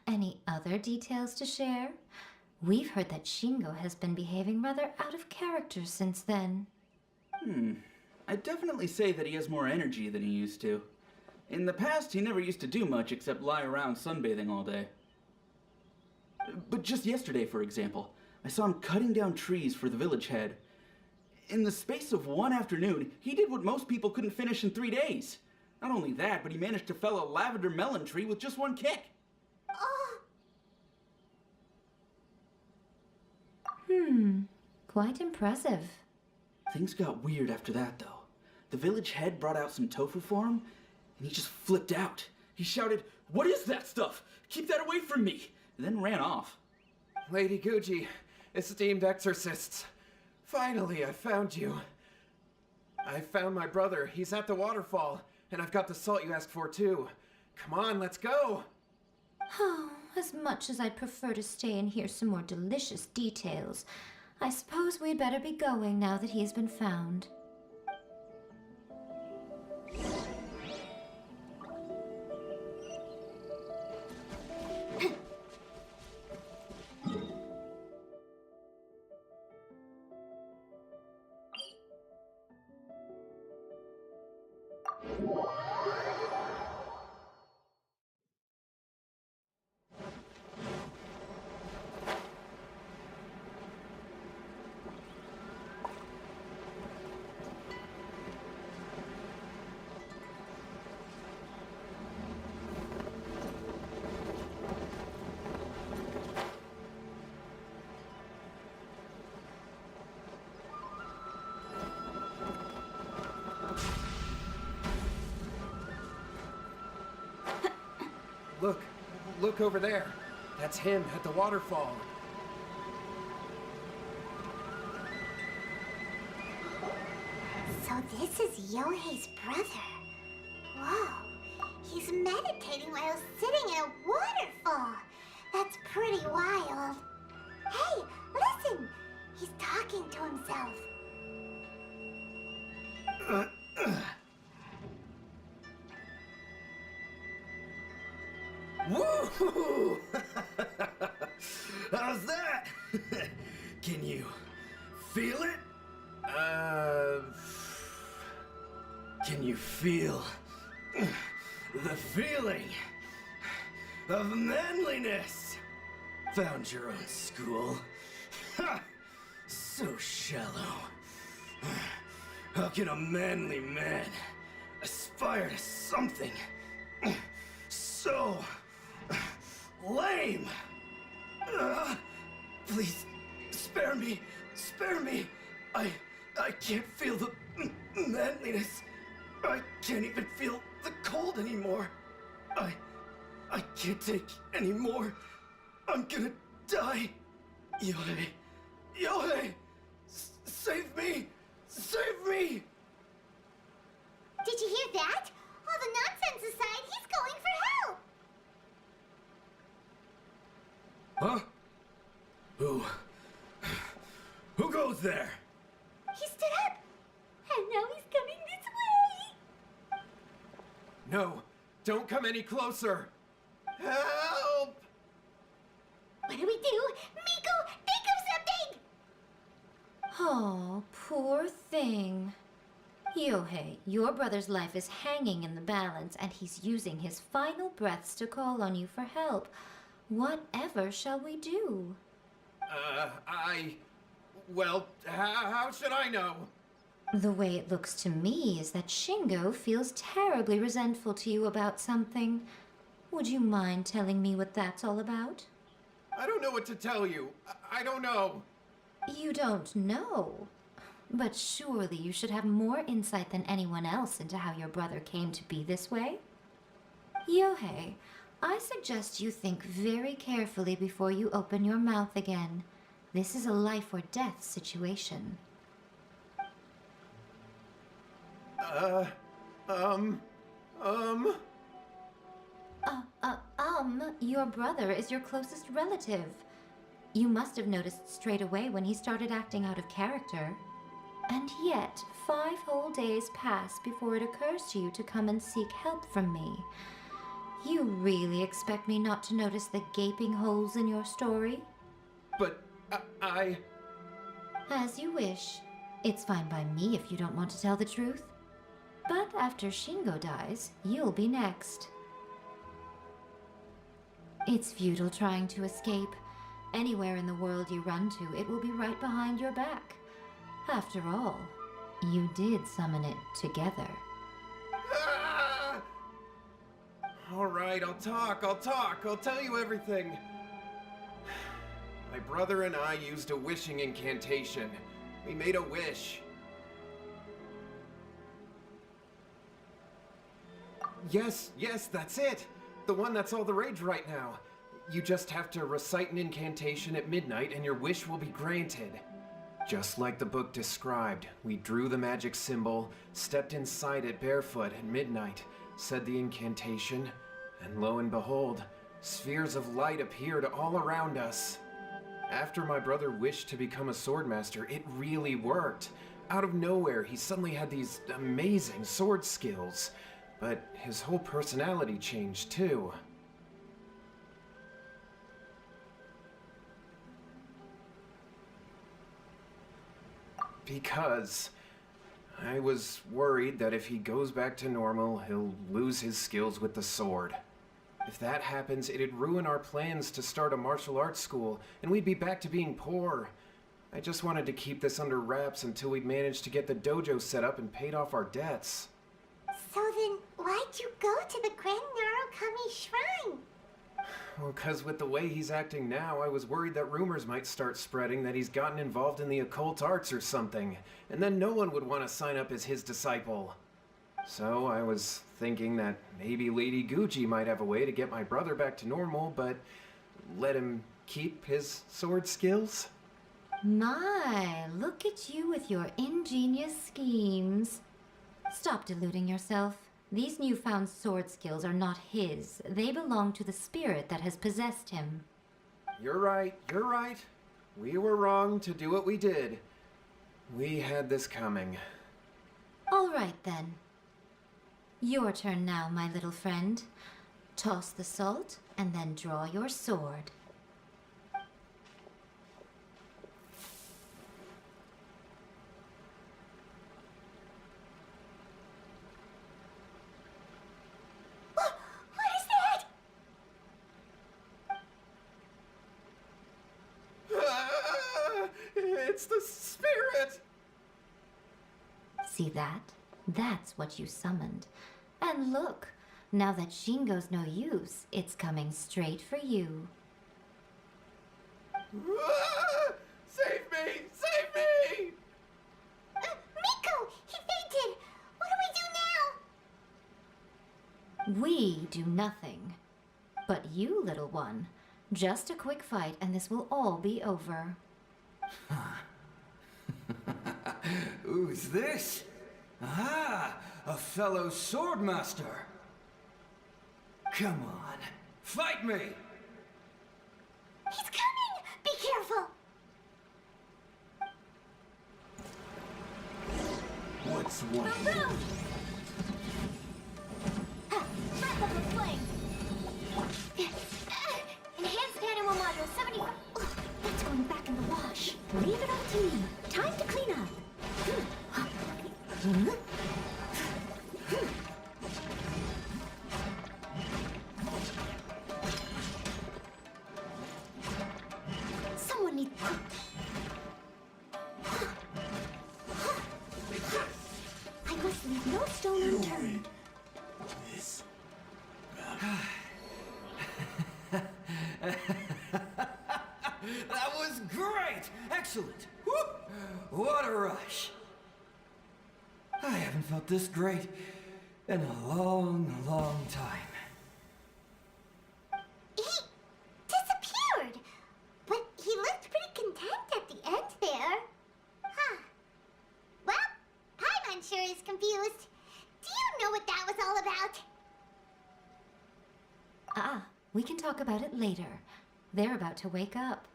Any other details to share? We've heard that Shingo has been behaving rather out of character since then. I'd definitely say that he has more energy than he used to. In the past, he never used to do much except lie around sunbathing all day. But just yesterday, for example, I saw him cutting down trees for the village head. In the space of one afternoon, he did what most people couldn't finish in 3 days. Not only that, but he managed to fell a lavender melon tree with just one kick. Quite impressive. Things got weird after that, though. The village head brought out some tofu for him, and he just flipped out. He shouted, "What is that stuff? Keep that away from me!" and then ran off. Lady Guji, esteemed exorcists. Finally, I found you. I found my brother. He's at the waterfall, and I've got the salt you asked for, too. Come on, let's go. Oh, as much as I'd prefer to stay and hear some more delicious details, I suppose we'd better be going now that he's been found. Look over there. That's him at the waterfall. So this is Yohei's brother. Whoa. He's meditating while sitting in a waterfall. That's pretty wild. Hey, listen! He's talking to himself. Woo! How's that? Can you feel it? Can you feel the feeling of manliness? Found your own school? Ha! So shallow. How can a manly man aspire to something so lame? Please, spare me. Spare me. I can't feel the manliness. I can't even feel the cold anymore. I can't take any more. I'm gonna die. Yohei. Yohei! Save me! Save me! Did you hear that? All the nonsense aside, he's going for help! Huh? Who goes there? He stood up! And now he's coming this way! No, don't come any closer. Help! What do we do? Miko, think of something! Oh, poor thing. Yohei, your brother's life is hanging in the balance, and he's using his final breaths to call on you for help. Whatever shall we do? Well, how should I know? The way it looks to me is that Shingo feels terribly resentful to you about something. Would you mind telling me what that's all about? I don't know what to tell you. I don't know. You don't know? But surely you should have more insight than anyone else into how your brother came to be this way? Yohei, I suggest you think very carefully before you open your mouth again. This is a life or death situation. your brother is your closest relative. You must have noticed straight away when he started acting out of character. And yet, 5 whole days pass before it occurs to you to come and seek help from me. You really expect me not to notice the gaping holes in your story? But I... As you wish. It's fine by me if you don't want to tell the truth. But after Shingo dies, you'll be next. It's futile trying to escape. Anywhere in the world you run to, it will be right behind your back. After all, you did summon it together. Ah! All right, I'll talk. I'll tell you everything. My brother and I used a wishing incantation. We made a wish. Yes, that's it. The one that's all the rage right now. You just have to recite an incantation at midnight and your wish will be granted. Just like the book described, we drew the magic symbol, stepped inside it barefoot at midnight, said the incantation, and lo and behold, spheres of light appeared all around us. After my brother wished to become a swordmaster, it really worked. Out of nowhere, he suddenly had these amazing sword skills, but his whole personality changed too. Because I was worried that if he goes back to normal, he'll lose his skills with the sword. If that happens, it'd ruin our plans to start a martial arts school, and we'd be back to being poor. I just wanted to keep this under wraps until we'd managed to get the dojo set up and paid off our debts. So then, why'd you go to the Grand Narukami Shrine? Well, 'cause with the way he's acting now, I was worried that rumors might start spreading that he's gotten involved in the occult arts or something, and then no one would want to sign up as his disciple. So I was thinking that maybe Lady Gucci might have a way to get my brother back to normal, but let him keep his sword skills? My, look at you with your ingenious schemes. Stop deluding yourself. These newfound sword skills are not his. They belong to the spirit that has possessed him. You're right. We were wrong to do what we did. We had this coming. All right, then. Your turn now, my little friend. Toss the salt, and then draw your sword. It's the spirit! See that? That's what you summoned. And look, now that Shingo's no use, it's coming straight for you. Save me! Save me! Miko! He fainted! What do we do now? We do nothing. But you, little one, just a quick fight and this will all be over. Who's this? Ah, a fellow swordmaster. Come on, fight me! He's coming! Be careful! What's one? Boom! Ha! Breath of the flame! Enhanced animal module 75. That's going back in the wash. Leave it all to me. Time to clean up. Someone needs... I must leave no stone unturned. This. That was great! Excellent! Whoop! What a rush! I haven't felt this great in a long, long time. He disappeared! But he looked pretty content at the end there. Huh. Well, Paimon sure is confused. Do you know what that was all about? Ah, We can talk about it later. They're about to wake up.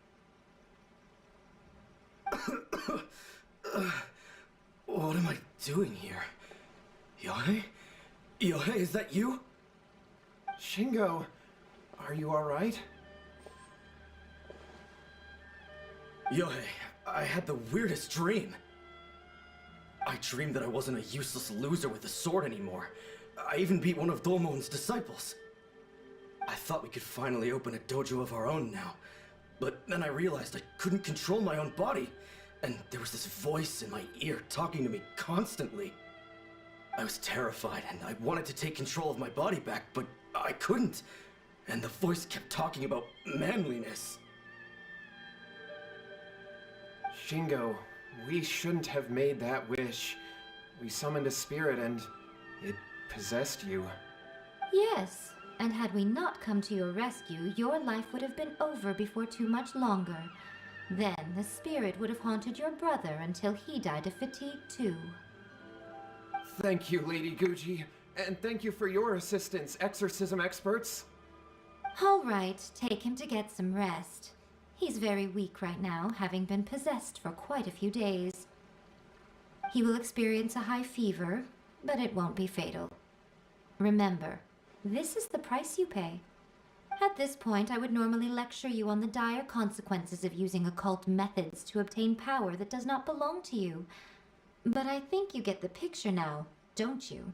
What am I doing here? Yae? Yae, is that you? Shingo, are you alright? Yae, I had the weirdest dream. I dreamed that I wasn't a useless loser with a sword anymore. I even beat one of Domon's disciples. I thought we could finally open a dojo of our own now. But then I realized I couldn't control my own body. And there was this voice in my ear talking to me constantly. I was terrified and I wanted to take control of my body back, but I couldn't. And the voice kept talking about manliness. Shingo, we shouldn't have made that wish. We summoned a spirit and it possessed you. Yes, and had we not come to your rescue, your life would have been over before too much longer. Then the spirit would have haunted your brother until he died of fatigue too. Thank you, Lady Guji, and thank you for your assistance, exorcism experts. All right, take him to get some rest. He's very weak right now, having been possessed for quite a few days. He will experience a high fever, but it won't be fatal. Remember, this is the price you pay. At this point, I would normally lecture you on the dire consequences of using occult methods to obtain power that does not belong to you. But I think you get the picture now, don't you?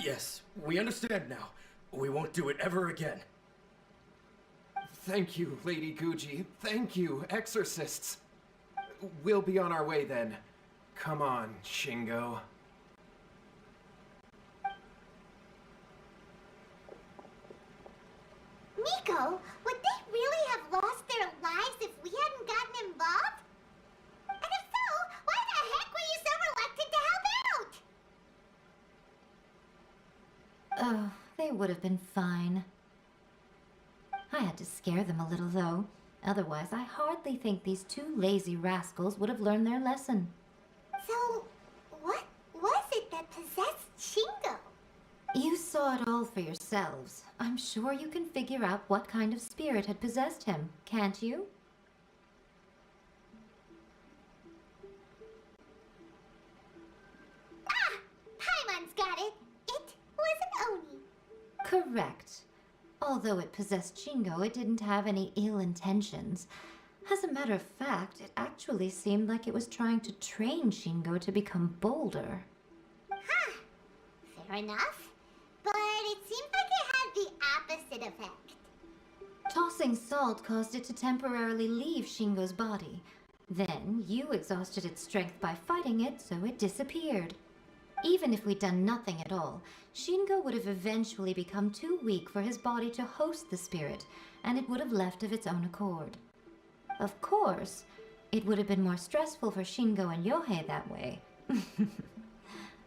Yes, we understand now. We won't do it ever again. Thank you, Lady Guji. Thank you, exorcists. We'll be on our way then. Come on, Shingo. Miko, would they really have lost their lives if we hadn't gotten involved? And if so, why the heck were you so reluctant to help out? Oh, they would have been fine. I had to scare them a little, though. Otherwise, I hardly think these two lazy rascals would have learned their lesson. So, what was it that possessed Shingo? You saw it all for yourselves. I'm sure you can figure out what kind of spirit had possessed him, can't you? Ah! Paimon's got it! It was an Oni. Correct. Although it possessed Shingo, it didn't have any ill intentions. As a matter of fact, it actually seemed like it was trying to train Shingo to become bolder. Huh. Fair enough. But it seemed like it had the opposite effect. Tossing salt caused it to temporarily leave Shingo's body. Then, you exhausted its strength by fighting it, so it disappeared. Even if we'd done nothing at all, Shingo would have eventually become too weak for his body to host the spirit, and it would have left of its own accord. Of course, it would have been more stressful for Shingo and Yohei that way.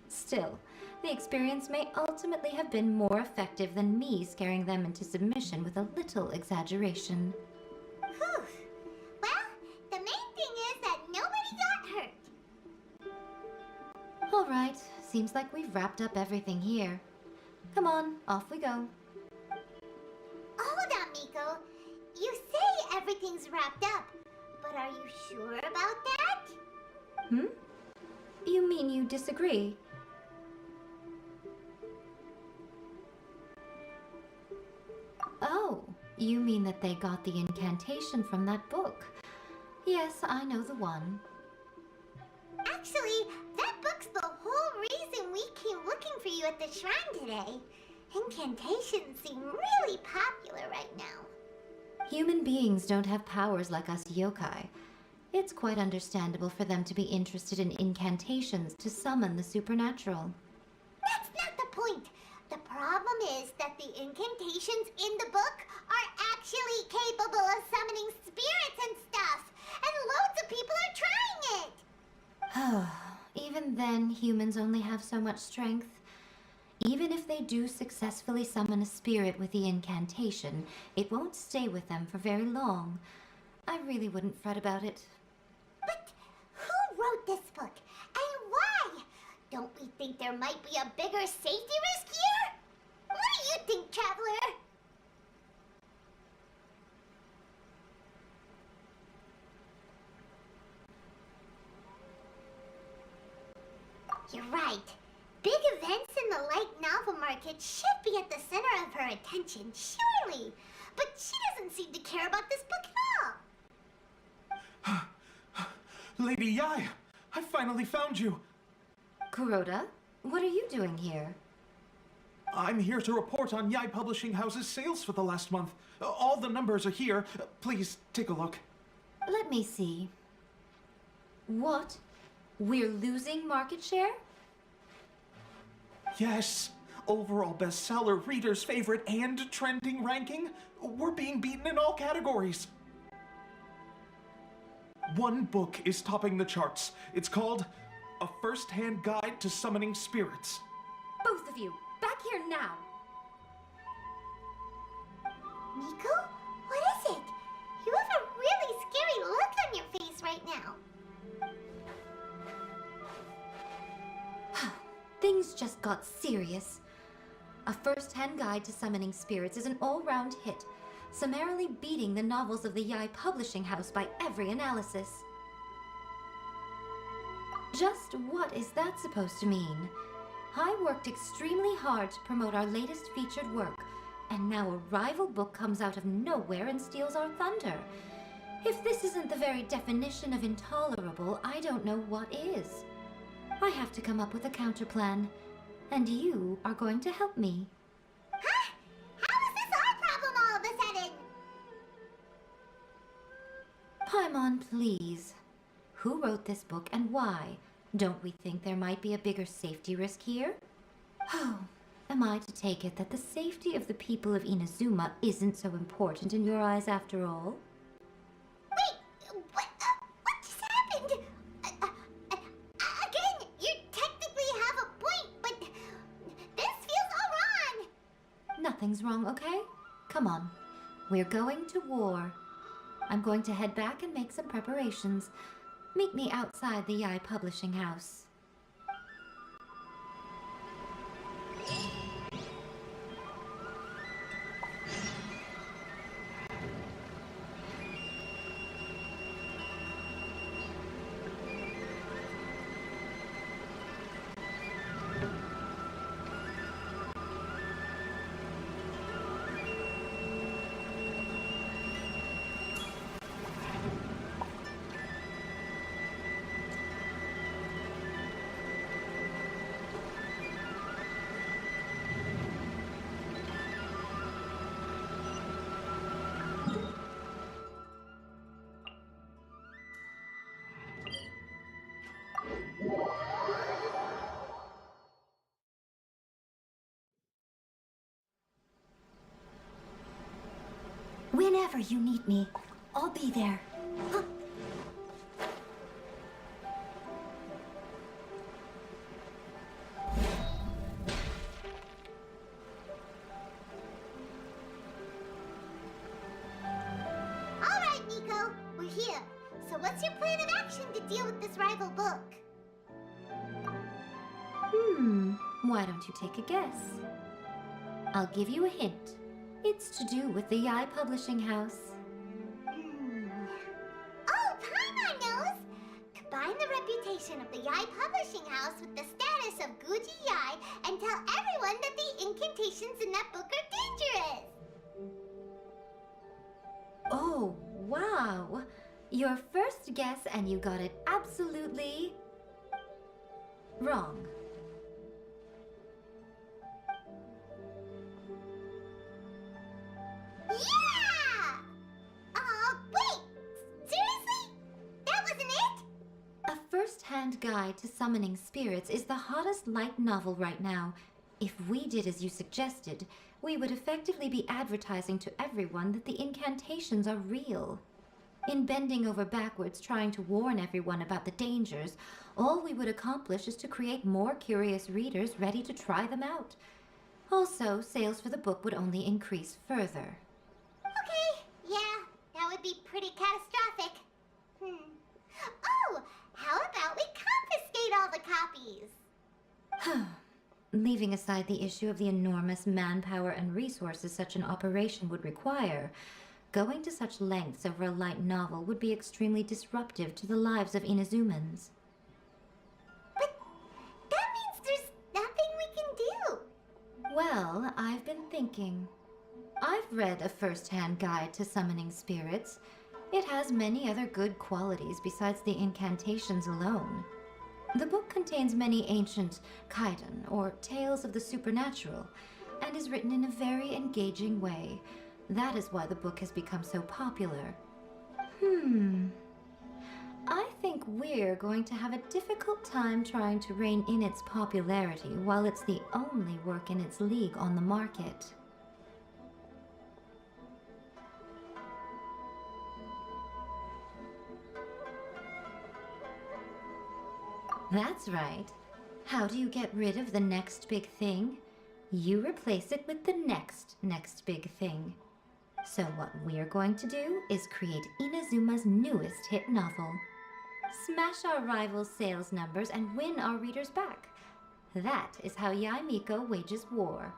Still, the experience may ultimately have been more effective than me scaring them into submission with a little exaggeration. Whew. Well, the main thing is that nobody got hurt. All right, seems like we've wrapped up everything here. Come on, off we go. Hold on, Miko. You say everything's wrapped up, but are you sure about that? Hmm? You mean you disagree? Oh, you mean that they got the incantation from that book? Yes, I know the one. Actually, that book's the whole reason we came looking for you at the shrine today. Incantations seem really popular right now. Human beings don't have powers like us yokai. It's quite understandable for them to be interested in incantations to summon the supernatural. That's not the point. The problem is that the incantations in the book are actually capable of summoning spirits and stuff. And loads of people are trying it. Even then, humans only have so much strength. Even if they do successfully summon a spirit with the incantation, it won't stay with them for very long. I really wouldn't fret about it. But who wrote this book? And why? Don't we think there might be a bigger safety risk here? What do you think, Traveler? You're right. Big events in the light novel market should be at the center of her attention, surely. But she doesn't seem to care about this book at all. Lady Yae, I finally found you. Kuroda, what are you doing here? I'm here to report on Yae Publishing House's sales for the last month. All the numbers are here. Please take a look. Let me see. What? We're losing market share? Yes. Overall bestseller, readers' favorite, and trending ranking. We're being beaten in all categories. One book is topping the charts. It's called A First-Hand Guide to Summoning Spirits. Both of you, back here now! Miko? What is it? You have a really scary look on your face right now. Things just got serious. A First-Hand Guide to Summoning Spirits is an all-round hit, summarily beating the novels of the Yae Publishing House by every analysis. Just what is that supposed to mean? I worked extremely hard to promote our latest featured work, and now a rival book comes out of nowhere and steals our thunder. If this isn't the very definition of intolerable, I don't know what is. I have to come up with a counterplan, and you are going to help me. Huh? How is this our problem all of a sudden? Paimon, please. Who wrote this book and why? Don't we think there might be a bigger safety risk here? Oh, am I to take it that the safety of the people of Inazuma isn't so important in your eyes after all? Wait, what just happened? Again, you technically have a point, but this feels all wrong. Nothing's wrong, okay? Come on. We're going to war. I'm going to head back and make some preparations. Meet me outside the Yae Publishing House. Whenever you need me, I'll be there. All right, Miko, we're here. So what's your plan of action to deal with this rival book? Why don't you take a guess? I'll give you a hint. It's to do with the Yae Publishing House. Oh, Paimon knows! Combine the reputation of the Yae Publishing House with the status of Guji Yae and tell everyone that the incantations in that book are dangerous! Oh, wow! Your first guess and you got it absolutely wrong. Yeah! Wait! Seriously? That wasn't it? A First-Hand Guide to Summoning Spirits is the hottest light novel right now. If we did as you suggested, we would effectively be advertising to everyone that the incantations are real. In bending over backwards trying to warn everyone about the dangers, all we would accomplish is to create more curious readers ready to try them out. Also, sales for the book would only increase further. Okay, yeah, that would be pretty catastrophic. Oh, how about we confiscate all the copies? Leaving aside the issue of the enormous manpower and resources such an operation would require, going to such lengths over a light novel would be extremely disruptive to the lives of Inazumans. But that Well, I've been thinking. I've read a first-hand guide to summoning spirits. It has many other good qualities besides the incantations alone. The book contains many ancient kaiden, or tales of the supernatural, and is written in a very engaging way. That is why the book has become so popular. I think we're going to have a difficult time trying to rein in its popularity while it's the only work in its league on the market. That's right. How do you get rid of the next big thing? You replace it with the next big thing. So what we're going to do is create Inazuma's newest hit novel. Smash our rivals' sales numbers and win our readers back. That is how Yae Miko wages war.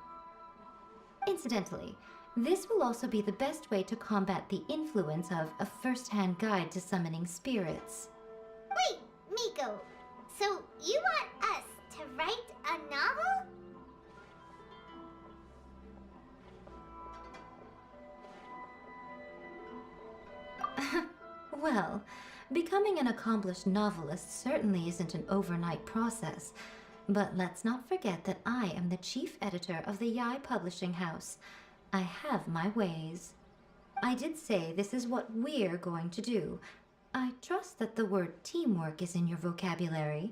Incidentally, this will also be the best way to combat the influence of a first-hand guide to summoning spirits. Wait, Miko. So you want us to write a novel? Well, becoming an accomplished novelist certainly isn't an overnight process. But let's not forget that I am the chief editor of the Yae Publishing House. I have my ways. I did say this is what we're going to do. I trust that the word teamwork is in your vocabulary.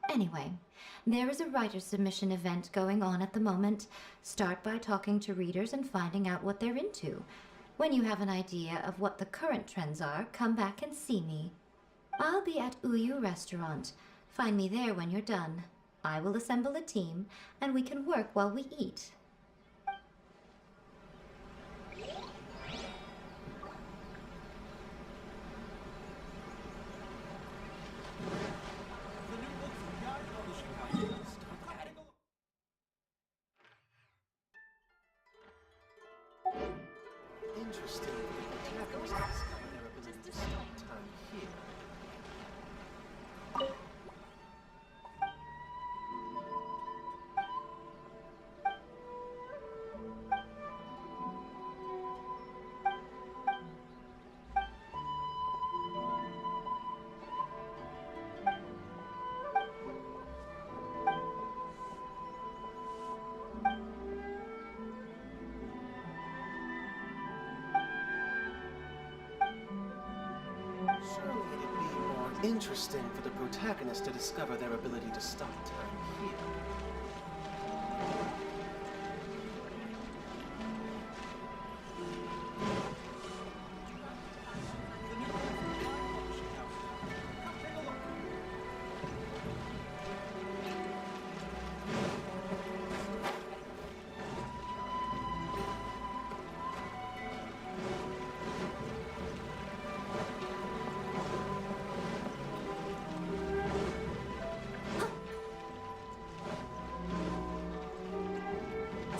Anyway, there is a writer's submission event going on at the moment. Start by talking to readers and finding out what they're into. When you have an idea of what the current trends are, come back and see me. I'll be at Uyu Restaurant. Find me there when you're done. I will assemble a team, and we can work while we eat. Interesting. The protagonist discovered their ability to stop time here. Surely it'd be more interesting for the protagonist to discover their ability to stop time here.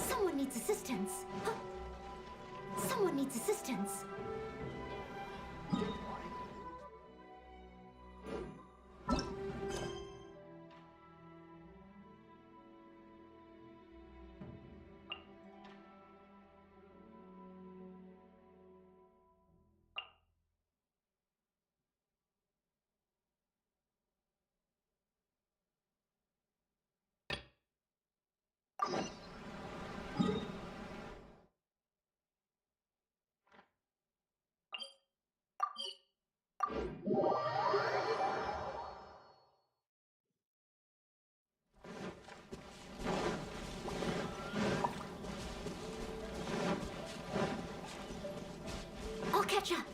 Someone needs assistance. Someone needs assistance. I'll catch up.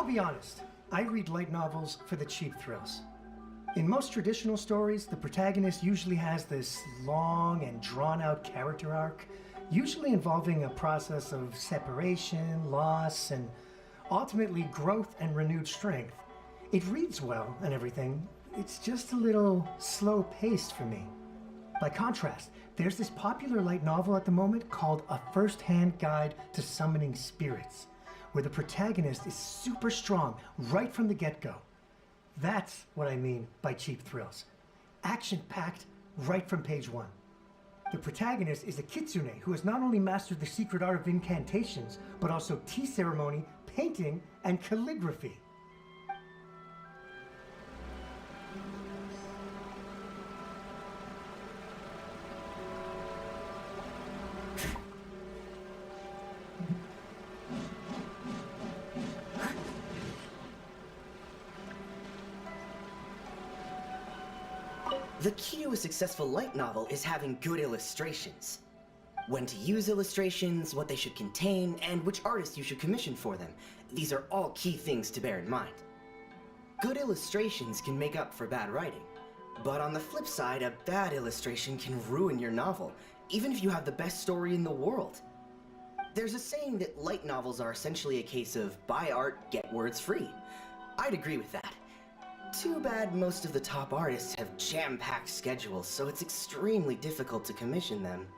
I'll be honest, I read light novels for the cheap thrills. In most traditional stories, the protagonist usually has this long and drawn-out character arc, usually involving a process of separation, loss, and ultimately growth and renewed strength. It reads well and everything, it's just a little slow-paced for me. By contrast, there's this popular light novel at the moment called A First-Hand Guide to Summoning Spirits, where the protagonist is super strong right from the get-go. That's what I mean by cheap thrills. Action-packed right from page one. The protagonist is a kitsune who has not only mastered the secret art of incantations, but also tea ceremony, painting, and calligraphy. The key to a successful light novel is having good illustrations. When to use illustrations, what they should contain, and which artist you should commission for them. These are all key things to bear in mind. Good illustrations can make up for bad writing. But on the flip side, a bad illustration can ruin your novel, even if you have the best story in the world. There's a saying that light novels are essentially a case of buy art, get words free. I'd agree with that. Too bad most of the top artists have jam-packed schedules, so it's extremely difficult to commission them.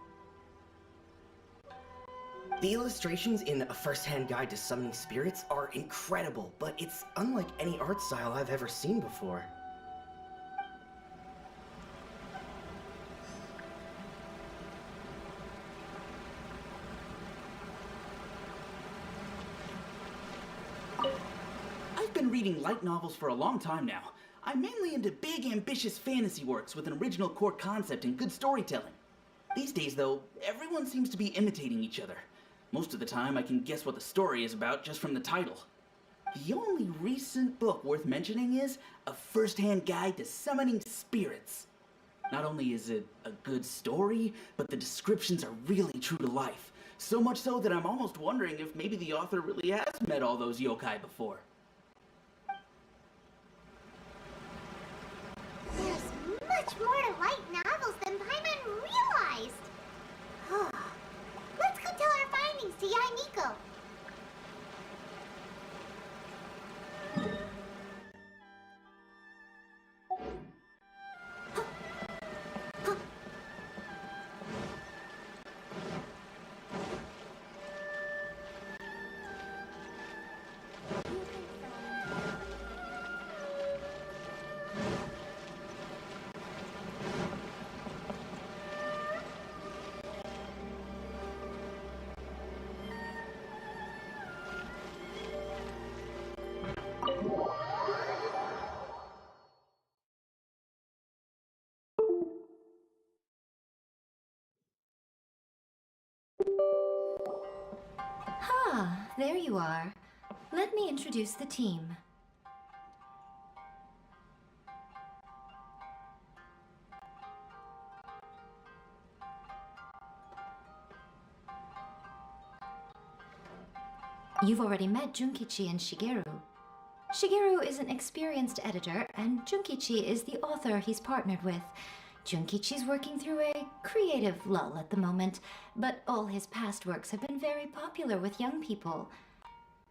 The illustrations in A First-Hand Guide to Summoning Spirits are incredible, but it's unlike any art style I've ever seen before. I've been reading light novels for a long time now. I'm mainly into big, ambitious fantasy works with an original core concept and good storytelling. These days, though, everyone seems to be imitating each other. Most of the time, I can guess what the story is about just from the title. The only recent book worth mentioning is A First-Hand Guide to Summoning Spirits. Not only is it a good story, but the descriptions are really true to life. So much so that I'm almost wondering if maybe the author really has met all those yokai before. There's much more to light novels than Paimon realized. Let's go tell our findings to Yae Miko. Ah, there you are. Let me introduce the team. You've already met Junkichi and Shigeru. Shigeru is an experienced editor, and Junkichi is the author he's partnered with. Junkichi's working through a creative lull at the moment, but all his past works have been very popular with young people.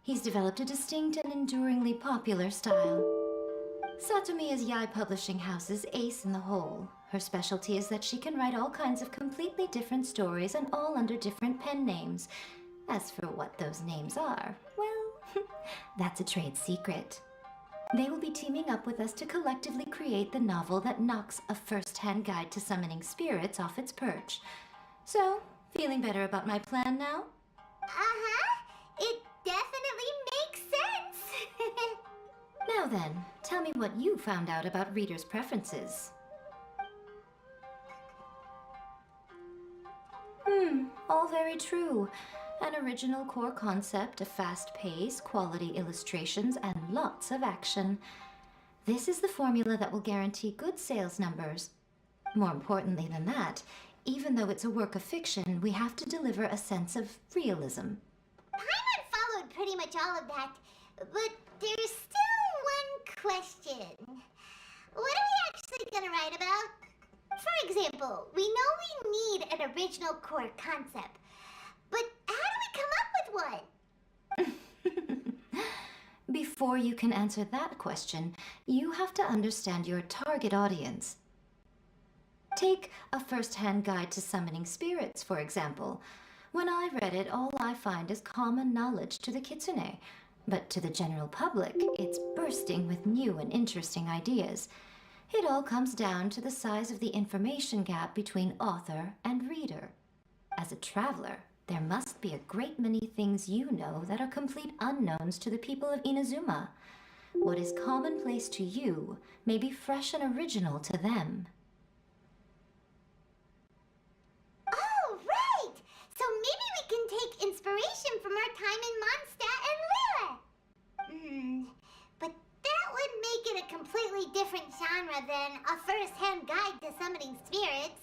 He's developed a distinct and enduringly popular style. Satomi is Yae Publishing House's ace in the hole. Her specialty is that she can write all kinds of completely different stories and all under different pen names. As for what those names are, well, that's a trade secret. They will be teaming up with us to collectively create the novel that knocks A First-Hand Guide to Summoning Spirits off its perch. So, feeling better about my plan now? It definitely makes sense. Now then, tell me what you found out about readers' preferences. All very true. An original core concept, a fast pace, quality illustrations, and lots of action. This is the formula that will guarantee good sales numbers. More importantly than that, even though it's a work of fiction, we have to deliver a sense of realism. Paimon followed pretty much all of that, but there's still one question. What are we actually gonna write about? For example, we know we need an original core concept, but how do we come up with one? Before you can answer that question, you have to understand your target audience. Take a first-hand guide to summoning spirits, for example. When I read it, all I find is common knowledge to the kitsune. But to the general public, it's bursting with new and interesting ideas. It all comes down to the size of the information gap between author and reader. As a traveler, there must be a great many things you know that are complete unknowns to the people of Inazuma. What is commonplace to you may be fresh and original to them. Oh, right! So maybe we can take inspiration from our time in Mondstadt and Lille. But that would make it a completely different genre than a first-hand guide to summoning spirits.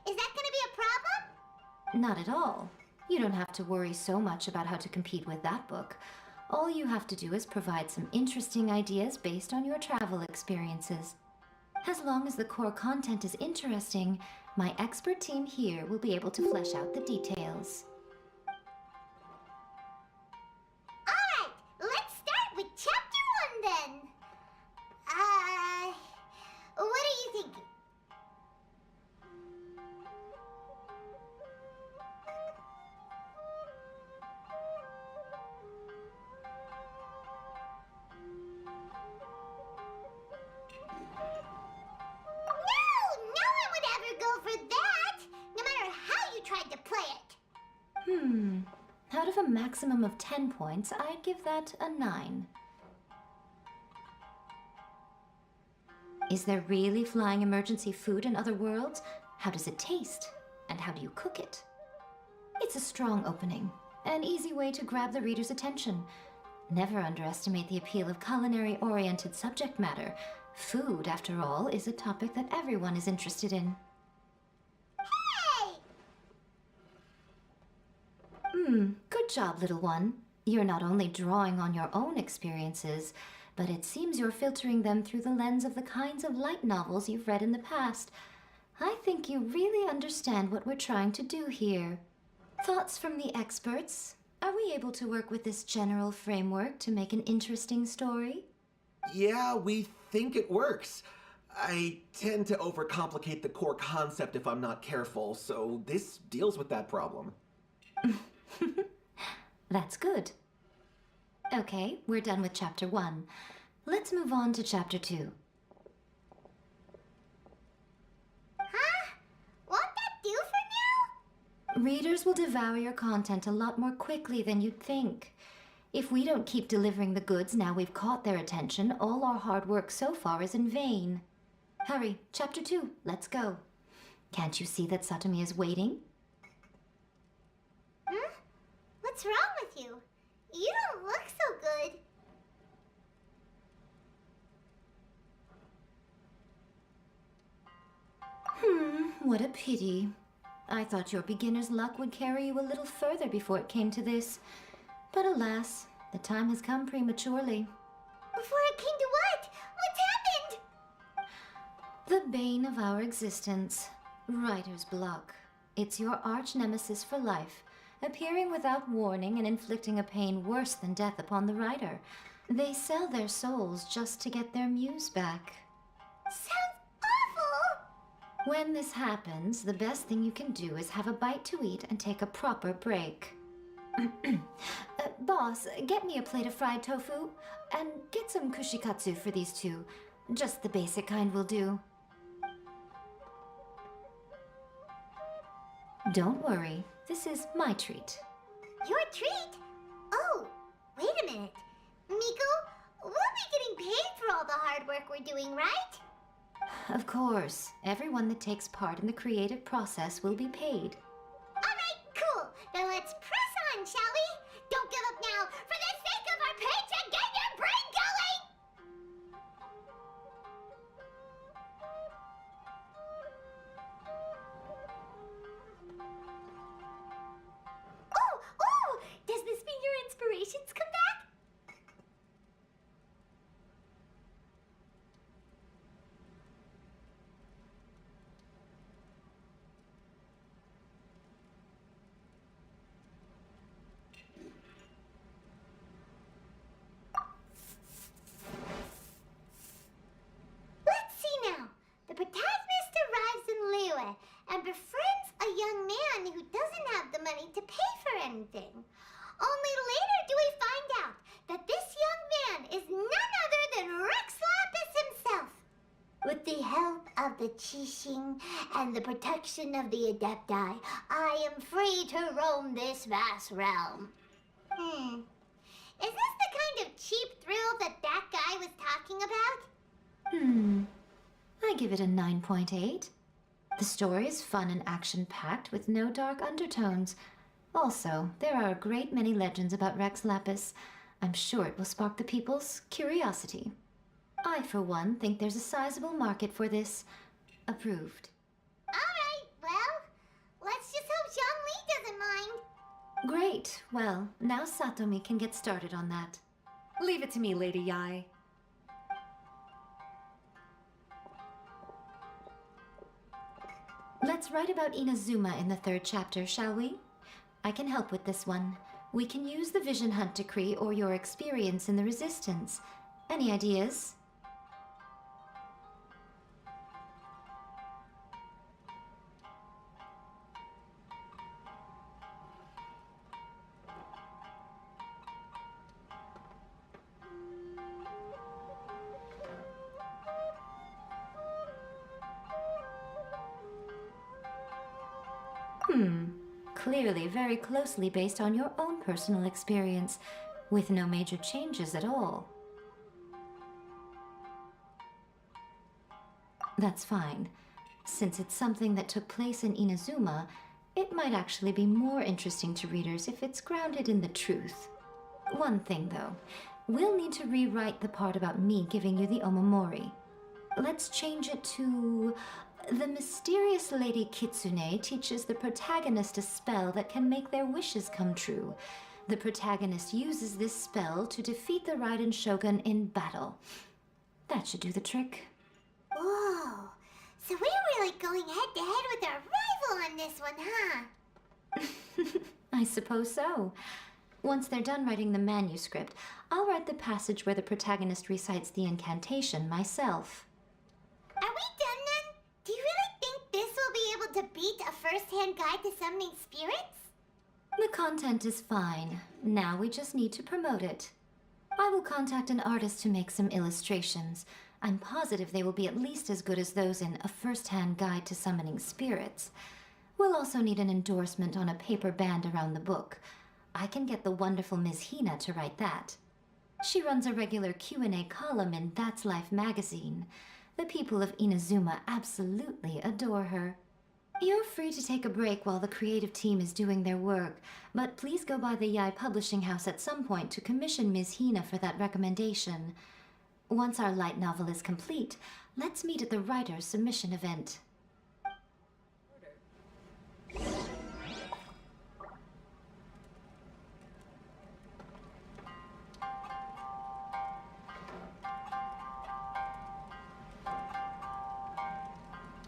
Is that gonna be a problem? Not at all. You don't have to worry so much about how to compete with that book. All you have to do is provide some interesting ideas based on your travel experiences. As long as the core content is interesting, my expert team here will be able to flesh out the details. Alright, let's start with chapter 1 then. What are you thinking? Out of a maximum of 10 points, I'd give that a 9. Is there really flying emergency food in other worlds? How does it taste? And how do you cook it? It's a strong opening, an easy way to grab the reader's attention. Never underestimate the appeal of culinary-oriented subject matter. Food, after all, is a topic that everyone is interested in. Good job, little one. You're not only drawing on your own experiences, but it seems you're filtering them through the lens of the kinds of light novels you've read in the past. I think you really understand what we're trying to do here. Thoughts from the experts? Are we able to work with this general framework to make an interesting story? Yeah, we think it works. I tend to overcomplicate the core concept if I'm not careful, so this deals with that problem. That's good. Okay, we're done with chapter 1. Let's move on to chapter 2. Huh? Won't that do for now? Readers will devour your content a lot more quickly than you'd think. If we don't keep delivering the goods now we've caught their attention, all our hard work so far is in vain. Hurry, chapter 2, let's go. Can't you see that Satomi is waiting? What's wrong with you? You don't look so good. What a pity. I thought your beginner's luck would carry you a little further before it came to this. But alas, the time has come prematurely. Before it came to what? What's happened? The bane of our existence. Writer's block. It's your arch-nemesis for life, appearing without warning and inflicting a pain worse than death upon the writer. They sell their souls just to get their muse back. Sounds awful! When this happens, the best thing you can do is have a bite to eat and take a proper break. Boss, get me a plate of fried tofu, and get some kushikatsu for these two. Just the basic kind will do. Don't worry, this is my treat. Your treat? Oh, wait a minute. Miko, we'll be getting paid for all the hard work we're doing, right? Of course, everyone that takes part in the creative process will be paid. Alright, cool. Then let's press on, shall we? Don't give up now, for the sake of our paycheck, get your brain going! Oh! Does this mean your inspirations come back? of the Qixing and the protection of the Adepti, I am free to roam this vast realm. Is this the kind of cheap thrill that guy was talking about? I give it a 9.8. The story is fun and action-packed with no dark undertones. Also, there are a great many legends about Rex Lapis. I'm sure it will spark the people's curiosity. I, for one, think there's a sizable market for this. Approved. Alright, well, let's just hope Zhongli doesn't mind. Great. Well, now Satomi can get started on that. Leave it to me, Lady Yae. Let's write about Inazuma in the 3rd chapter, shall we? I can help with this one. We can use the Vision Hunt Decree or your experience in the Resistance. Any ideas? Clearly very closely based on your own personal experience, with no major changes at all. That's fine. Since it's something that took place in Inazuma, it might actually be more interesting to readers if it's grounded in the truth. One thing, though. We'll need to rewrite the part about me giving you the Omamori. Let's change it to... The mysterious Lady Kitsune teaches the protagonist a spell that can make their wishes come true. The protagonist uses this spell to defeat the Raiden Shogun in battle. That should do the trick. Whoa, so we're really going head-to-head with our rival on this one, huh? I suppose so. Once they're done writing the manuscript, I'll write the passage where the protagonist recites the incantation myself. Are we done then? Do you really think this will be able to beat a first-hand guide to summoning spirits? The content is fine. Now we just need to promote it. I will contact an artist to make some illustrations. I'm positive they will be at least as good as those in A First-Hand Guide to Summoning Spirits. We'll also need an endorsement on a paper band around the book. I can get the wonderful Ms. Hina to write that. She runs a regular Q&A column in That's Life magazine. The people of Inazuma absolutely adore her. You're free to take a break while the creative team is doing their work, but please go by the Yae Publishing House at some point to commission Ms. Hina for that recommendation. Once our light novel is complete, let's meet at the writer's submission event.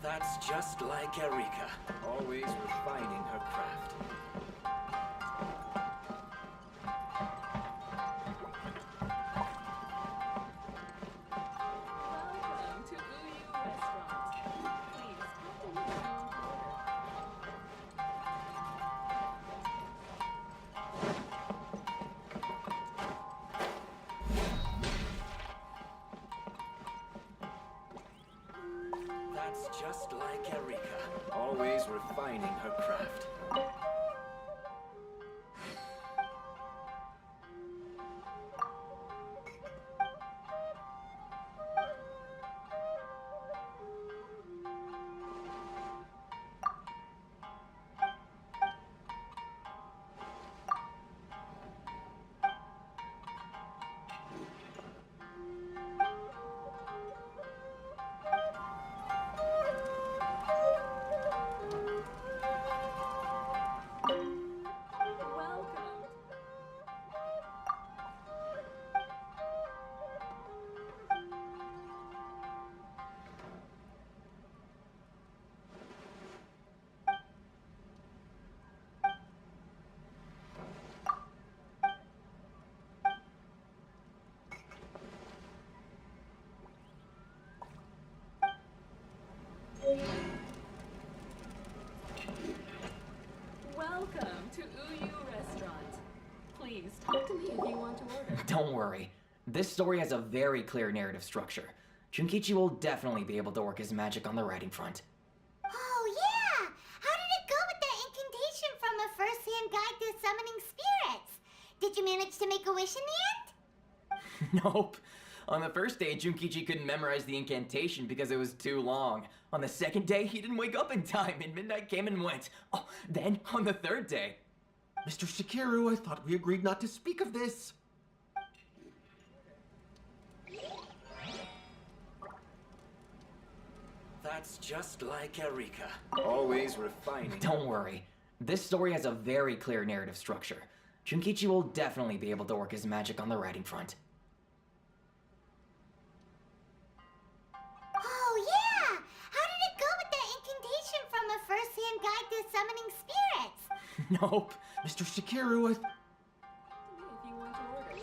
That's just like Erika, always refining her craft. Welcome to Uyu Restaurant. Please come to your own order. That's just like Erika, always refining her craft. Welcome to Uyu Restaurant. Please talk to me if you want to order. Don't worry. This story has a very clear narrative structure. Junkichi will definitely be able to work his magic on the writing front. Oh, yeah! How did it go with that incantation from a first-hand guide to summoning spirits? Did you manage to make a wish in the end? Nope. On the first day, Junkichi couldn't memorize the incantation because it was too long. On the second day, he didn't wake up in time, and midnight came and went. Oh, then, on the third day... Mr. Shikiru, I thought we agreed not to speak of this. That's just like Erika. Always refining. Don't worry. This story has a very clear narrative structure. Junkichi will definitely be able to work his magic on the writing front. Oh, yeah! How did it go with that incantation from a first-hand guide to summoning spirits? Nope. Mr. Shikiru, If you want to order.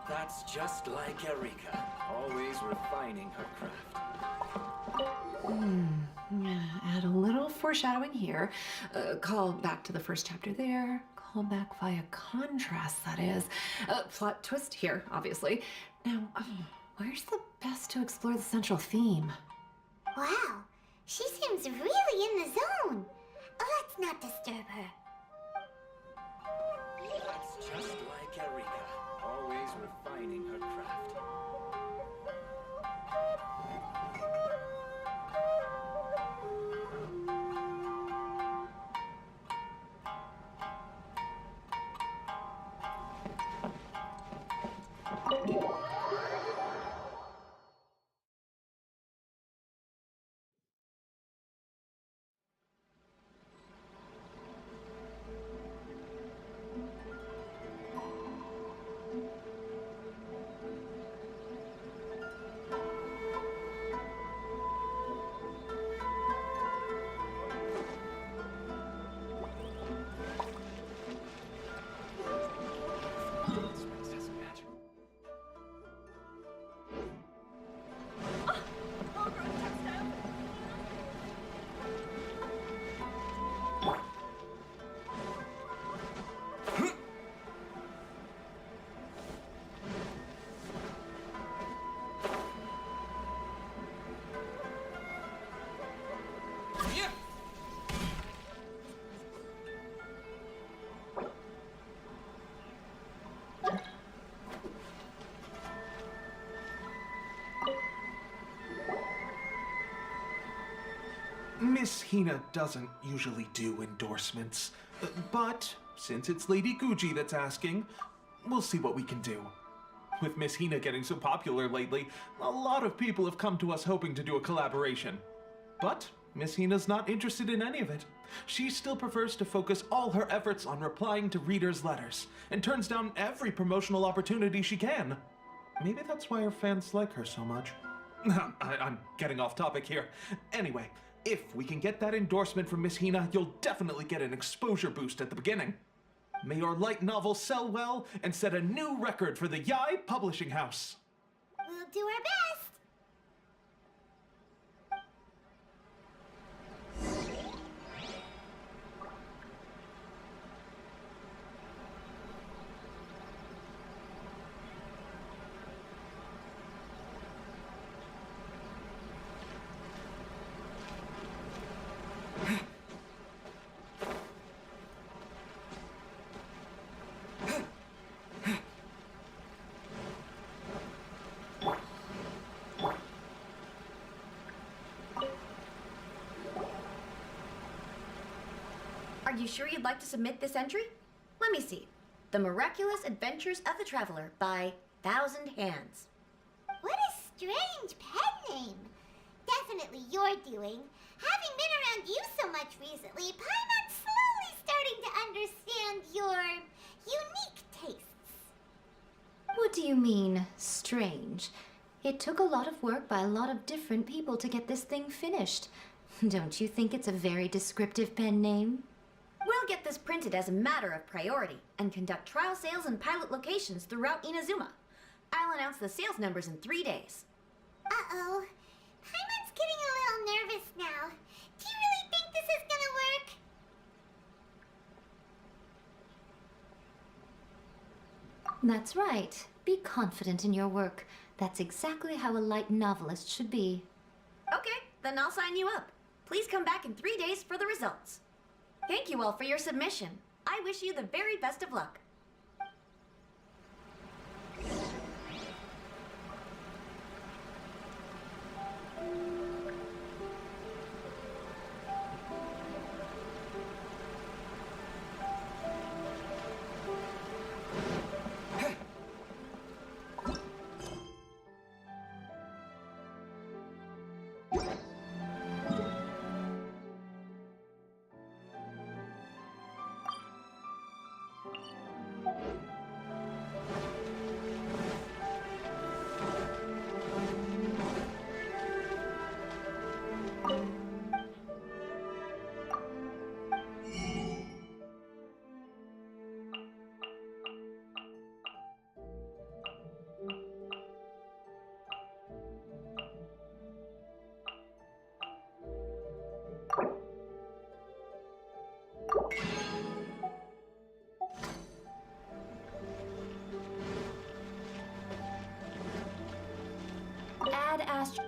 That's just like Erika. Always refining her craft. Add a little foreshadowing here. Call back to the first chapter there. Call back via contrast, that is. Plot twist here, obviously. Now, where's the best to explore the central theme? Wow, she seems really in the zone. Let's not disturb her. That's just like Erika. Always refining her craft. Miss Hina doesn't usually do endorsements, but since it's Lady Guji that's asking, we'll see what we can do. With Miss Hina getting so popular lately, a lot of people have come to us hoping to do a collaboration. But Miss Hina's not interested in any of it. She still prefers to focus all her efforts on replying to readers' letters, and turns down every promotional opportunity she can. Maybe that's why her fans like her so much. I'm getting off topic here. Anyway, if we can get that endorsement from Miss Hina, you'll definitely get an exposure boost at the beginning. May your light novel sell well and set a new record for the Yae Publishing House. We'll do our best. Are you sure you'd like to submit this entry? Let me see. The Miraculous Adventures of the Traveler by Thousand Hands. What a strange pen name. Definitely your doing. Having been around you so much recently, Paimon's slowly starting to understand your unique tastes. What do you mean, strange? It took a lot of work by a lot of different people to get this thing finished. Don't you think it's a very descriptive pen name? We'll get this printed as a matter of priority and conduct trial sales in pilot locations throughout Inazuma. I'll announce the sales numbers in 3 days. Uh-oh. Paimon's getting a little nervous now. Do you really think this is gonna work? That's right. Be confident in your work. That's exactly how a light novelist should be. Okay, then I'll sign you up. Please come back in 3 days for the results. Thank you all for your submission. I wish you the very best of luck. Add Astro.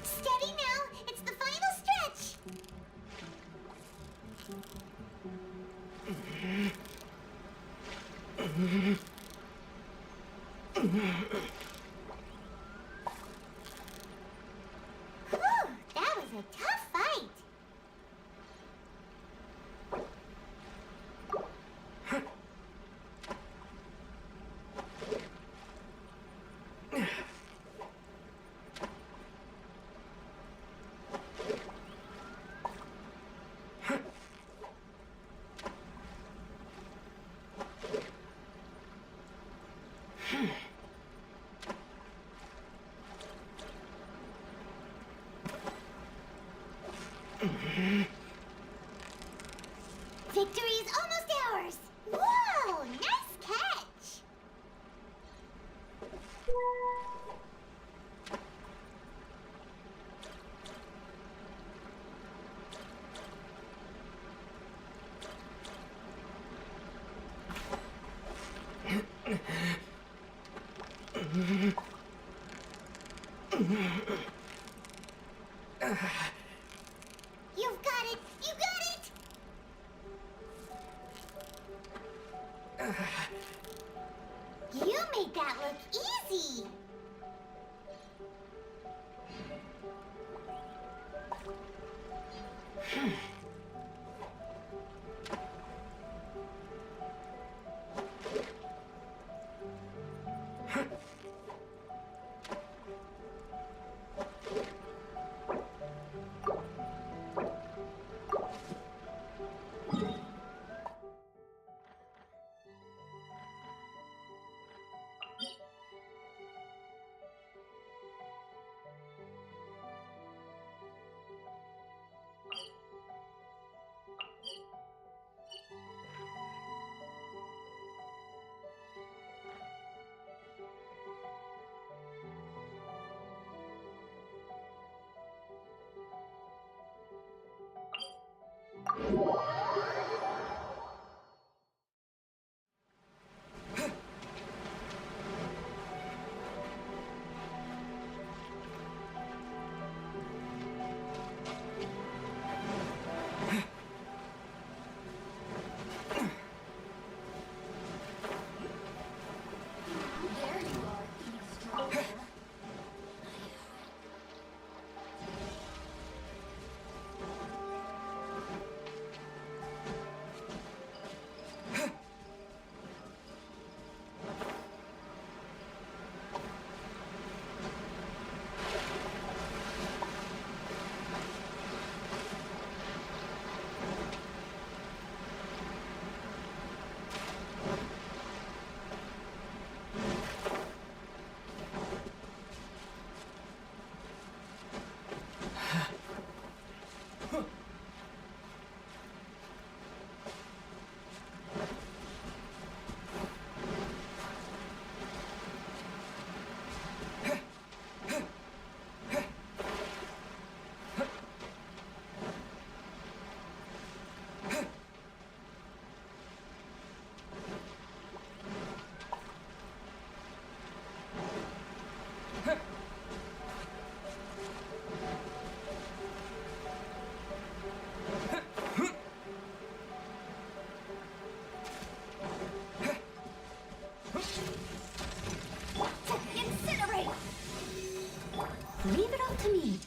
Steady now! It's the final stretch! Whew, that was a tough fight! Victory is almost ours! Whoa! Nice catch! You've got it! You got it! You made that look easy! Leave it all to me.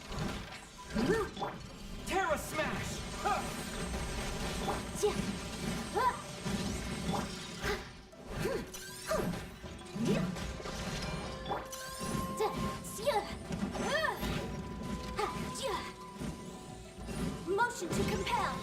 Terra Smash! Huh. Motion to compel.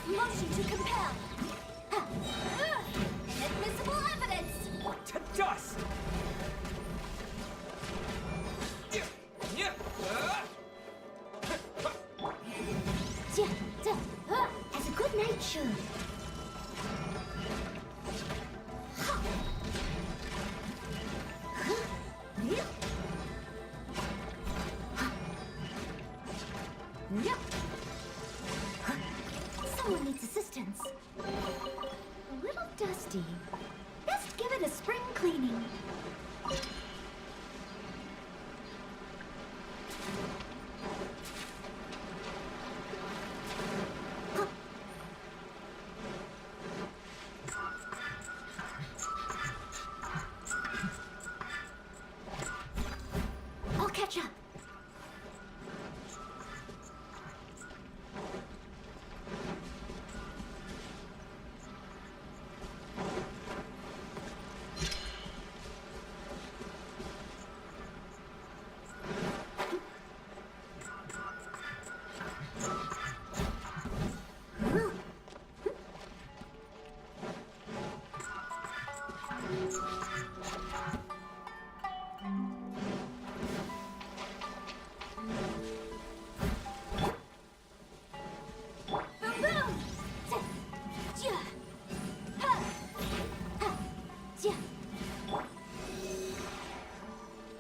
Motion to compel. Inadmissible evidence. To dust! As a good knight should. Someone needs assistance. A little dusty. Best give it a spring cleaning. I'll catch up.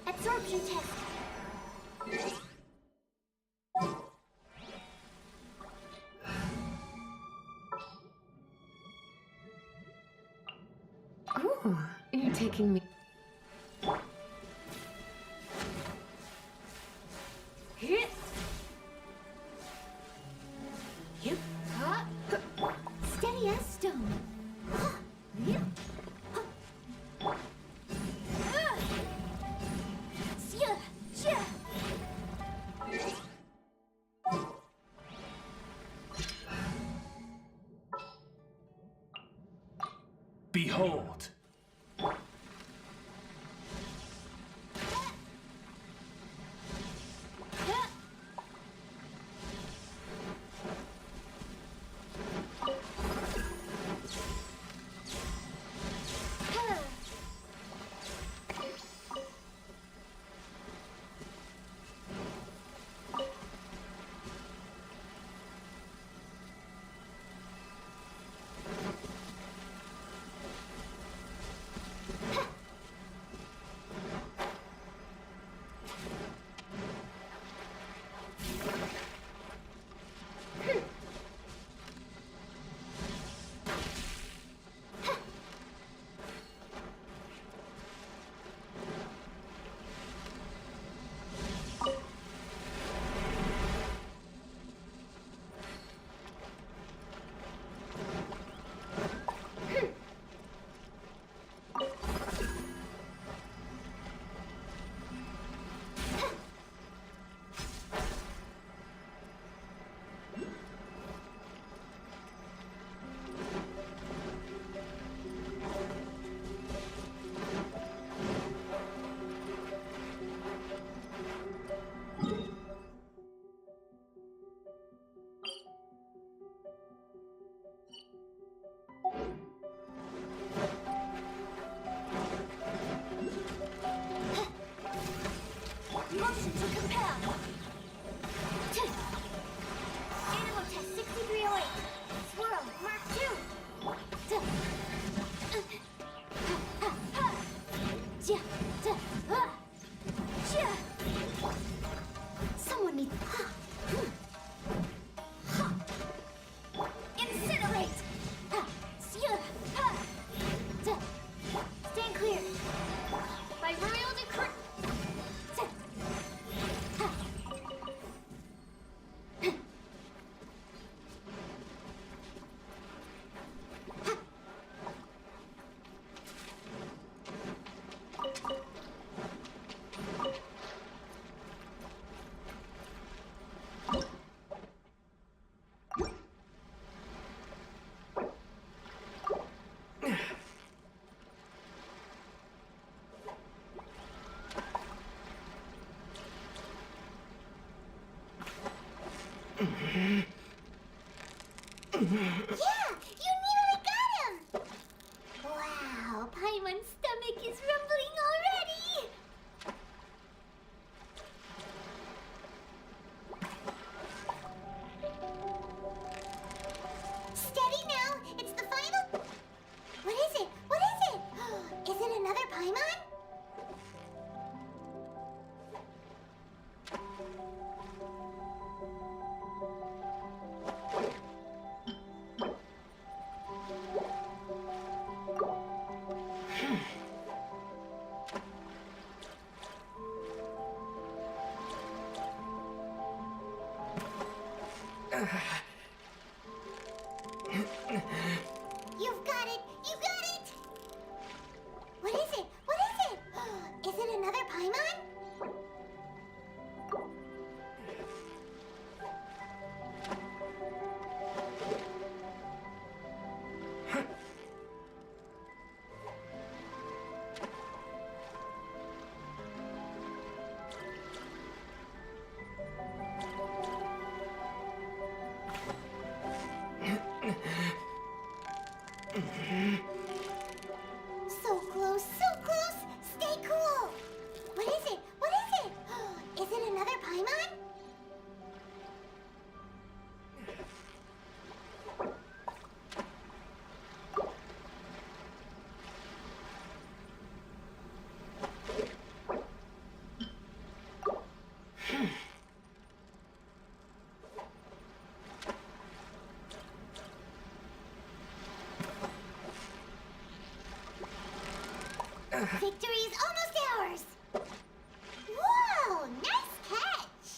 Absorption test. Ooh, you're taking me. Hit. Yep. Steady as stone. Yep. Behold! Someone needs. Incinerate! Stand clear. By royal decree. Yeah, you nearly got him! Wow, Paimon's stomach is rumbling already! Steady now, it's the final... What is it? What is it? Is it another Paimon? You've got it! You got it! What is it? What is it? Is it another Paimon? So close, so close! Stay cool! What is it? What is it? Is it another Paimon? Victory is almost ours! Whoa! Nice catch!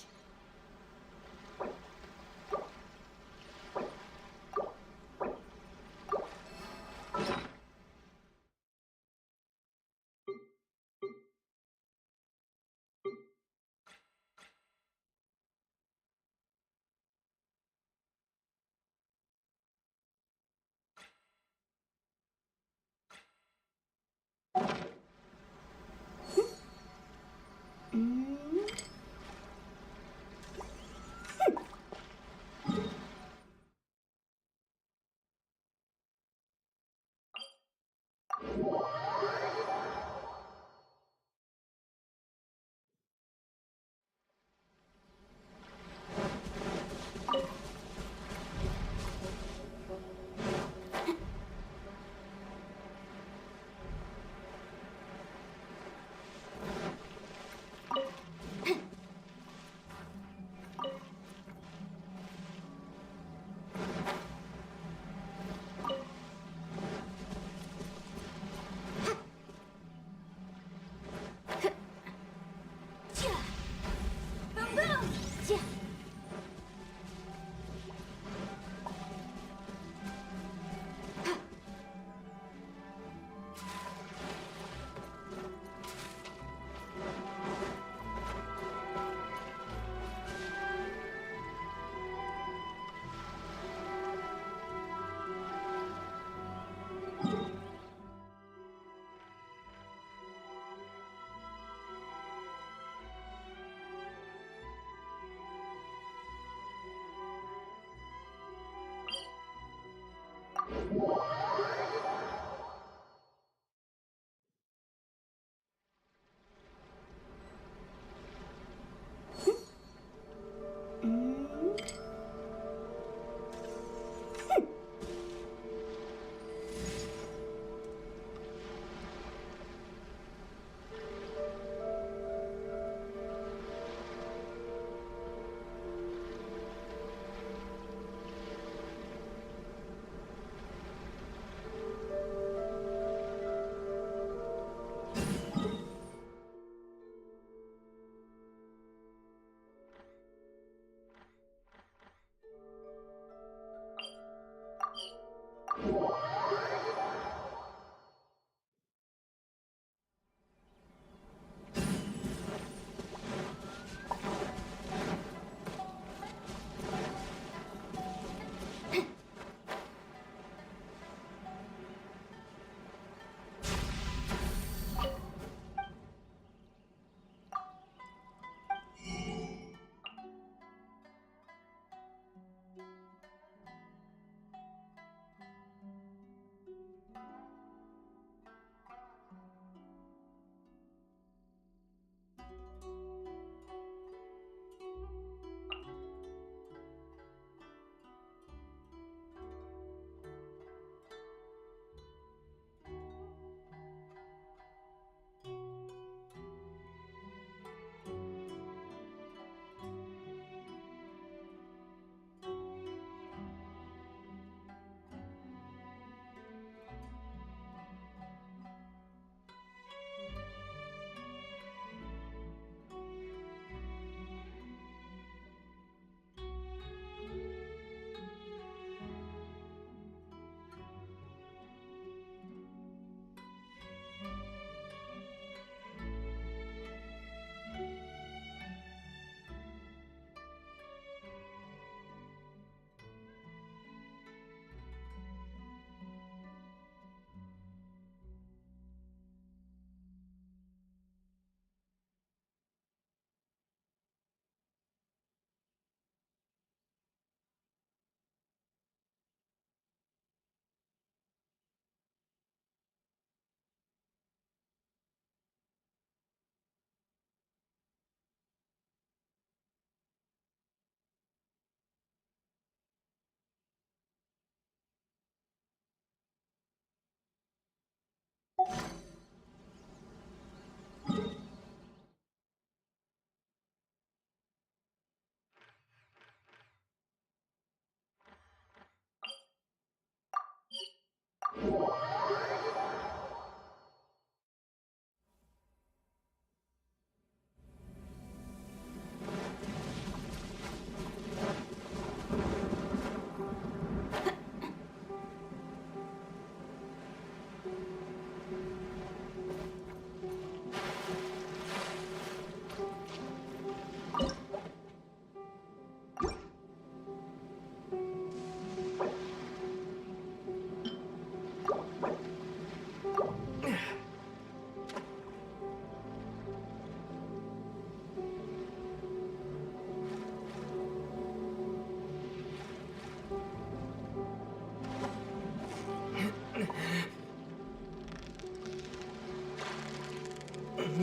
So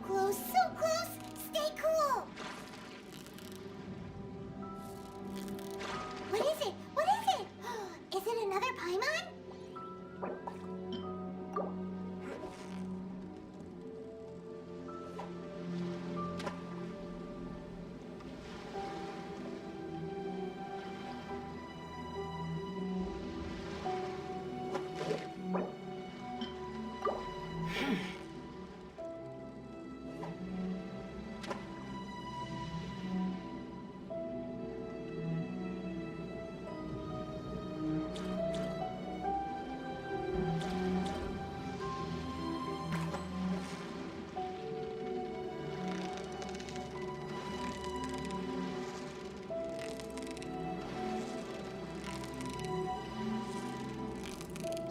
close, so close! Stay cool! What is it? What is it? Is it another Paimon?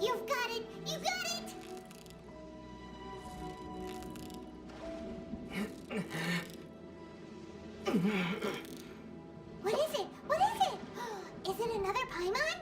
You've got it! You got it! What is it? What is it? Is it another Paimon?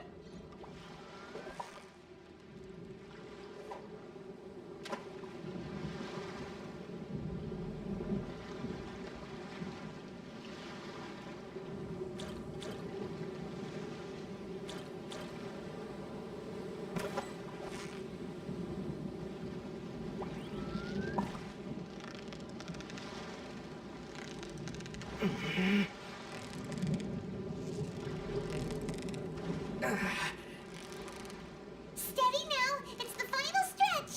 Steady now! It's the final stretch!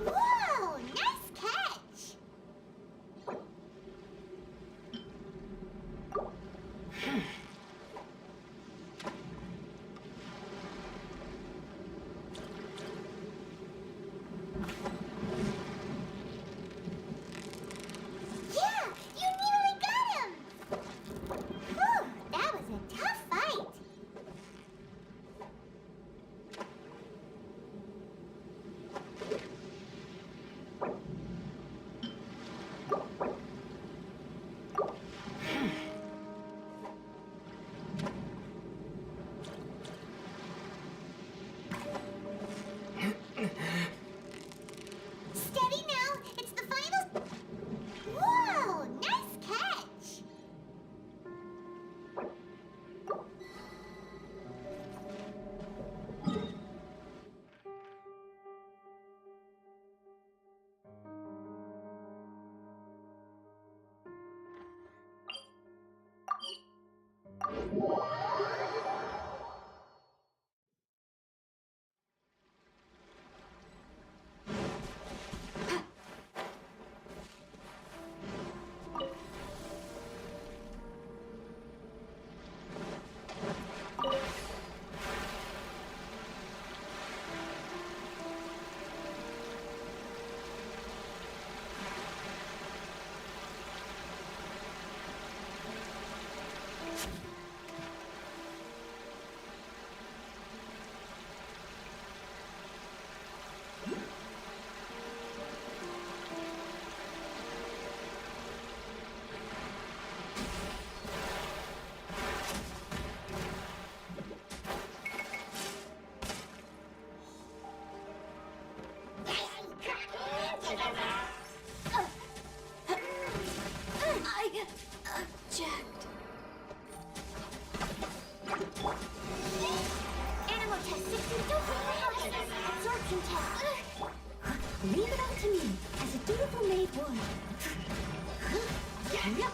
Whoa! Nice catch! Yeah! You nearly got him! Whew! That was a tough fight! Steady now! It's the final... Whoa! Nice catch! Jacked. Animal test 60. Don't put the absorption test. Leave it up to me, as a dutiful maid would. Yep.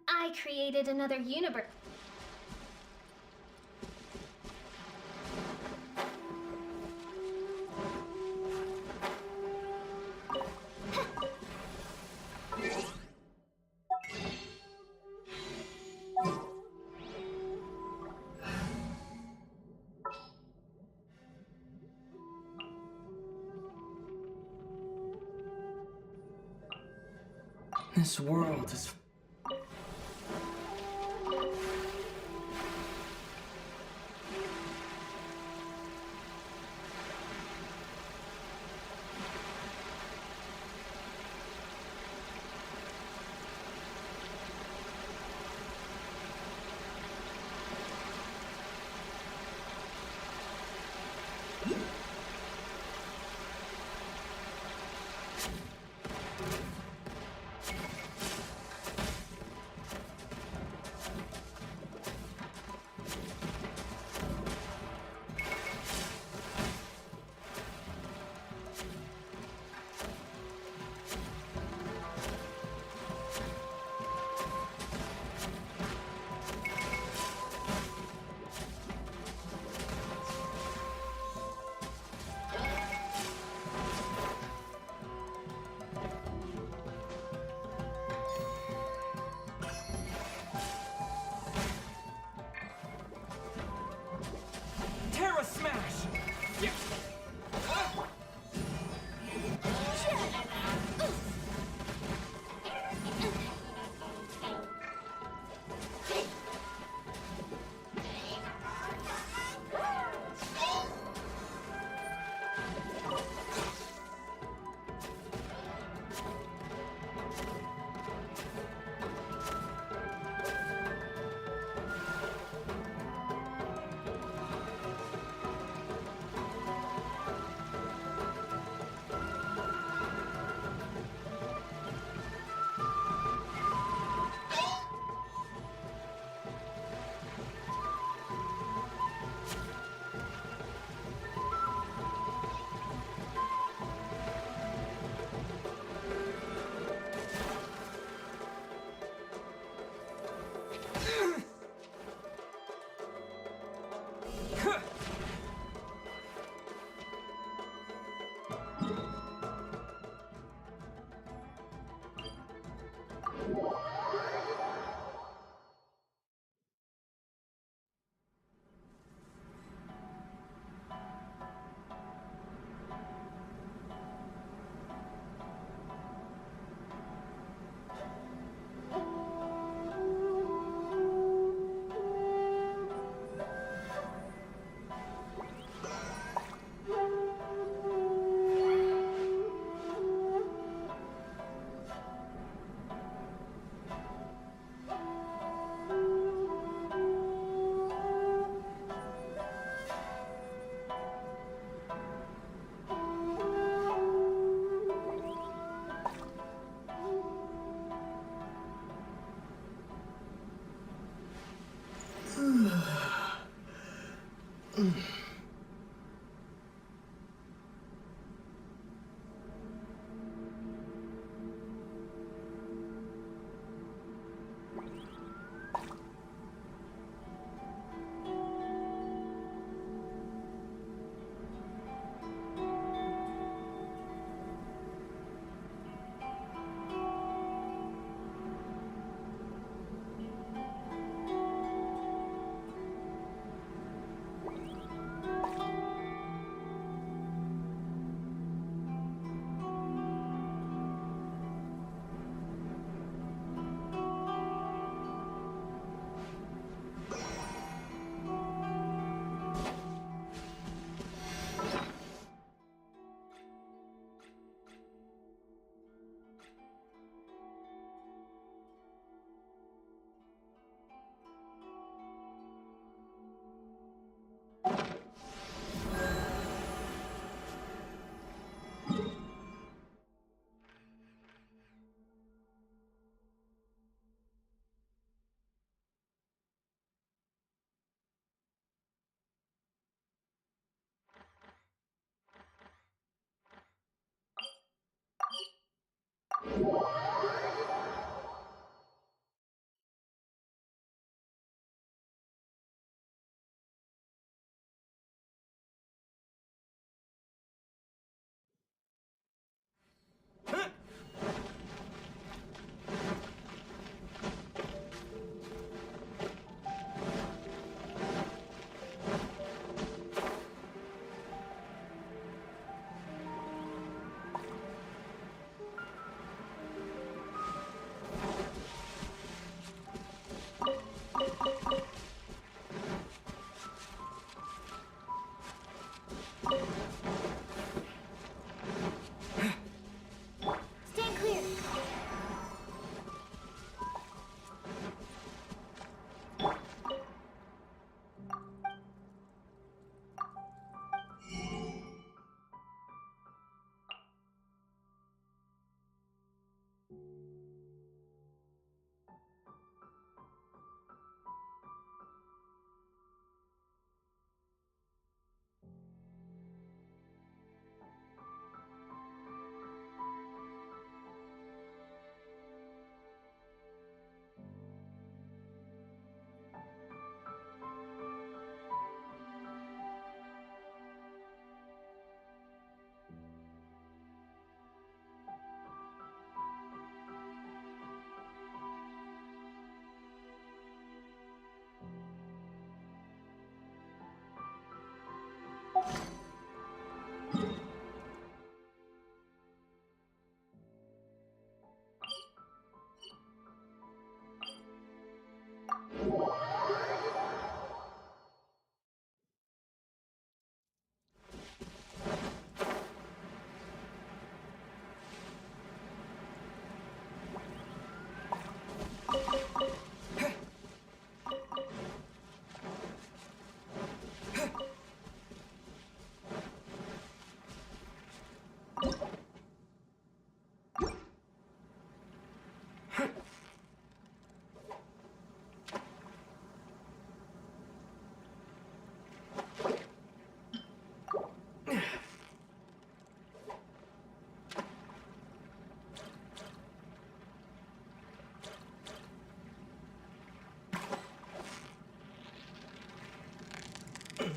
I created another universe. This world is... Terra Smash! Yes!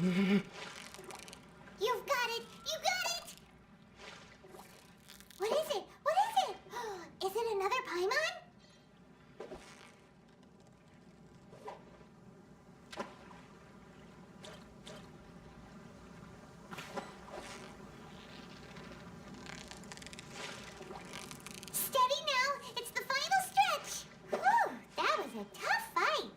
You've got it! You got it! What is it? What is it? Is it another Paimon? Steady now! It's the final stretch! Whew! That was a tough fight!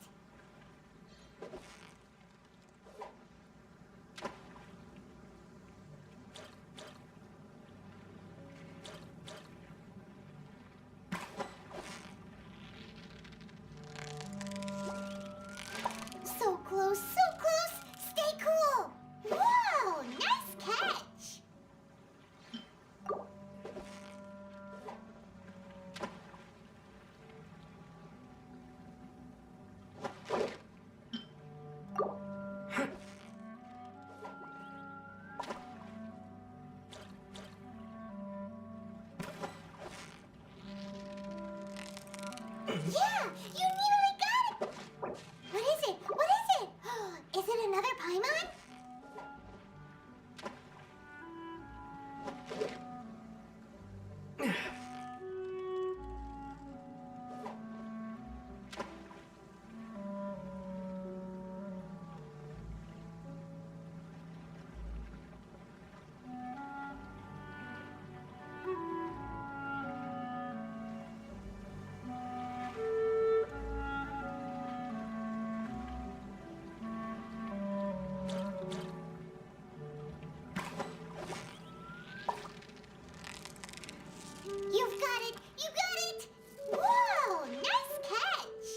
So close, so close! Stay cool! Whoa! Nice catch! Yeah! You nearly got it! What is it? What is it? Is it another Paimon? You've got it! You got it! Whoa! Nice catch!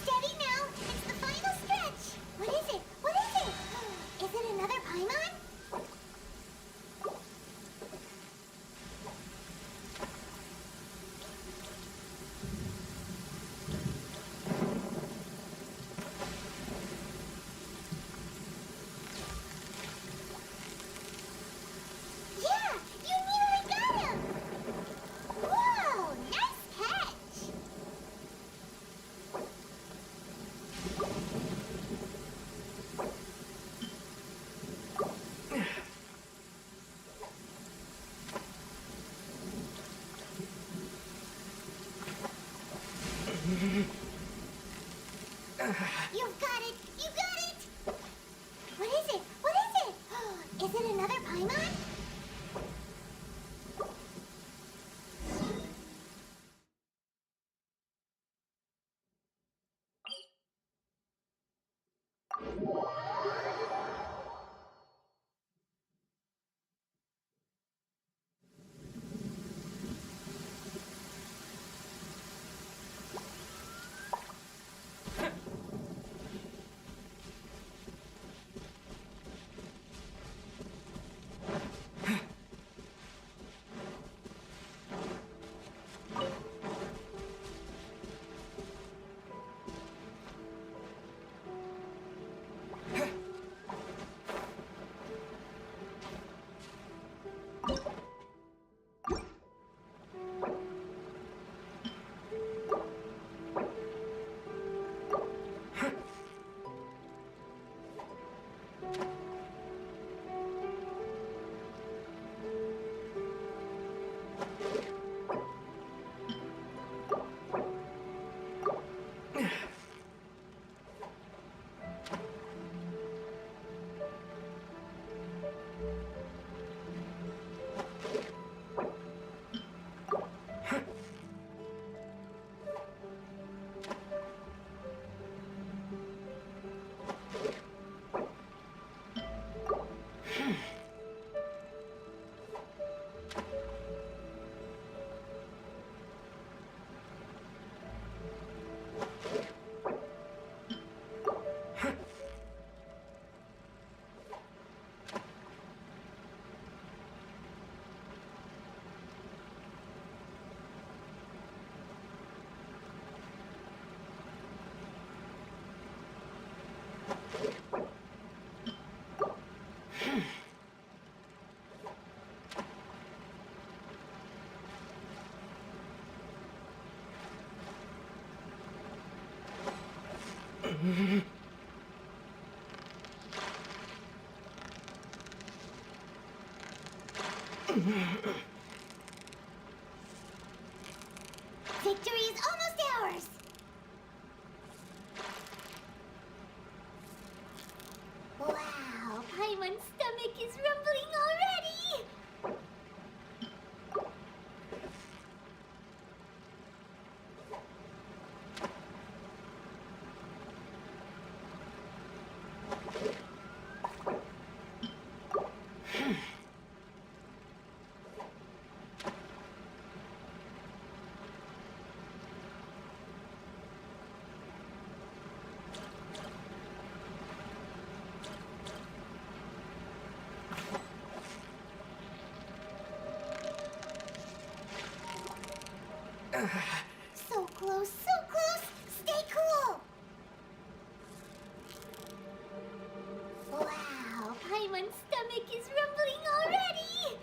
Steady now! It's the final stretch! What is it? What is it? Is it another Paimon? Yeah! You nearly got him! Whoa! Nice catch! You've got it! You got it! What is it? What is it? Is it another Paimon? Victory is almost ours! Wow, Paimon's stomach is rumbling already! So close, so close! Stay cool! Wow, Paimon's stomach is rumbling already!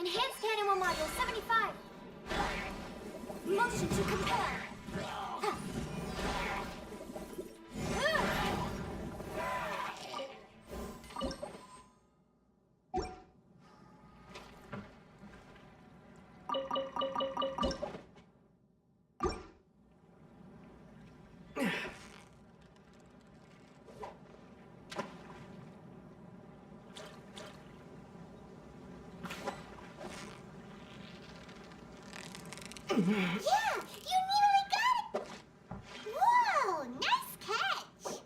Enhanced Animal Module 75! Motion to compare! Huh. Yeah! You nearly got it! Whoa! Nice catch!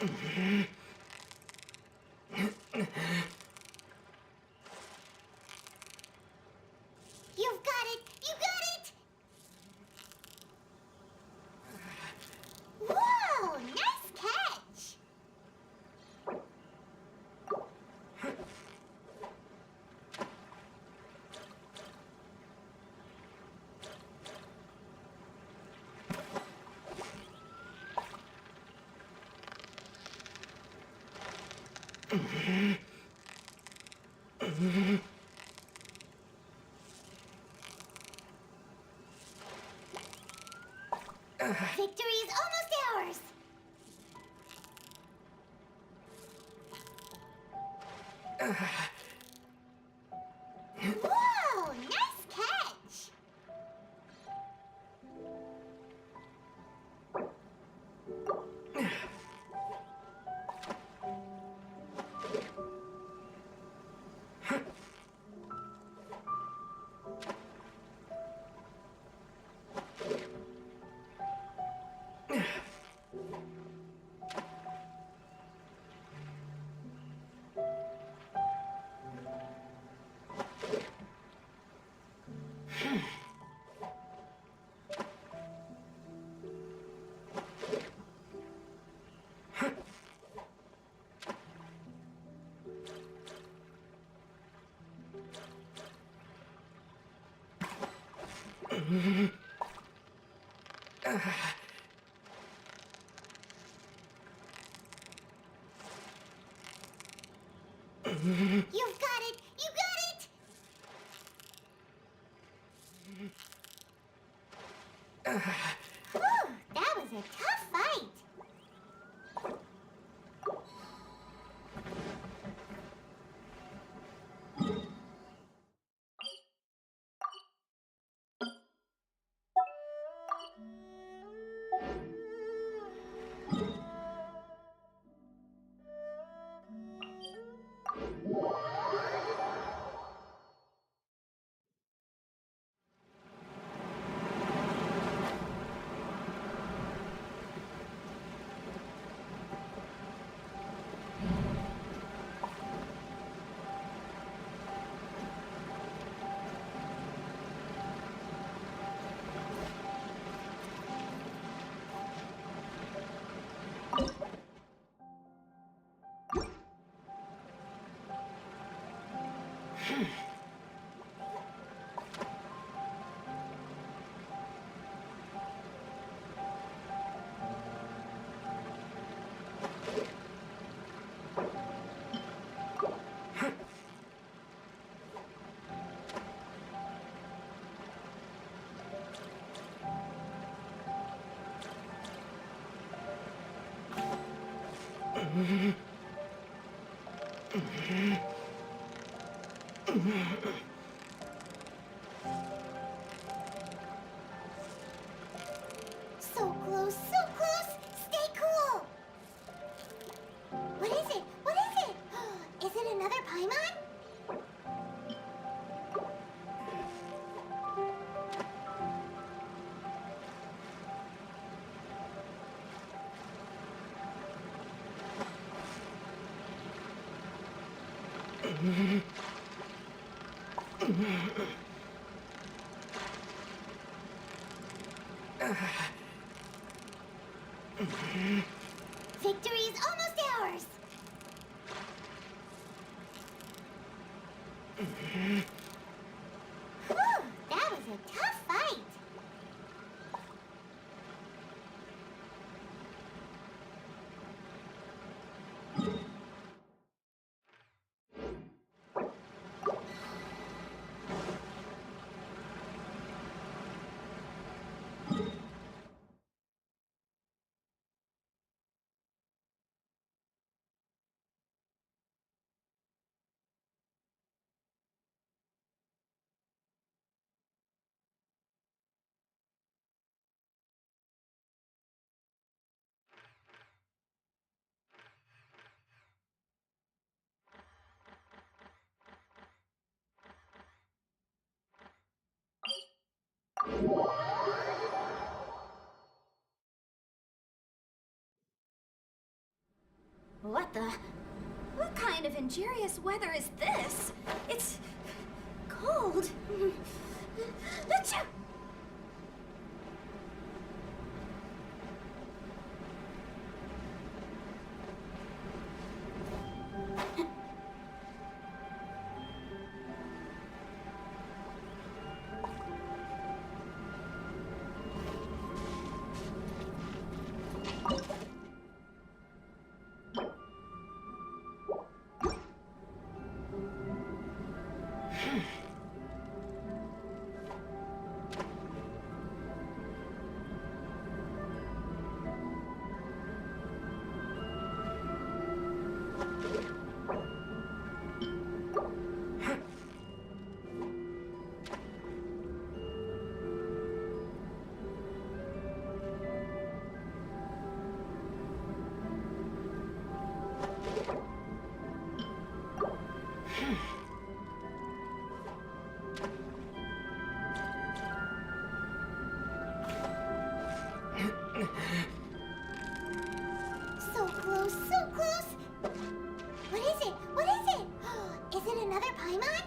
You've got it! You got it! Whoa! Nice catch! Victory is almost ours! Whoa! Nice catch! You've got it! You got it! Whew, that was a tough fight. So close, so close! Stay cool! What is it? What is it? Is it another Paimon? Victory is almost ours! Whew, that was a tough fight! What the? What kind of injurious weather is this? It's cold. Achoo! So close, so close! What is it? What is it? Is it another Paimon?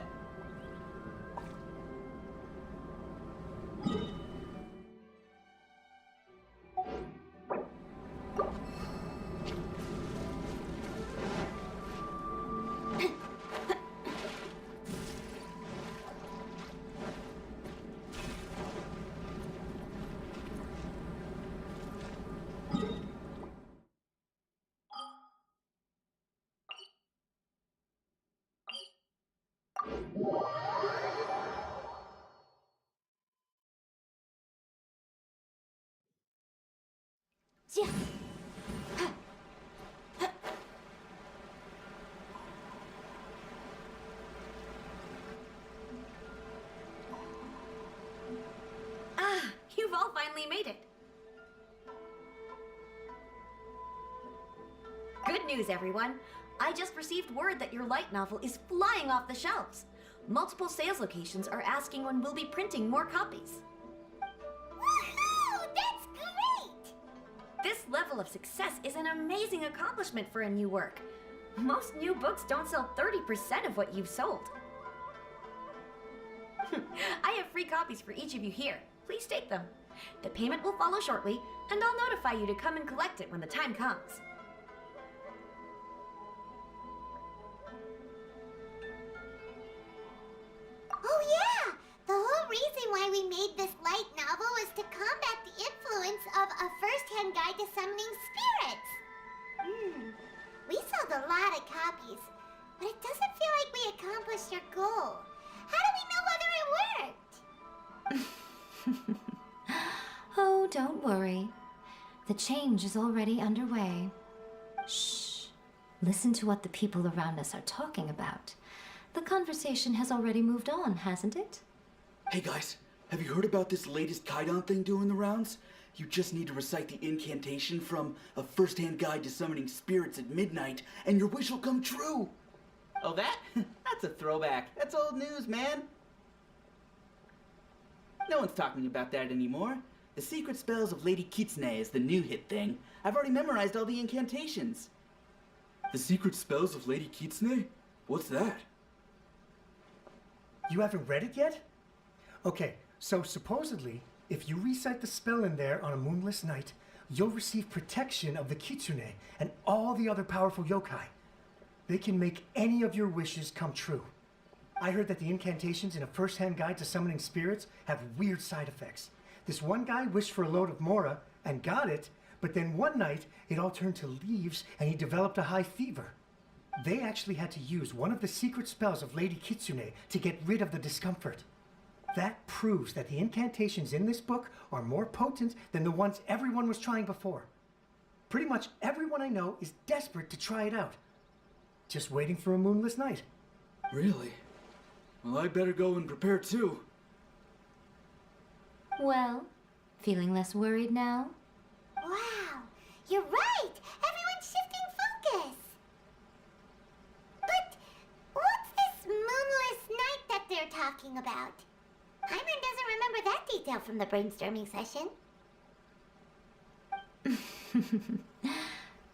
Yeah. Ah, you've all finally made it. Good news, everyone. I just received word that your light novel is flying off the shelves. Multiple sales locations are asking when we'll be printing more copies. Woohoo! That's great! This level of success is an amazing accomplishment for a new work. Most new books don't sell 30% of what you've sold. I have free copies for each of you here. Please take them. The payment will follow shortly, and I'll notify you to come and collect it when the time comes. Oh yeah! The whole reason why we made this light novel was to combat the influence of a first-hand guide to summoning spirits. We sold a lot of copies, but it doesn't feel like we accomplished our goal. How do we know whether it worked? Oh, don't worry. The change is already underway. Shh. Listen to what the people around us are talking about. The conversation has already moved on, hasn't it? Hey guys, have you heard about this latest Kaidan thing doing the rounds? You just need to recite the incantation from A First-Hand Guide to Summoning Spirits at midnight, and your wish will come true! Oh, that? That's a throwback. That's old news, man. No one's talking about that anymore. The secret spells of Lady Kitsune is the new hit thing. I've already memorized all the incantations. The secret spells of Lady Kitsune? What's that? You haven't read it yet? Okay, so supposedly, if you recite the spell in there on a moonless night, you'll receive protection of the Kitsune and all the other powerful yokai. They can make any of your wishes come true. I heard that the incantations in A First-Hand Guide to Summoning Spirits have weird side effects. This one guy wished for a load of mora and got it, but then one night it all turned to leaves and he developed a high fever. They actually had to use one of the secret spells of Lady Kitsune to get rid of the discomfort. That proves that the incantations in this book are more potent than the ones everyone was trying before. Pretty much everyone I know is desperate to try it out. Just waiting for a moonless night. Really? Well, I better go and prepare too. Well, feeling less worried now? Wow, you're right! Everyone's shifting focus! But what's this moonless night that they're talking about? Paimon doesn't remember that detail from the brainstorming session.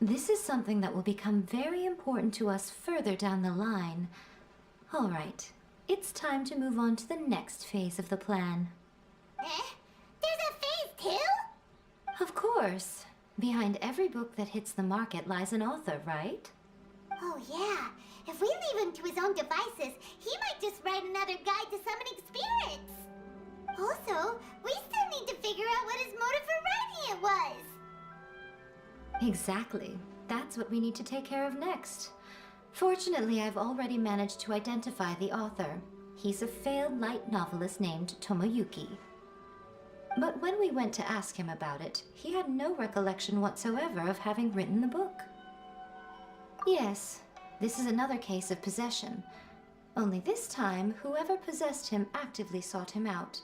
This is something that will become very important to us further down the line. All right, it's time to move on to the next phase of the plan. There's a phase 2? Of course. Behind every book that hits the market lies an author, right? Oh yeah, if we leave him to his own devices, he might just write another guide to summoning spirits. Also, we still need to figure out what his motive for writing it was. Exactly. That's what we need to take care of next. Fortunately, I've already managed to identify the author. He's a failed light novelist named Tomoyuki. But when we went to ask him about it, he had no recollection whatsoever of having written the book. Yes, this is another case of possession. Only this time, whoever possessed him actively sought him out.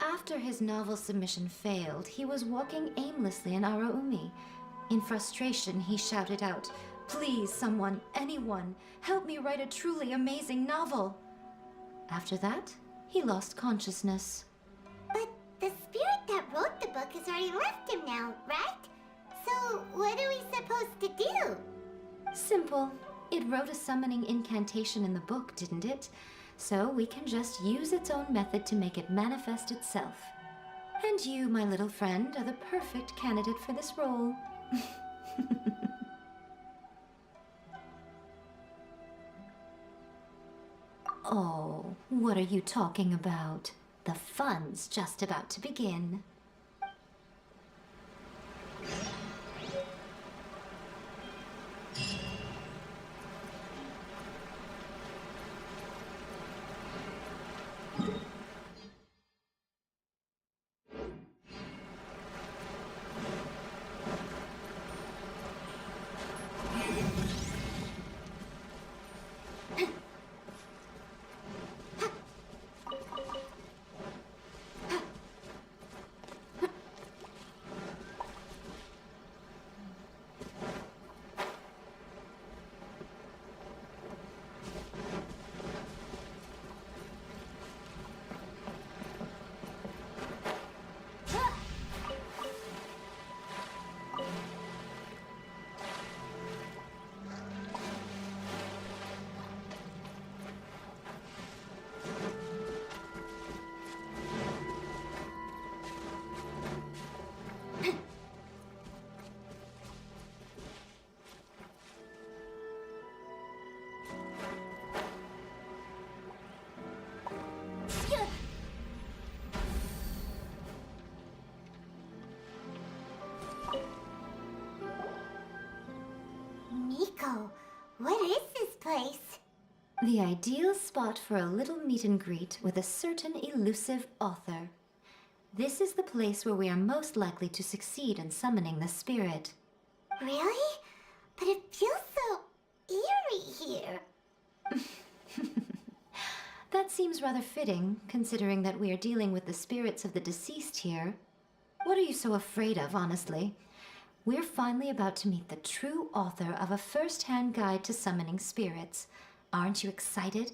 After his novel submission failed, he was walking aimlessly in Araumi. In frustration, he shouted out, "Please, someone, anyone, help me write a truly amazing novel." After that, he lost consciousness. But the spirit that wrote the book has already left him now, right? So what are we supposed to do? Simple. It wrote a summoning incantation in the book, didn't it? So we can just use its own method to make it manifest itself. And you, my little friend, are the perfect candidate for this role. Oh, what are you talking about? The fun's just about to begin. Miko, what is this place? The ideal spot for a little meet and greet with a certain elusive author. This is the place where we are most likely to succeed in summoning the spirit. Really? But it feels so eerie here. That seems rather fitting, considering that we are dealing with the spirits of the deceased here. What are you so afraid of, honestly? We're finally about to meet the true author of a first-hand guide to summoning spirits. Aren't you excited?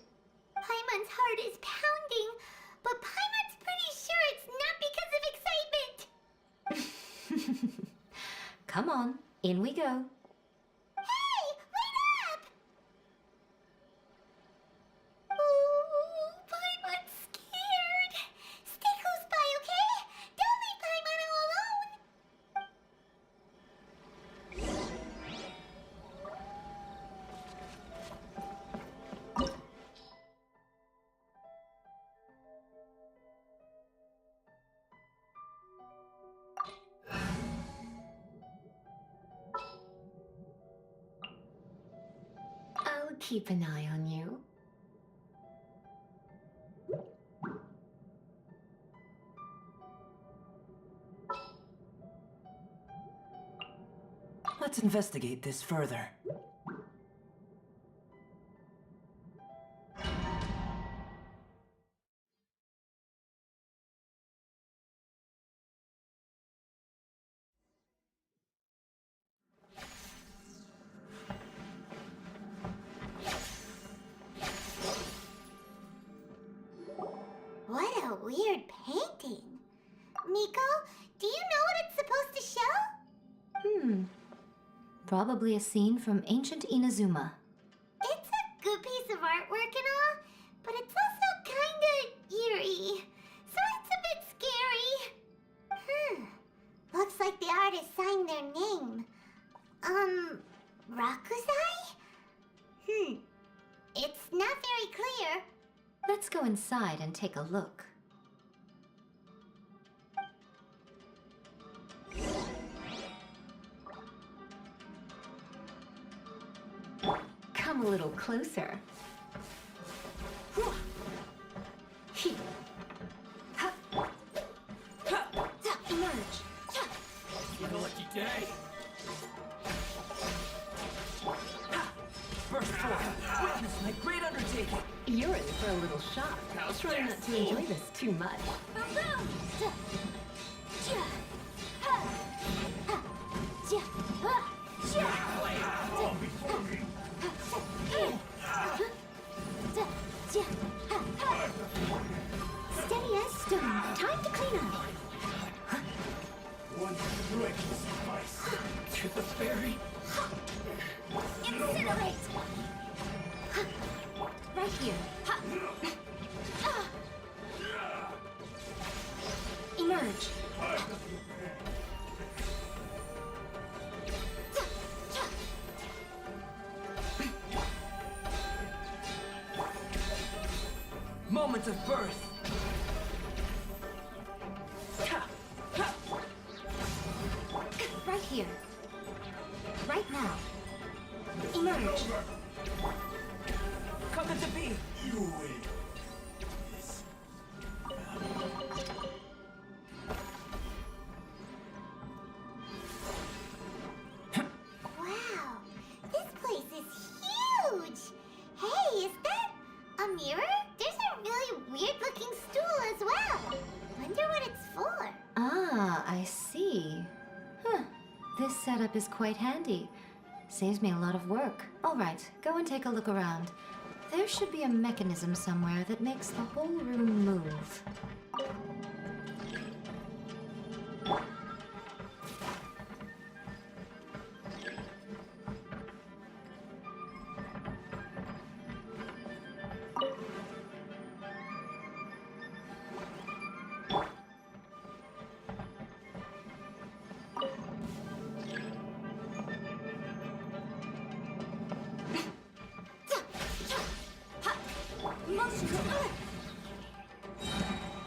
Paimon's heart is pounding, but Paimon's pretty sure it's not because of excitement. Come on, in we go. Hey, wait up! Ooh, Paimon's scared. Stay close by, okay? Don't leave Paimon all alone. I'll keep an eye on you. Let's investigate this further. What a weird painting. Miko, do you know what it's supposed to show? probably a scene from ancient Inazuma. It's a good piece of artwork and all, but it's also kinda eerie. So it's a bit scary. Looks like the artist signed their name. Rakuzai? It's not very clear. Let's go inside and take a look. Come a little closer. Emerge. What a lucky day. First forth, witness my great undertaking. You're in for a little shock. Try not to enjoy this too much. Steady as stone. Time to clean up. One strike will suffice. To the fairy. Incinerate! Right here. Emerge. Moment of birth. Right here. Right now. Emerge. Come to be. You win. Wow, this place is huge! Hey, is that a mirror? There's a really weird-looking stool as well. Wonder what it's for. Ah, I see. This setup is quite handy. Saves me a lot of work. All right, go and take a look around. There should be a mechanism somewhere that makes the whole room move.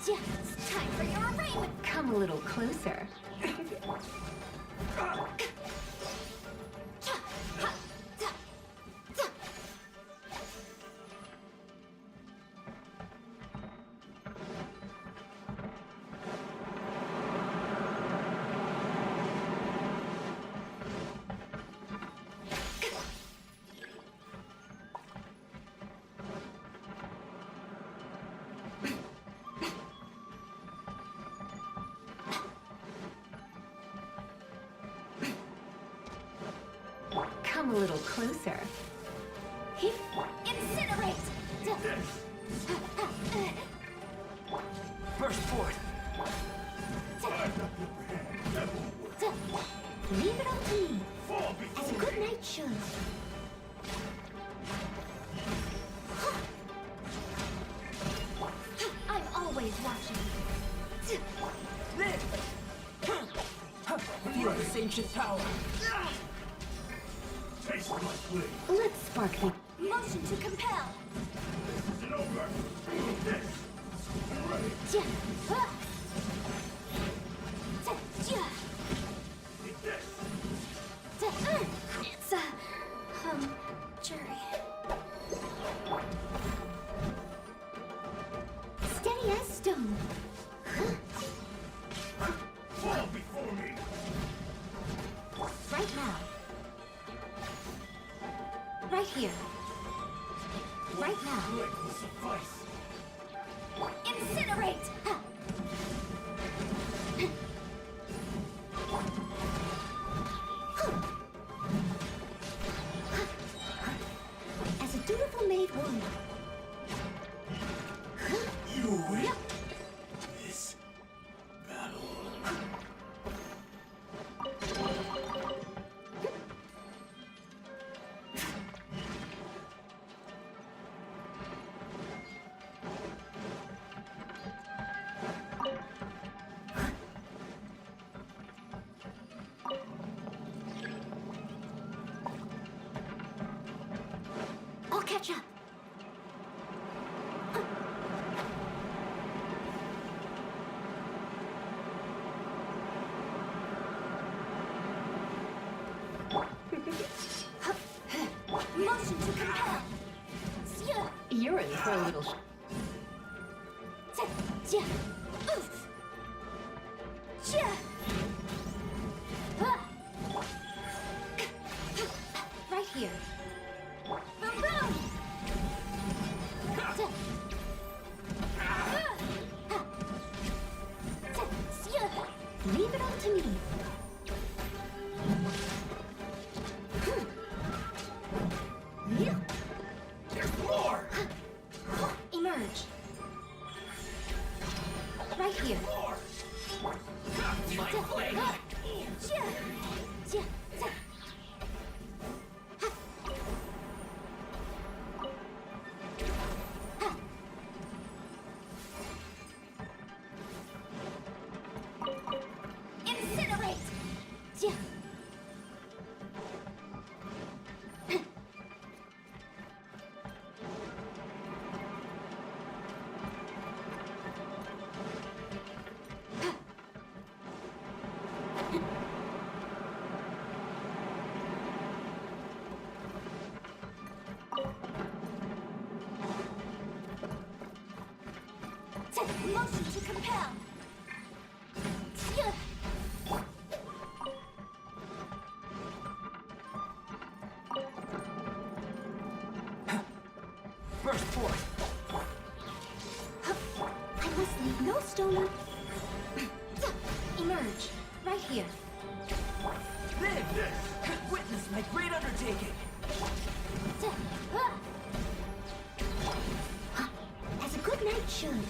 It's time for your arraignment. Come a little closer. Come a little closer. Incinerate! Burst forth. Leave it up to me, as a good knight should. I'm always watching. Feel this ancient power. Taste my blade. Let's spark the... Motion to compel. This isn't over. This. I'm ready. Take this. It's a jury. Steady as stone. Fall before me. Right now. Right here. Right now. Blade will suffice. Incinerate! As a dutiful maid would. You win. This battle. catch up. Motion to compel. You're in for a little. Right here. Boom boom. Leave it all to me. There's more! Emerge. Right here. My blade! Incinerate. Motion to compel. Burst forth! I must leave no stone un- Emerge. Right here. Live! Witness my great undertaking! As a good knight should.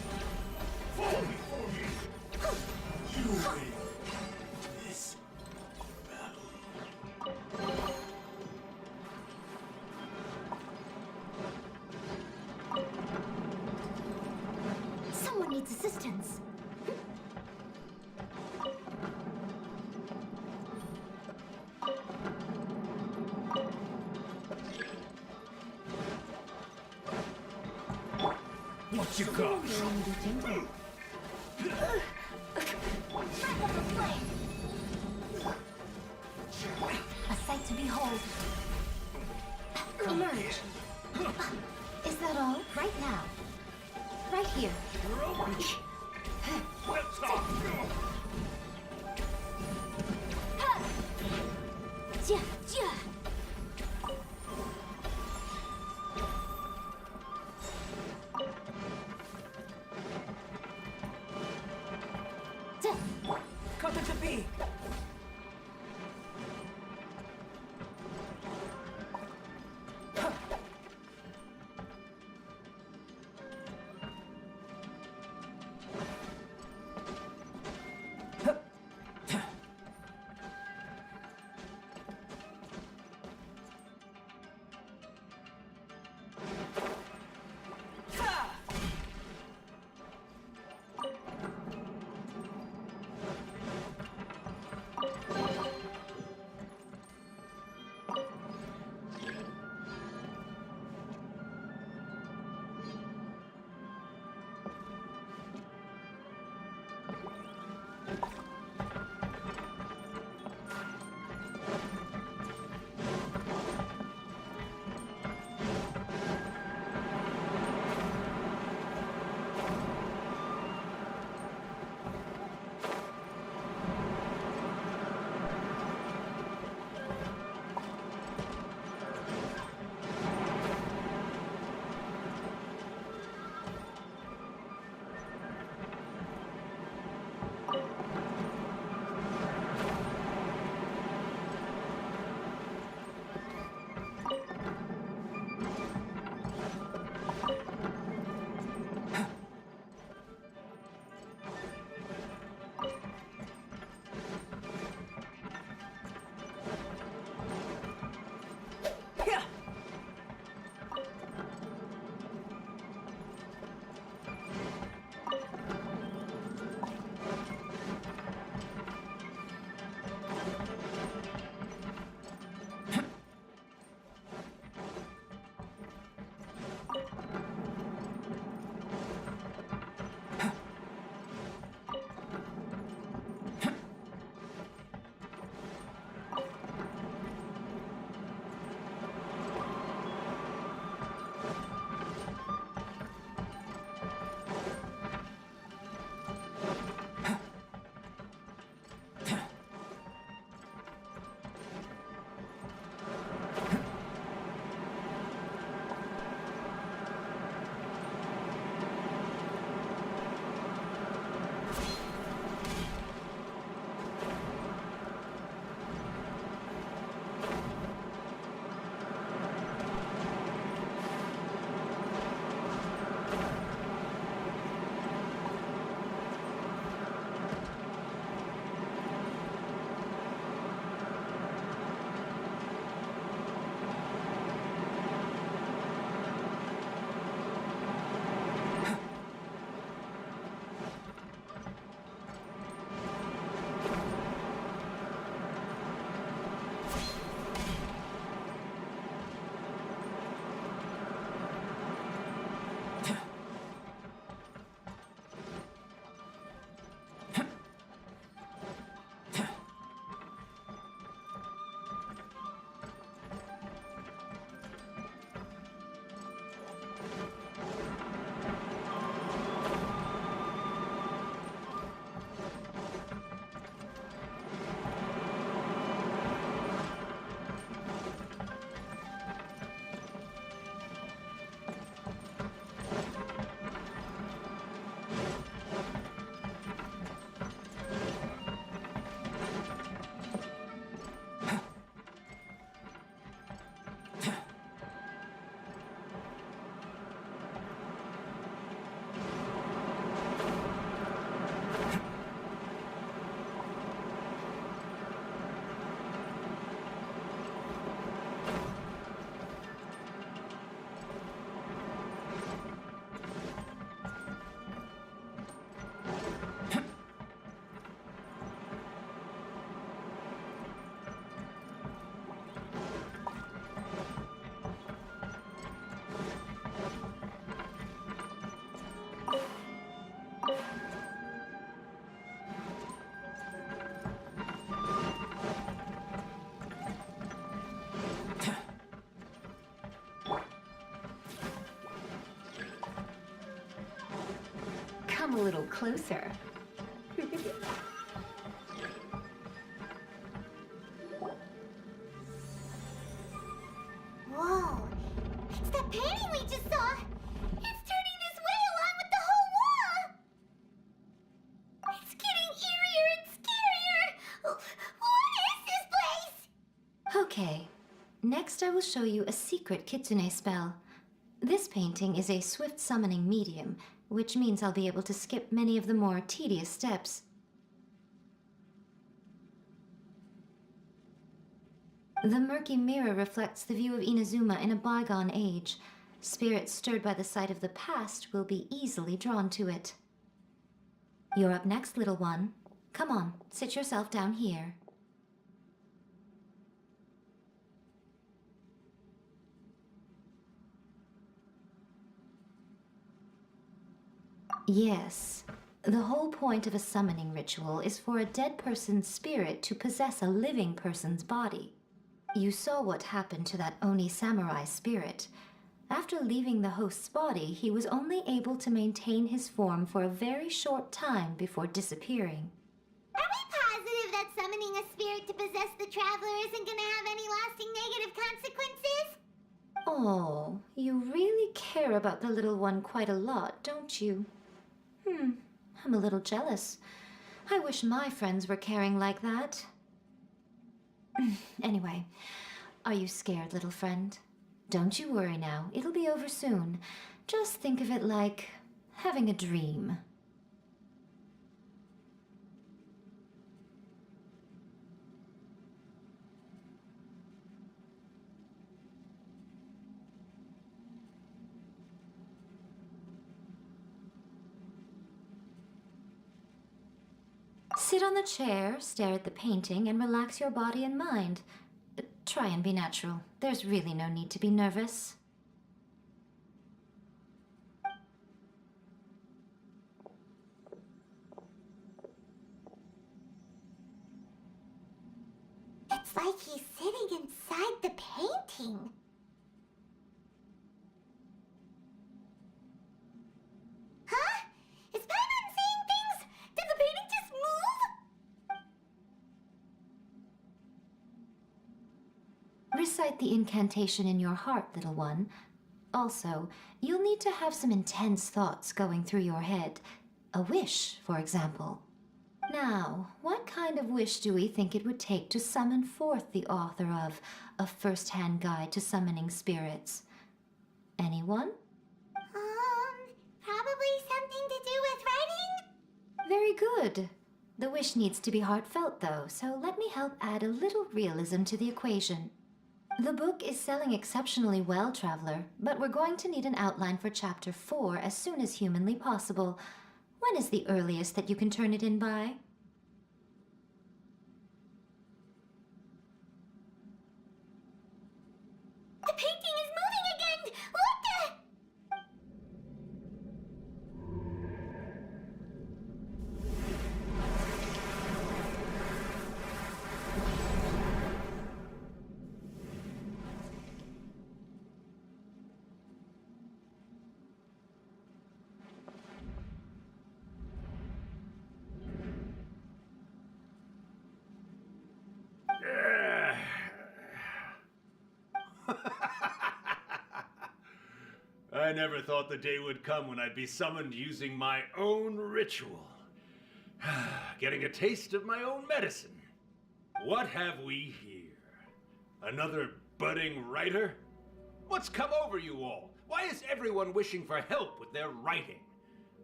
You win this Someone needs assistance. What you got? A sight to behold. Emerge. Is that all? Right now. Right here. Let's talk! Cut it to be! a little closer. Whoa! It's the painting we just saw! It's turning this way along with the whole wall! It's getting eerier and scarier! What is this place? Okay, next I will show you a secret kitsune spell. This painting is a swift summoning medium, which means I'll be able to skip many of the more tedious steps. The murky mirror reflects the view of Inazuma in a bygone age. Spirits stirred by the sight of the past will be easily drawn to it. You're up next, little one. Come on, sit yourself down here. Yes. The whole point of a summoning ritual is for a dead person's spirit to possess a living person's body. You saw what happened to that Oni samurai spirit. After leaving the host's body, he was only able to maintain his form for a very short time before disappearing. Are we positive that summoning a spirit to possess the traveler isn't gonna have any lasting negative consequences? Oh, you really care about the little one quite a lot, don't you? I'm a little jealous. I wish my friends were caring like that. Anyway, are you scared, little friend? Don't you worry now, it'll be over soon. Just think of it like having a dream. Sit on the chair, stare at the painting, and relax your body and mind. Try and be natural. There's really no need to be nervous. It's like he's sitting inside the painting. Huh? Is Paimon seeing things? Did the painting just move? Recite the incantation in your heart, little one. Also, you'll need to have some intense thoughts going through your head. A wish, for example. Now, what kind of wish do we think it would take to summon forth the author of A First-Hand Guide to Summoning Spirits? Anyone? Probably something to do with writing? Very good. The wish needs to be heartfelt, though, so let me help add a little realism to the equation. The book is selling exceptionally well, Traveler, but we're going to need an outline for Chapter 4 as soon as humanly possible. When is the earliest that you can turn it in by? The painting is moving again! What the? I never thought the day would come when I'd be summoned using my own ritual. Getting a taste of my own medicine. What have we here? Another budding writer? What's come over you all? Why is everyone wishing for help with their writing?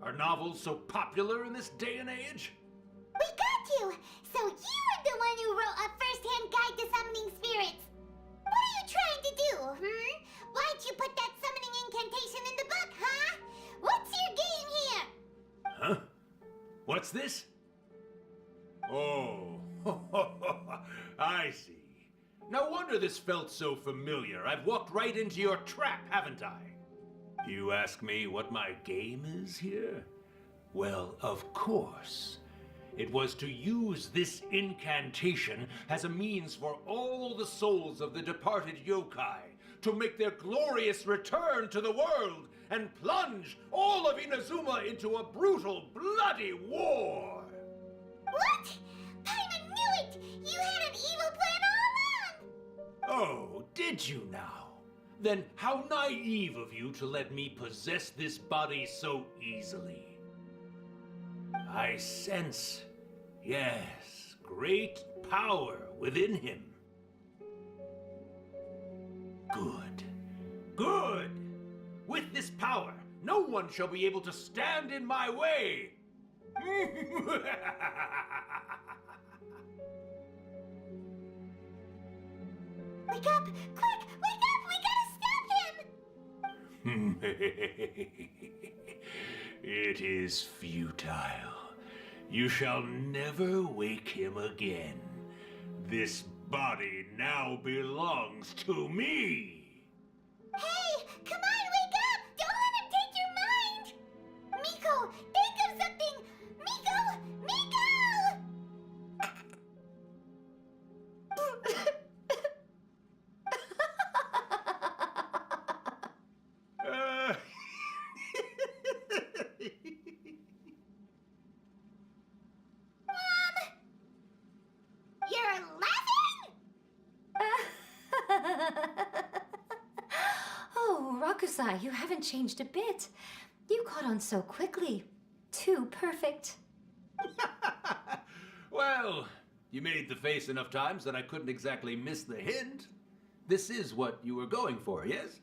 Are novels so popular in this day and age? We got you! So you are the one who wrote A First-Hand Guide to Summoning Spirits! What are you trying to do, Why'd you put that summoning incantation in the book, huh? What's your game here? Huh? What's this? Oh, I see. No wonder this felt so familiar. I've walked right into your trap, haven't I? You ask me what my game is here? Well, of course. It was to use this incantation as a means for all the souls of the departed yokai to make their glorious return to the world and plunge all of Inazuma into a brutal, bloody war. What? Paimon knew it! You had an evil plan all along! Oh, did you now? Then how naive of you to let me possess this body so easily. I sense, yes, great power within him. Good. Good! With this power, no one shall be able to stand in my way! Wake up! Quick! Wake up! We gotta stop him! It is futile. You shall never wake him again. This body now belongs to me! Hey! Come on, wake up! Don't let him take your mind! Miko, think of something! Miko! Miko! You're laughing? Oh, Rakusai, you haven't changed a bit. You caught on so quickly. Too perfect. Well, you made the face enough times that I couldn't exactly miss the hint. This is what you were going for, yes?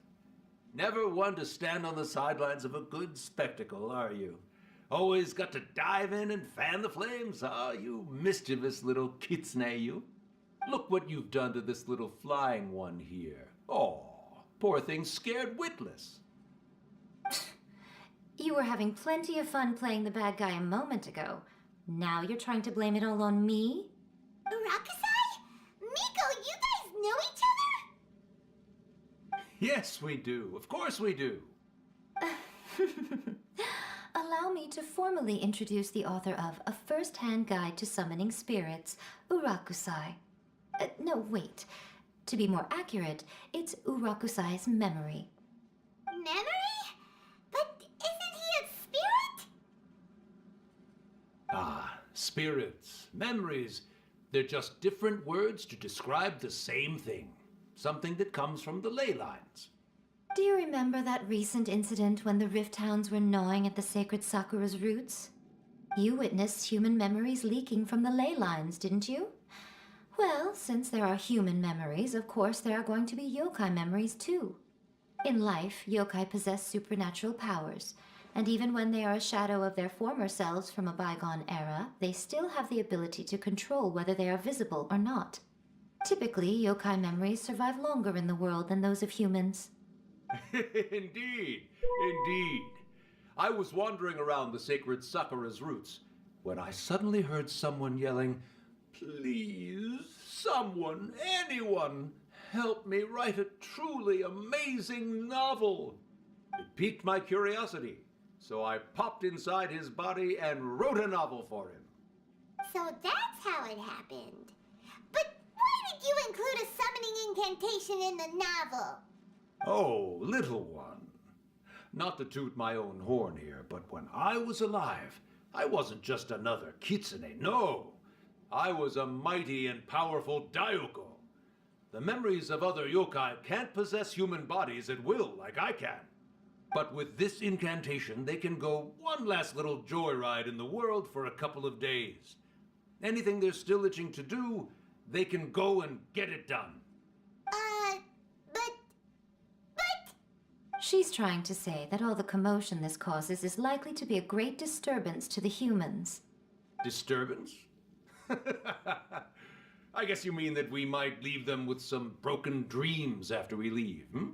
Never one to stand on the sidelines of a good spectacle, are you? Always got to dive in and fan the flames, ah, you mischievous little kitsune, you. Look what you've done to this little flying one here. Oh, poor thing scared witless. You were having plenty of fun playing the bad guy a moment ago. Now you're trying to blame it all on me? Rakusai? Miko, you guys know each other? Yes, we do. Of course we do. Allow me to formally introduce the author of A First-Hand Guide to Summoning Spirits, Urakusai. No, wait. To be more accurate, it's Urakusai's memory. Memory? But isn't he a spirit? Ah, spirits, memories. They're just different words to describe the same thing. Something that comes from the ley lines. Do you remember that recent incident when the Rift Hounds were gnawing at the sacred Sakura's roots? You witnessed human memories leaking from the ley lines, didn't you? Well, since there are human memories, of course there are going to be yokai memories too. In life, yokai possess supernatural powers, and even when they are a shadow of their former selves from a bygone era, they still have the ability to control whether they are visible or not. Typically, yokai memories survive longer in the world than those of humans. Indeed, indeed. I was wandering around the sacred Sakura's roots when I suddenly heard someone yelling, "Please, someone, anyone, help me write a truly amazing novel." It piqued my curiosity, so I popped inside his body and wrote a novel for him. So that's how it happened. But why did you include a summoning incantation in the novel? Oh, little one. Not to toot my own horn here, but when I was alive, I wasn't just another kitsune, no. I was a mighty and powerful Daiyoko. The memories of other yokai can't possess human bodies at will like I can. But with this incantation, they can go one last little joyride in the world for a couple of days. Anything they're still itching to do, they can go and get it done. But... She's trying to say that all the commotion this causes is likely to be a great disturbance to the humans. Disturbance? I guess you mean that we might leave them with some broken dreams after we leave, hmm?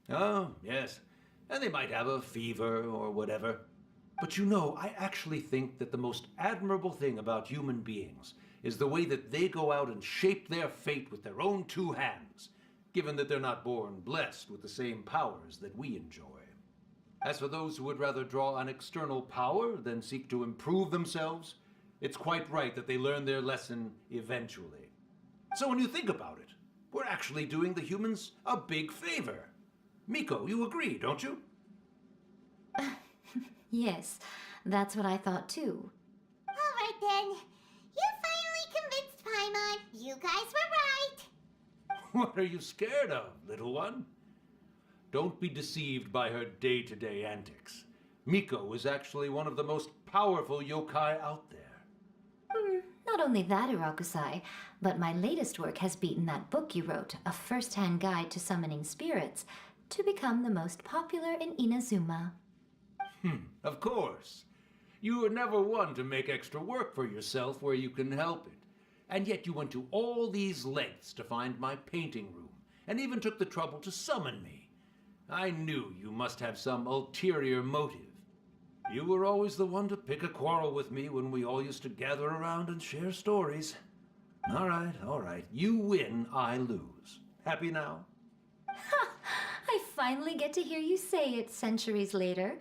Oh, yes. And they might have a fever or whatever. But you know, I actually think that the most admirable thing about human beings is the way that they go out and shape their fate with their own two hands, given that they're not born blessed with the same powers that we enjoy. As for those who would rather draw on external power than seek to improve themselves, It's quite right that they learn their lesson eventually. So when you think about it, we're actually doing the humans a big favor. Miko, you agree, don't you? Yes, that's what I thought too. All right then. You finally convinced Paimon. You guys were right. What are you scared of, little one? Don't be deceived by her day-to-day antics. Miko is actually one of the most powerful yokai out there. Not only that, Urakusai, but my latest work has beaten that book you wrote, A First-Hand Guide to Summoning Spirits, to become the most popular in Inazuma. Of course. You were never one to make extra work for yourself where you can help it. And yet you went to all these lengths to find my painting room, and even took the trouble to summon me. I knew you must have some ulterior motive. You were always the one to pick a quarrel with me when we all used to gather around and share stories. All right. You win, I lose. Happy now? I finally get to hear you say it centuries later.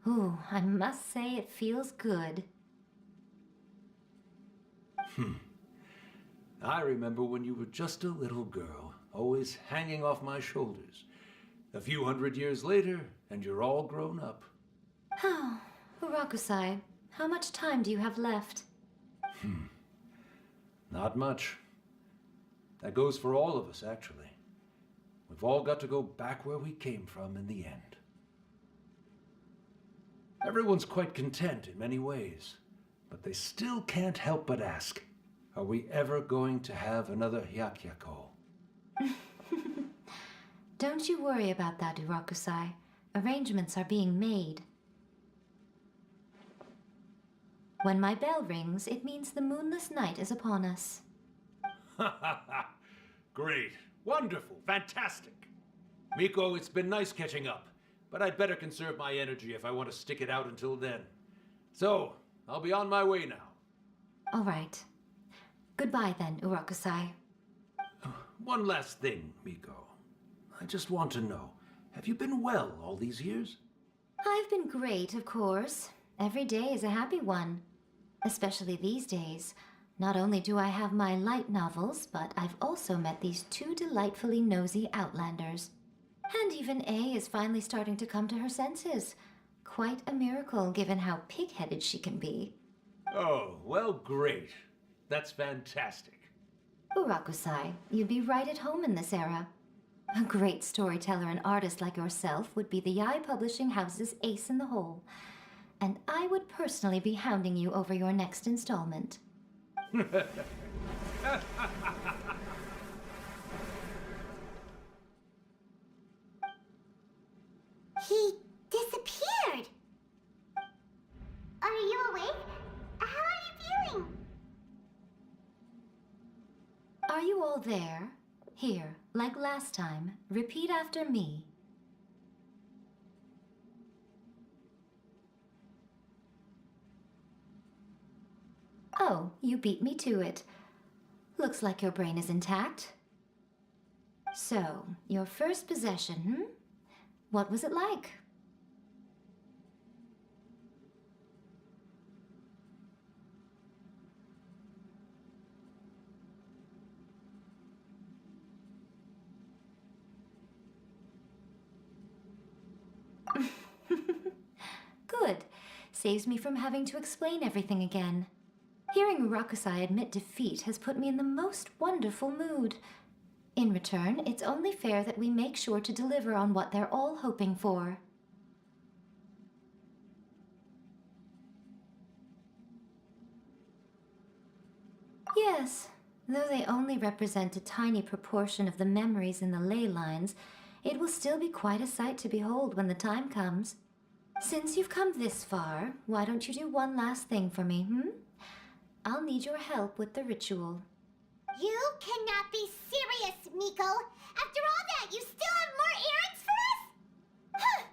Ooh, I must say it feels good. I remember when you were just a little girl, always hanging off my shoulders. A few hundred years later, and you're all grown up. Oh, Urakusai, how much time do you have left? Not much. That goes for all of us, actually. We've all got to go back where we came from in the end. Everyone's quite content in many ways, but they still can't help but ask, are we ever going to have another Hyakyako? Don't you worry about that, Urakusai. Arrangements are being made. When my bell rings, it means the moonless night is upon us. Great. Wonderful. Fantastic. Miko, it's been nice catching up, but I'd better conserve my energy if I want to stick it out until then. So, I'll be on my way now. All right. Goodbye then, Urakusai. One last thing, Miko. I just want to know, have you been well all these years? I've been great, of course. Every day is a happy one. Especially these days. Not only do I have my light novels, but I've also met these two delightfully nosy outlanders. And even A is finally starting to come to her senses. Quite a miracle, given how pig-headed she can be. Oh, well, great. That's fantastic. Urakusai, you'd be right at home in this era. A great storyteller and artist like yourself would be the Yae Publishing House's ace in the hole. And I would personally be hounding you over your next installment. He disappeared. Are you awake? How are you feeling? Are you all there? Here, like last time, repeat after me. Oh, you beat me to it. Looks like your brain is intact. So, your first possession, What was it like? Good. Saves me from having to explain everything again. Hearing Urakusai admit defeat has put me in the most wonderful mood. In return, it's only fair that we make sure to deliver on what they're all hoping for. Yes, though they only represent a tiny proportion of the memories in the ley lines, it will still be quite a sight to behold when the time comes. Since you've come this far, why don't you do one last thing for me, I'll need your help with the ritual. You cannot be serious, Miko! After all that, you still have more errands for us? Huh!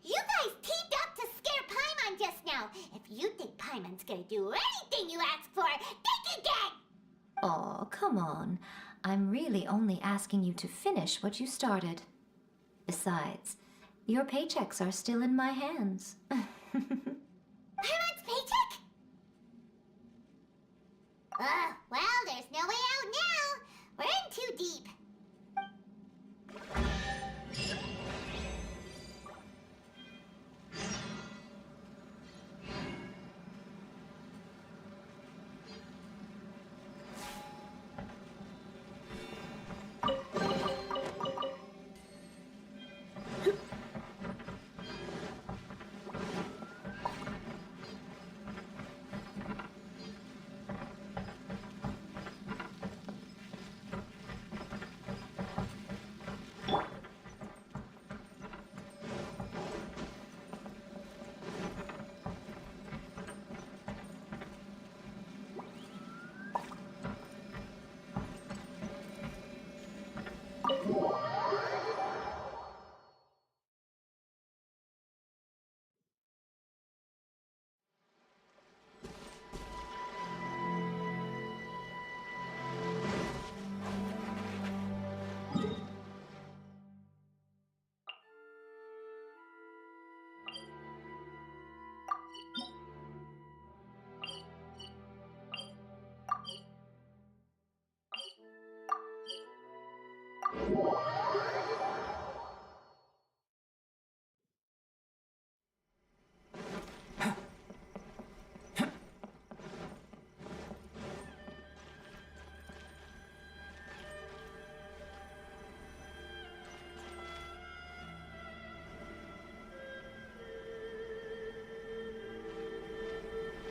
You guys teamed up to scare Paimon just now. If you think Paimon's gonna do anything you ask for, think again! Aw, come on. I'm really only asking you to finish what you started. Besides, your paychecks are still in my hands. Paimon's paycheck? Well, there's no way out now. We're in too deep.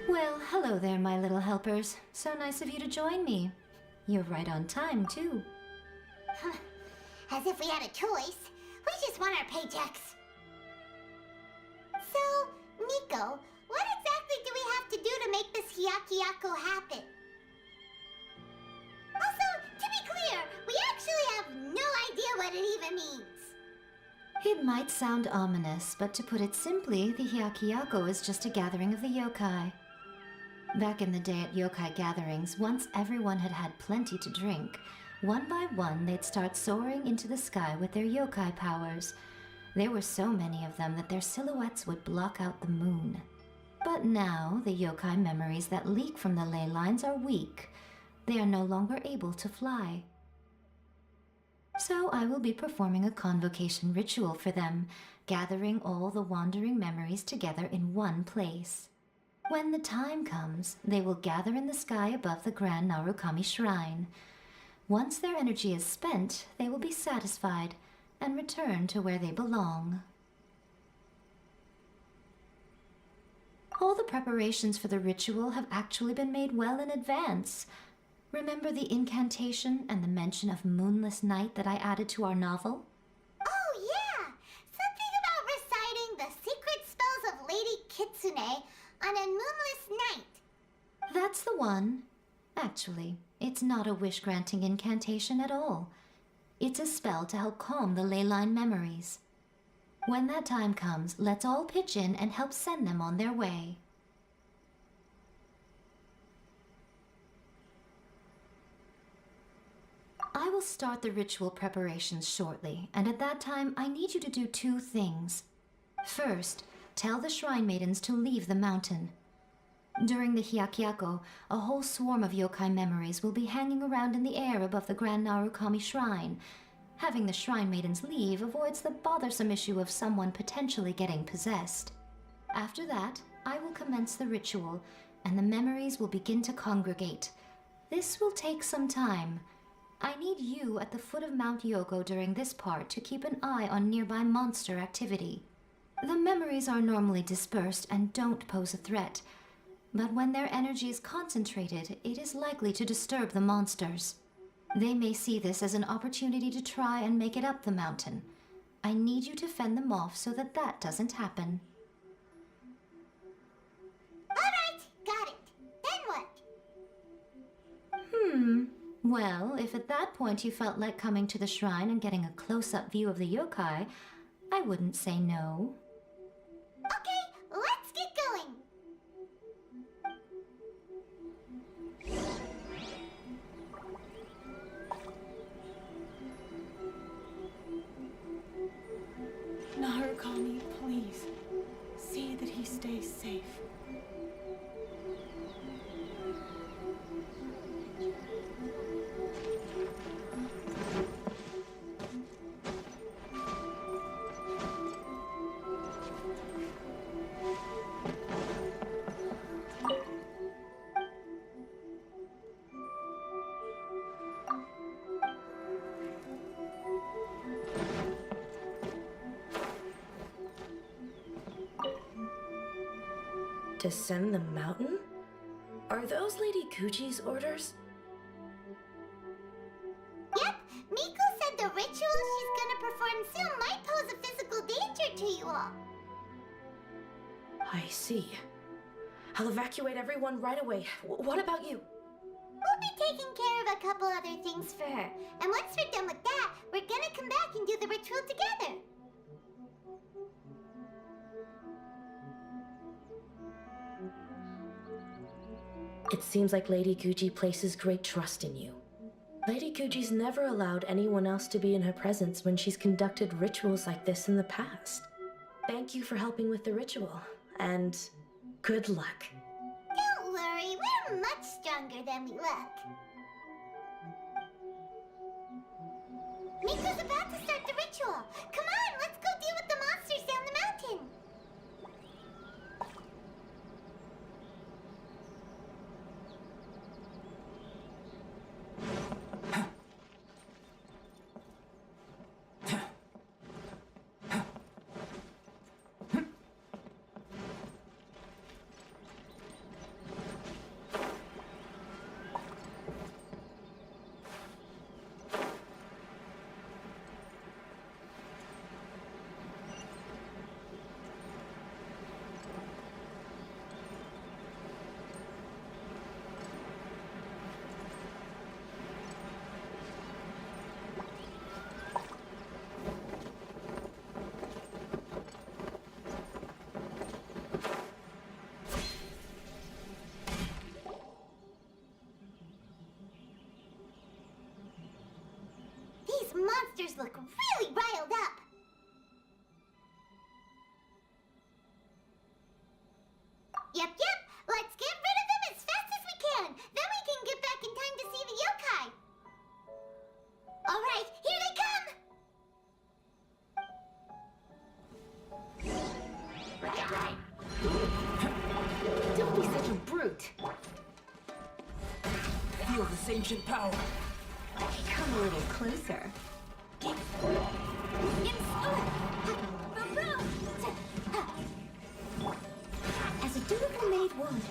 Well, hello there, my little helpers. So nice of you to join me. You're right on time, too. As if we had a choice. We just want our paychecks. So, Miko, what exactly do we have to do to make this Hyakyako happen? Also, to be clear, we actually have no idea what it even means. It might sound ominous, but to put it simply, the Hyakyako is just a gathering of the yokai. Back in the day at yokai gatherings, once everyone had had plenty to drink, one by one they'd start soaring into the sky with their yokai powers. There were so many of them that their silhouettes would block out the moon. But now, the yokai memories that leak from the ley lines are weak. They are no longer able to fly. So I will be performing a convocation ritual for them, gathering all the wandering memories together in one place. When the time comes, they will gather in the sky above the Grand Narukami Shrine. Once their energy is spent, they will be satisfied and return to where they belong. All the preparations for the ritual have actually been made well in advance. Remember the incantation and the mention of moonless night that I added to our novel? Oh, yeah! Something about reciting the secret spells of Lady Kitsune on a moonless night. That's the one. Actually, it's not a wish-granting incantation at all. It's a spell to help calm the ley line memories. When that time comes, let's all pitch in and help send them on their way. I will start the ritual preparations shortly, and at that time I need you to do two things. First, tell the shrine maidens to leave the mountain. During the Hyakyako, a whole swarm of yokai memories will be hanging around in the air above the Grand Narukami Shrine. Having the shrine maidens leave avoids the bothersome issue of someone potentially getting possessed. After that, I will commence the ritual, and the memories will begin to congregate. This will take some time. I need you at the foot of Mount Yogo during this part to keep an eye on nearby monster activity. The memories are normally dispersed and don't pose a threat, but when their energy is concentrated, it is likely to disturb the monsters. They may see this as an opportunity to try and make it up the mountain. I need you to fend them off so that that doesn't happen. Alright, got it. Then what? Well, if at that point you felt like coming to the shrine and getting a close-up view of the yokai, I wouldn't say no. Okay, let's get going. Narukami, please. See that he stays safe. Descend the mountain? Are those Lady Kuji's orders? Yep, Miko said the ritual she's gonna perform soon might pose a physical danger to you all. I see. I'll evacuate everyone right away. What about you? We'll be taking care of a couple other things for her. And once we're done with that, we're gonna come back and do the ritual together. It seems like Lady Kuji places great trust in you. Lady Kuji's never allowed anyone else to be in her presence when she's conducted rituals like this in the past. Thank you for helping with the ritual, and good luck. Don't worry, we're much stronger than we look. Miko's about to start the ritual. Come on, let's go deal with the monsters down the mountain. These monsters look really riled up. Yep. Let's get rid of them as fast as we can. Then we can get back in time to see the yokai. All right, here they come. Don't be such a brute. Feel this ancient power. Come a little closer. As a dutiful maid would.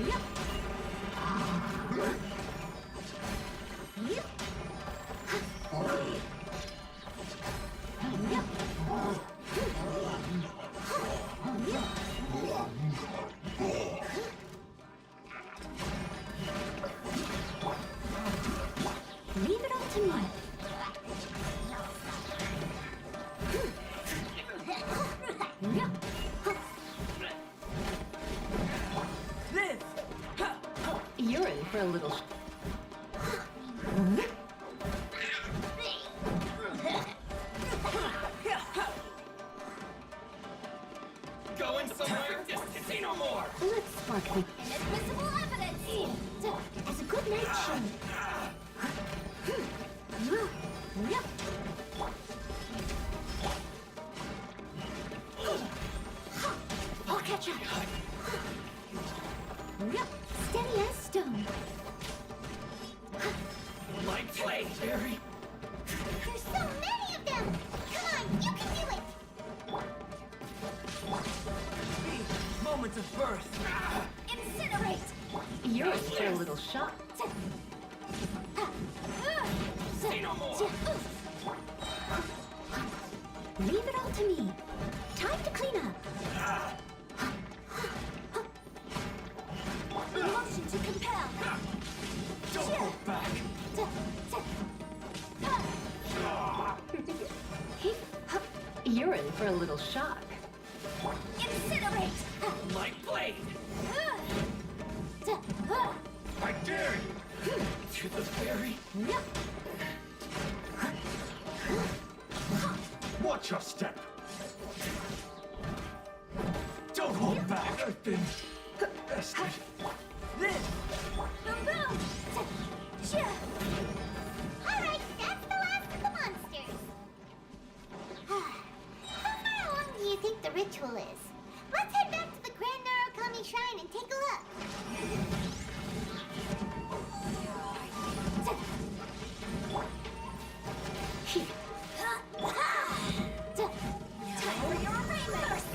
Yep. Yep. Leave it all to me. You're in for a little. Going somewhere? Say no more! Let's spark the. Inadmissible evidence! As a good night should. Yep. I'll catch up. Yep. Steady as stone. My play, Barry! There's so many of them. Come on, you can do it. Moment of birth. Incinerate! You're in for a little shock. Say no more! Leave it all to me. Time to clean up. Emotion to compel. Don't hold back! You're in for a little shock. Incinerate! My blade! I dare you! To the very... Watch your step! Don't hold back! I've been... bested. All right, that's the last of the monsters. How far along do you think the ritual is? Let's head back to the Grand Narukami Shrine and take a look. Time for your reverse!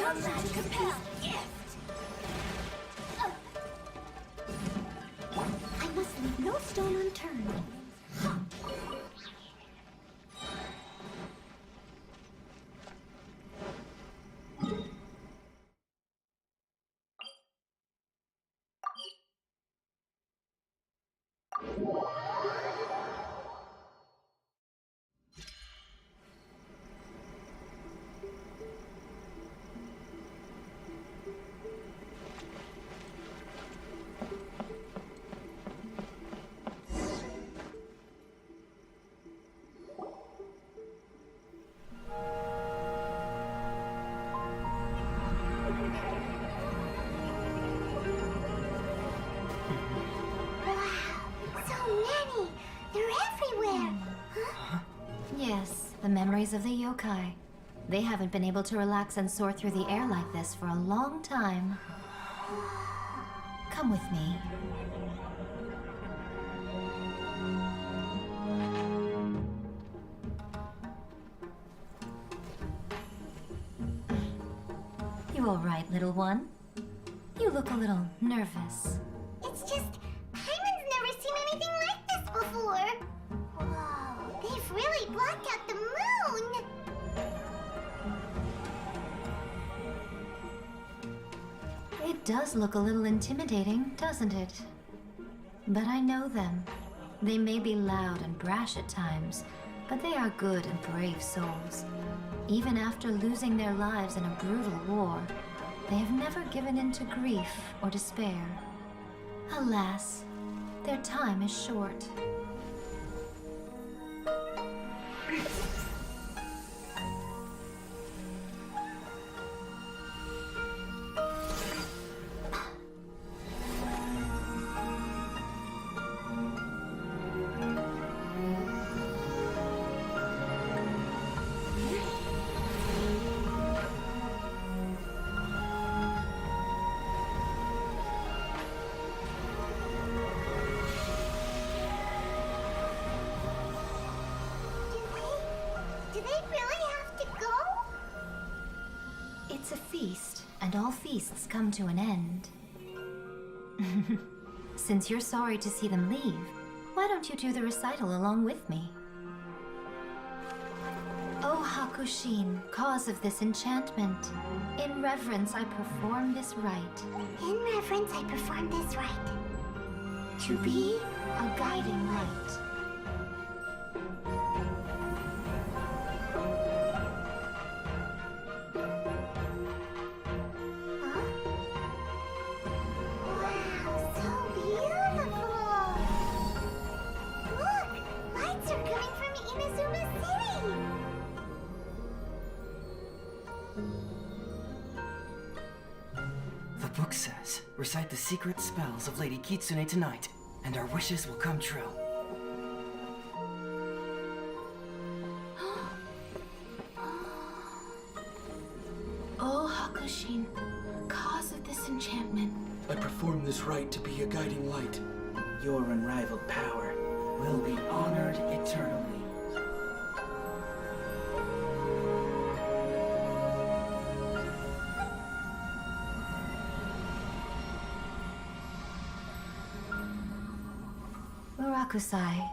Magic compel. Gift. I must leave no stone unturned. Yes, the memories of the yokai. They haven't been able to relax and soar through the air like this for a long time. Come with me. You all right, little one? You look a little nervous. It's just, Paimon's never seen anything like this before. Whoa, they've really blocked out the moon. It does look a little intimidating, doesn't it? But I know them. They may be loud and brash at times, but they are good and brave souls. Even after losing their lives in a brutal war, they have never given in to grief or despair. Alas, their time is short. Do they really have to go? It's a feast, and all feasts come to an end. Since you're sorry to see them leave, why don't you do the recital along with me? O Hakushin, cause of this enchantment, in reverence I perform this rite. In reverence, I perform this rite. To be a guiding light. Wow, so beautiful. Look, lights are coming from Inazuma City. The book says, recite the secret spells of Lady Kitsune tonight, and our wishes will come true. Oh, Hakushin, cause of this enchantment. I perform this rite to be a guiding light. Your unrivaled power will be honored eternally. Murakusai,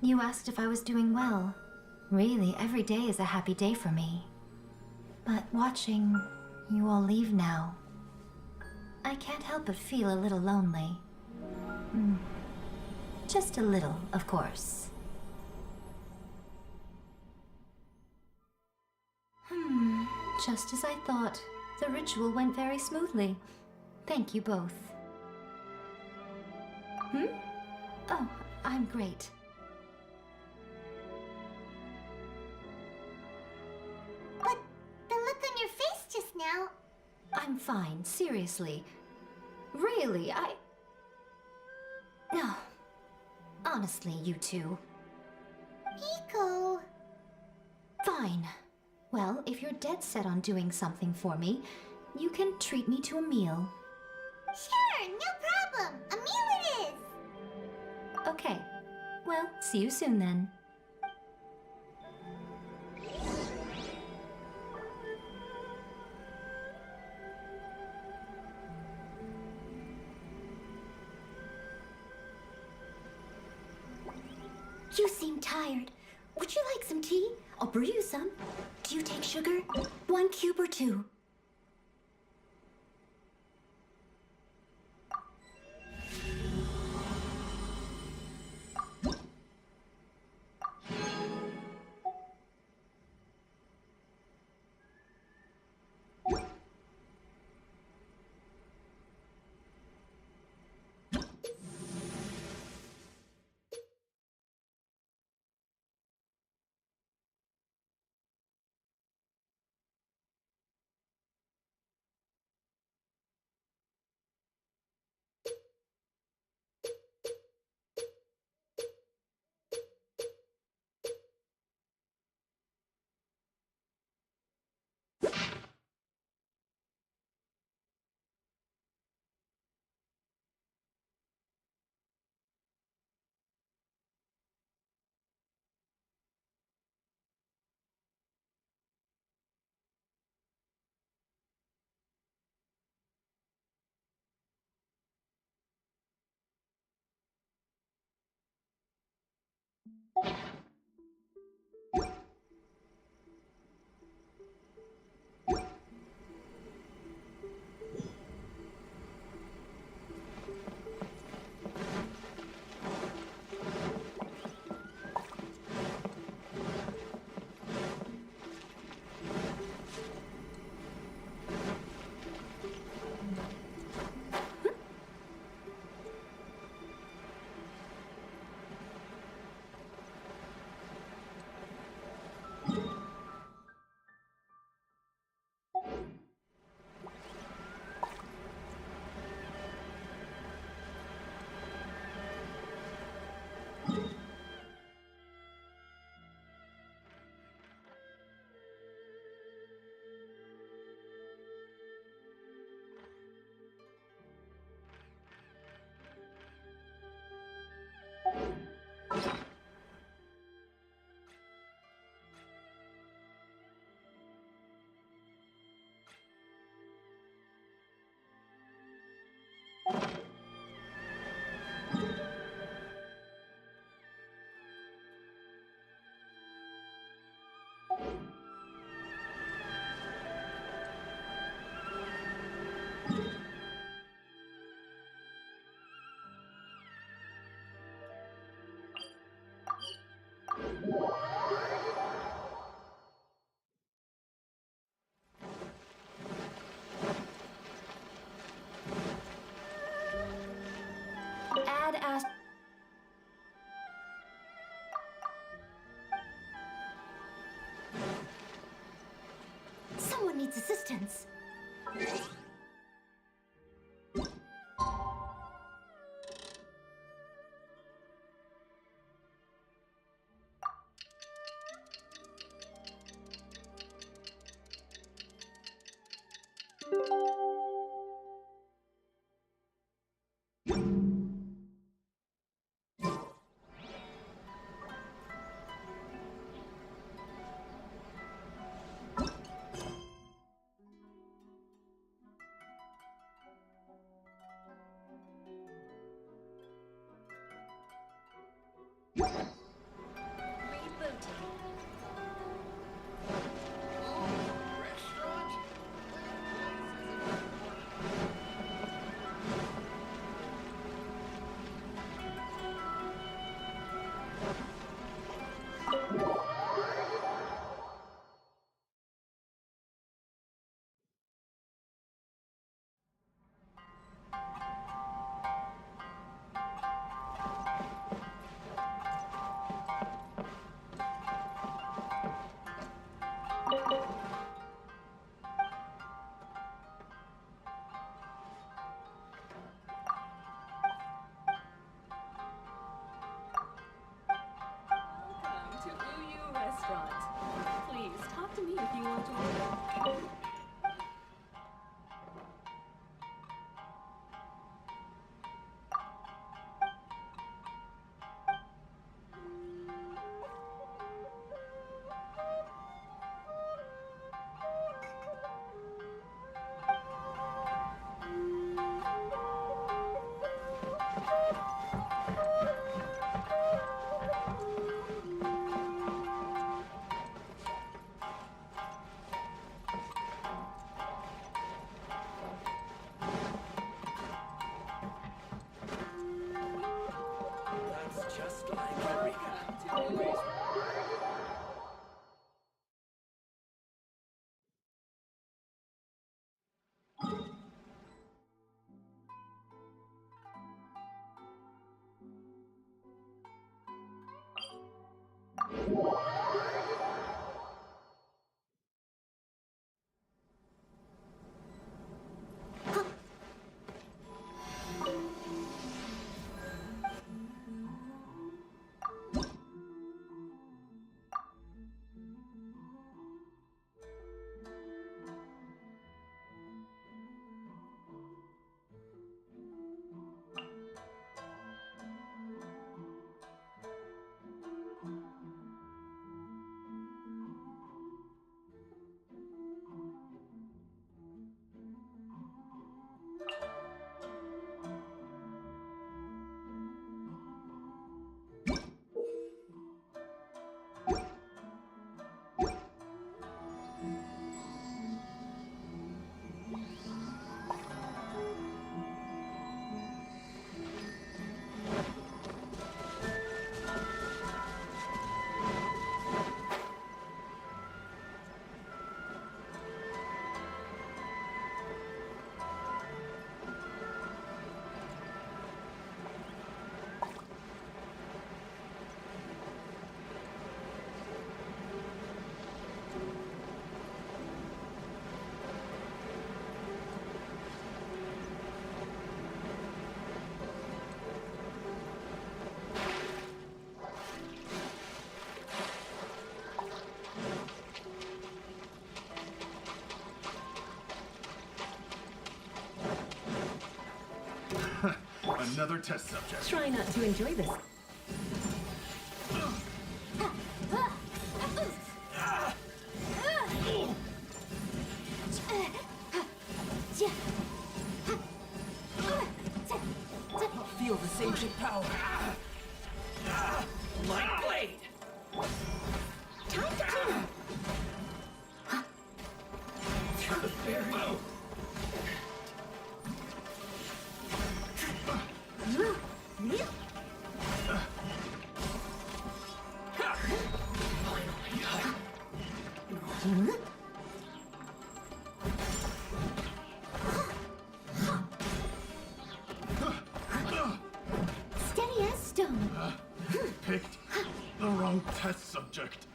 you asked if I was doing well. Really, every day is a happy day for me. But watching you all leave now, I can't help but feel a little lonely. Just a little, of course. Just as I thought. The ritual went very smoothly. Thank you both. Oh, I'm great. But the look on your face just now. I'm fine, seriously. Really, No. Honestly, you two. Miko. Fine. Well, if you're dead set on doing something for me, you can treat me to a meal. Sure, no problem. A meal it is. Okay. Well, see you soon then. You seem tired. Would you like some tea? I'll brew you some. Do you take sugar? 1 cube or 2? Add as Someone needs assistance. Welcome to Uyu Restaurant. Please talk to me if you want to order. Another test subject. Try not to enjoy this. Feel the ancient power. Light blade. Time to clean up. Steady as stone. Picked the wrong test subject.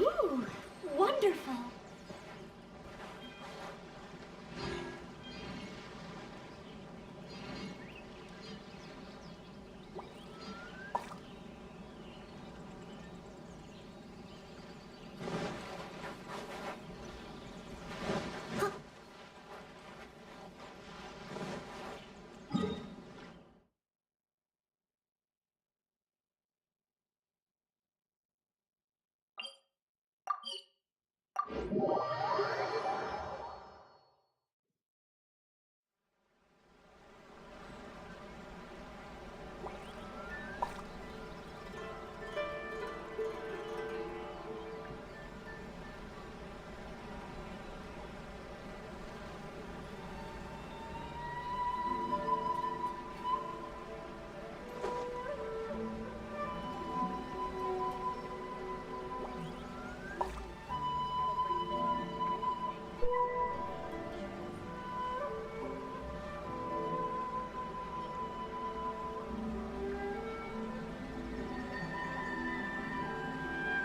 Ooh, wonderful.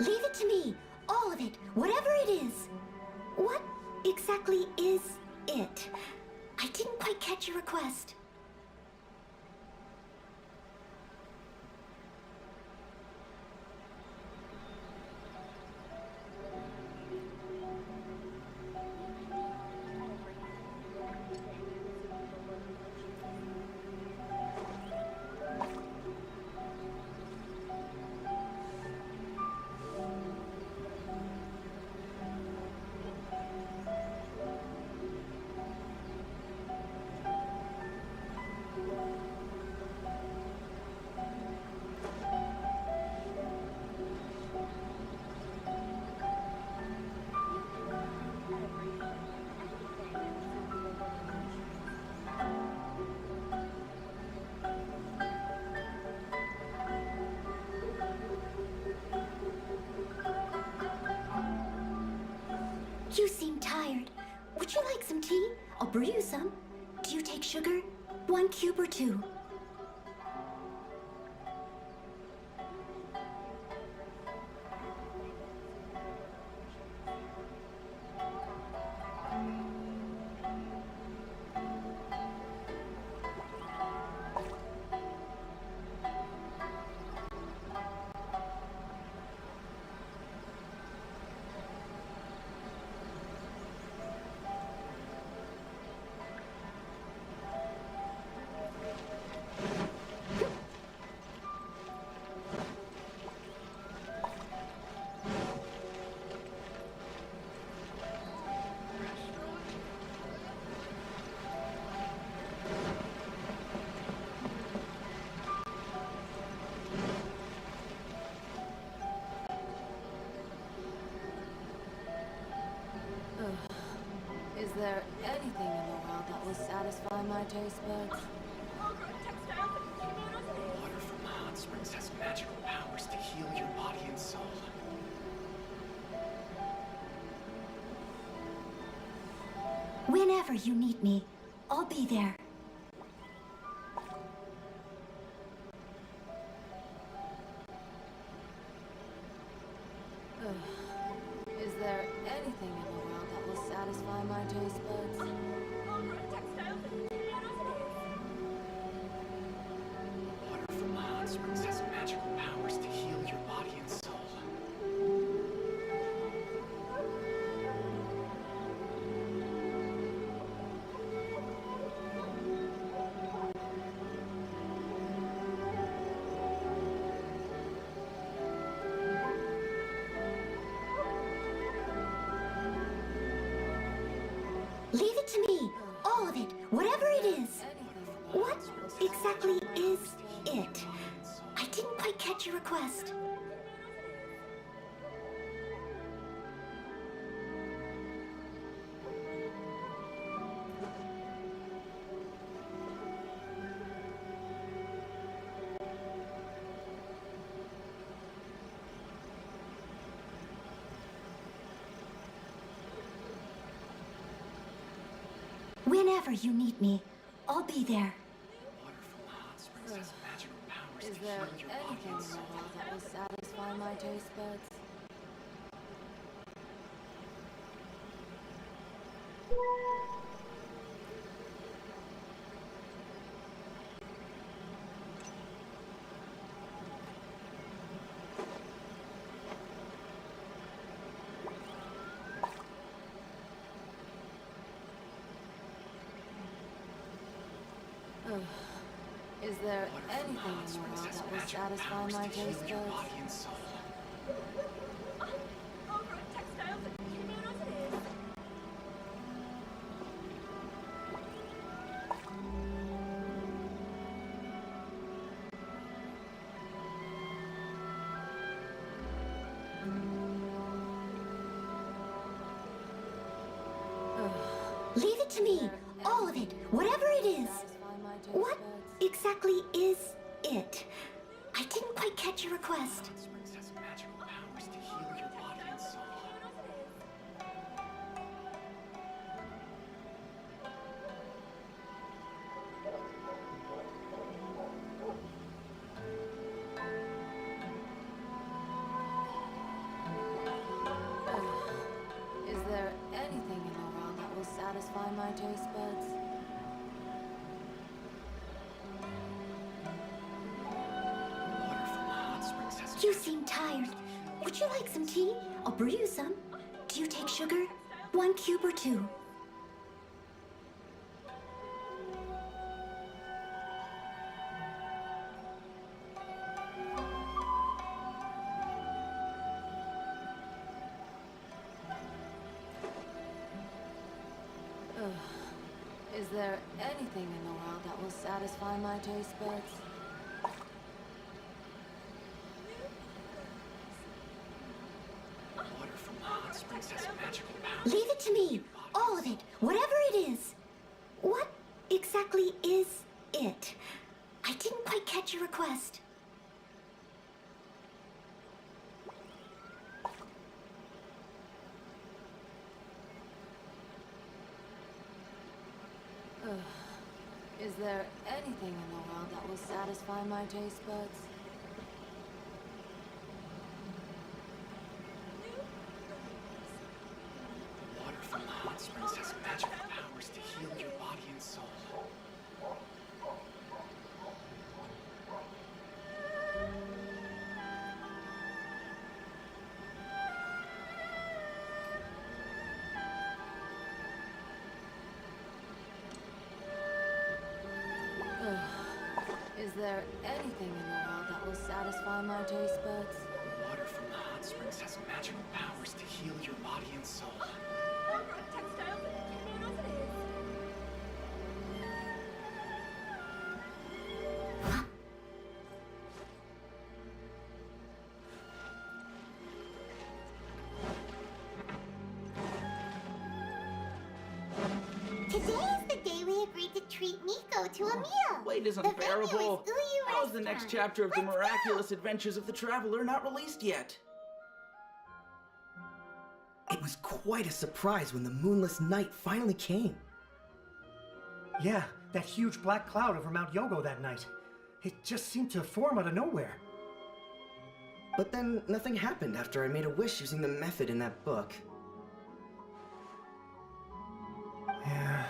Leave it to me. All of it. Whatever it is. What exactly is it? I didn't quite catch your request. You seem tired. Would you like some tea? I'll brew you some. Do you take sugar? 1 cube or 2? Is there anything in the world that will satisfy my taste buds? Water from the hot springs has magical powers to heal your body and soul. Whenever you need me, I'll be there. Is there anything in the world that will satisfy my taste buds? Water from the hot springs has magical powers to heal your body and soul. it to me. All of it. Whatever it is. What exactly is it? I didn't quite catch your request. Whenever you need me, I'll be there. Is there anything in the world that will satisfy my taste buds? Is there anything in the world that will satisfy my taste buds? Leave it to me. All of it. Whatever it is. What exactly is it? I didn't quite catch your request. Is there anything in the world that will satisfy my taste buds? You seem tired. Would you like some tea? I'll brew you some. Do you take sugar? 1 cube or 2? Is there anything in the world that will satisfy my taste buds? Leave it to me. All of it. Whatever it is. What exactly is it? I didn't quite catch your request. Is there anything in the world that will satisfy my taste buds? Water from the hot springs has magical powers to heal your body and soul. Is there anything in the world that will satisfy my taste buds? Water from the hot springs has magical powers to heal your body and soul. Today is the day we agreed to treat Miko to a meal. Wait is The venue unbearable. is Uyu How is the next Restaurant. chapter of the Let's miraculous adventures of the traveler not released yet? It was quite a surprise when the moonless night finally came. Yeah, that huge black cloud over Mount Yogo that night. It just seemed to form out of nowhere. But then nothing happened after I made a wish using the method in that book. Yeah.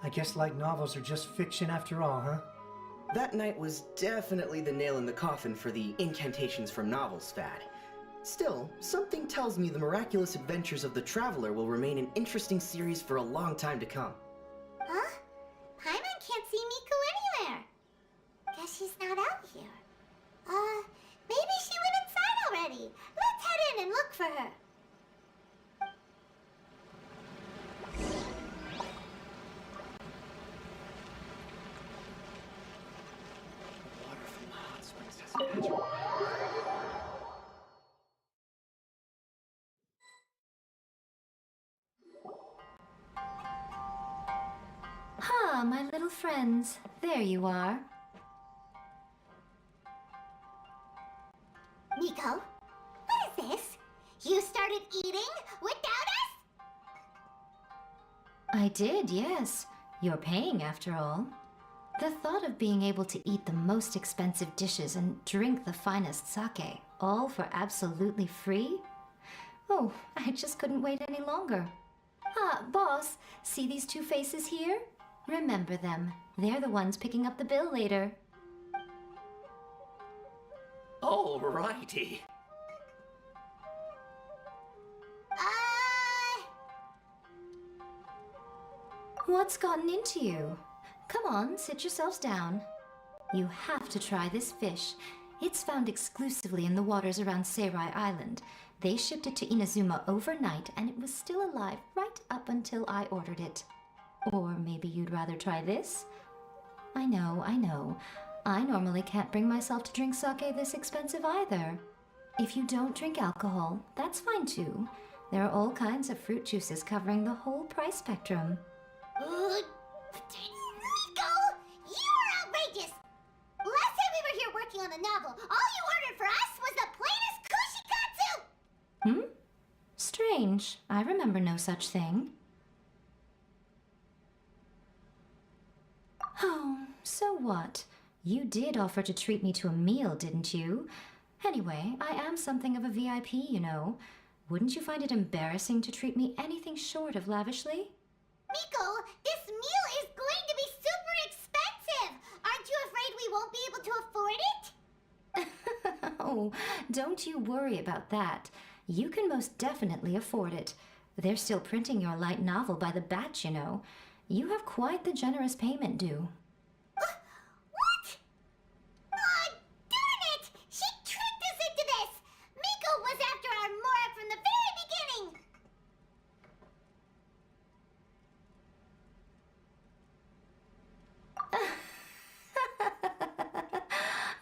I guess light novels are just fiction after all, huh? That night was definitely the nail in the coffin for the incantations from novels fad. Still, something tells me the miraculous adventures of the traveler will remain an interesting series for a long time to come. Huh? Paimon can't see Miko anywhere. Guess she's not out here. Maybe she went inside already. Let's head in and look for her. Ah, my little friends. There you are. Miko, what is this? You started eating without us? I did, yes. You're paying after all. The thought of being able to eat the most expensive dishes and drink the finest sake, all for absolutely free? Oh, I just couldn't wait any longer. Ah, boss, see these two faces here? Remember them. They're the ones picking up the bill later. Alrighty. What's gotten into you? Come on, sit yourselves down. You have to try this fish. It's found exclusively in the waters around Seirai Island. They shipped it to Inazuma overnight, and it was still alive right up until I ordered it. Or maybe you'd rather try this? I know, I know. I normally can't bring myself to drink sake this expensive either. If you don't drink alcohol, that's fine too. There are all kinds of fruit juices covering the whole price spectrum. Miko, you are outrageous! Last time we were here working on the novel, all you ordered for us was the plainest kushikatsu! Strange. I remember no such thing. Oh, so what? You did offer to treat me to a meal, didn't you? Anyway, I am something of a VIP, you know. Wouldn't you find it embarrassing to treat me anything short of lavishly? Miko, this meal is going to be super expensive! Aren't you afraid we won't be able to afford it? Oh, don't you worry about that. You can most definitely afford it. They're still printing your light novel by the batch, you know. You have quite the generous payment due. What? Aw, darn it! She tricked us into this! Miko was after our Mora from the very beginning!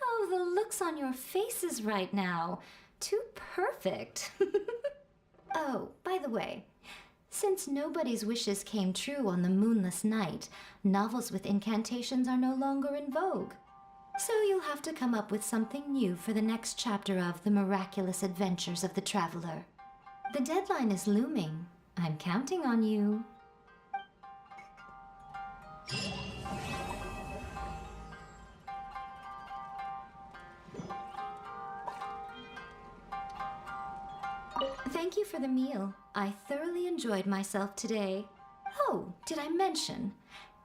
Oh, the looks on your faces right now. Too perfect. Oh, by the way, since nobody's wishes came true on the moonless night, novels with incantations are no longer in vogue. So you'll have to come up with something new for the next chapter of The Miraculous Adventures of the Traveler. The deadline is looming. I'm counting on you. Thank you for the meal. I thoroughly enjoyed myself today. Oh, did I mention?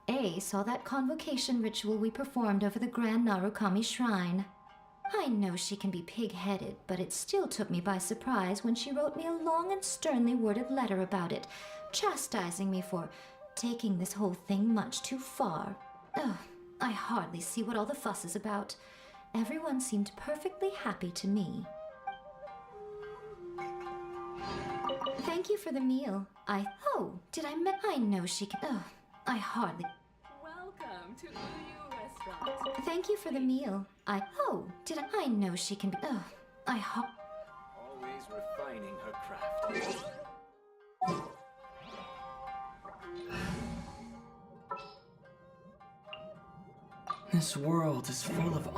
A saw that convocation ritual we performed over the Grand Narukami Shrine. I know she can be pig-headed, but it still took me by surprise when she wrote me a long and sternly worded letter about it, chastising me for taking this whole thing much too far. Ugh, I hardly see what all the fuss is about. Everyone seemed perfectly happy to me. Thank you for the meal. Oh, did I I know she can. Oh, I hardly. Welcome to Uyu Restaurant. Thank you for the meal. Oh, did I know she can be. Oh, Always refining her craft. This world is full of.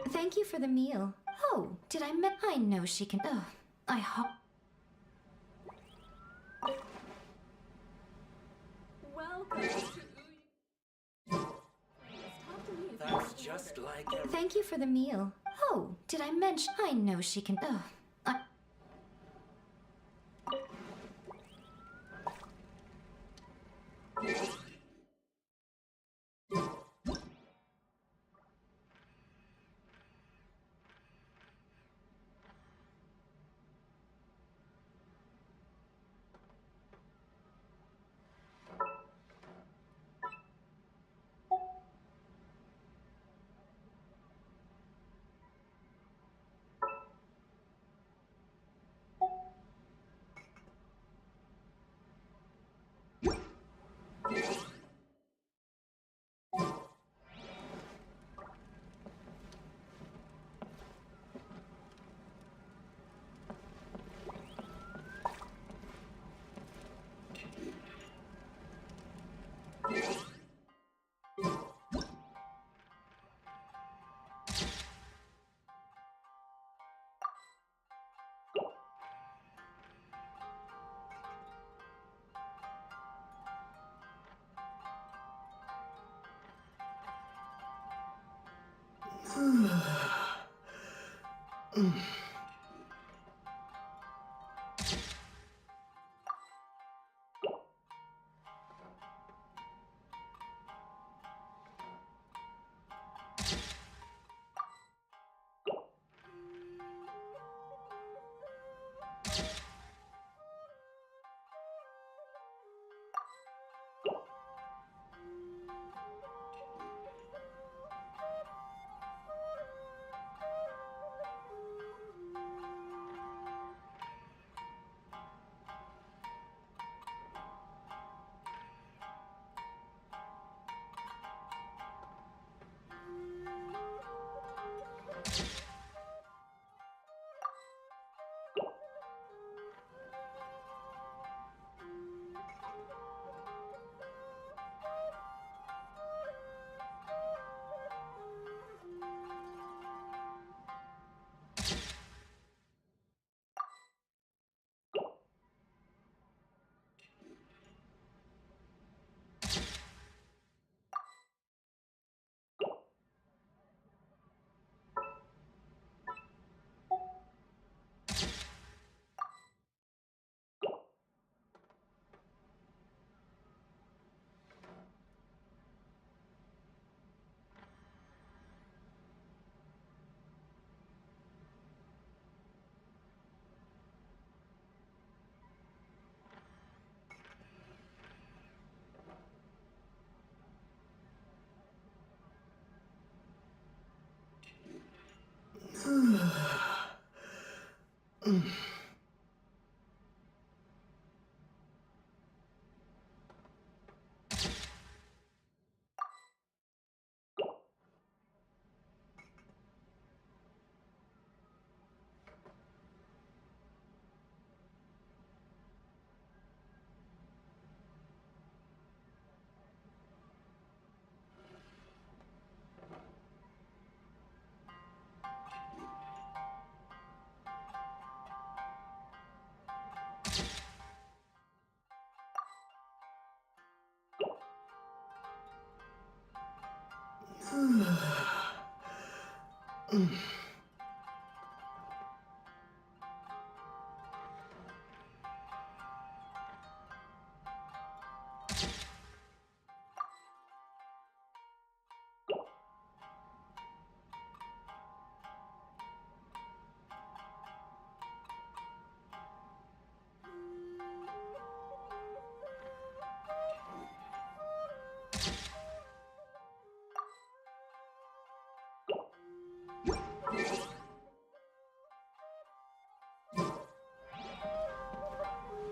Thank you for the meal. Oh, did I know she can. Oh, Welcome to Uyu. Talk to me if That's just like a... Thank you for the meal. Oh, did I mention? I know she can. Oh,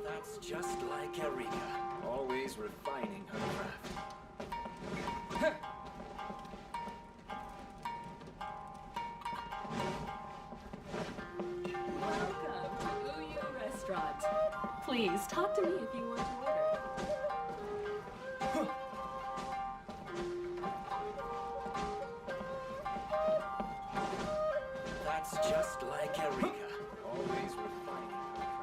That's just like Eureka, always refining her craft. Welcome to Uyu Restaurant. Please talk to me if you want to order. That's just like Eureka, always refining her craft.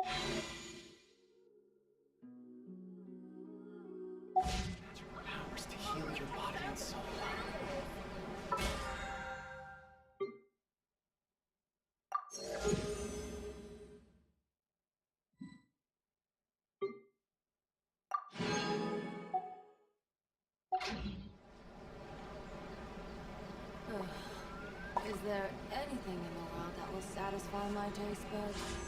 Magical powers to heal your body and soul. Is there anything in the world that will satisfy my taste buds?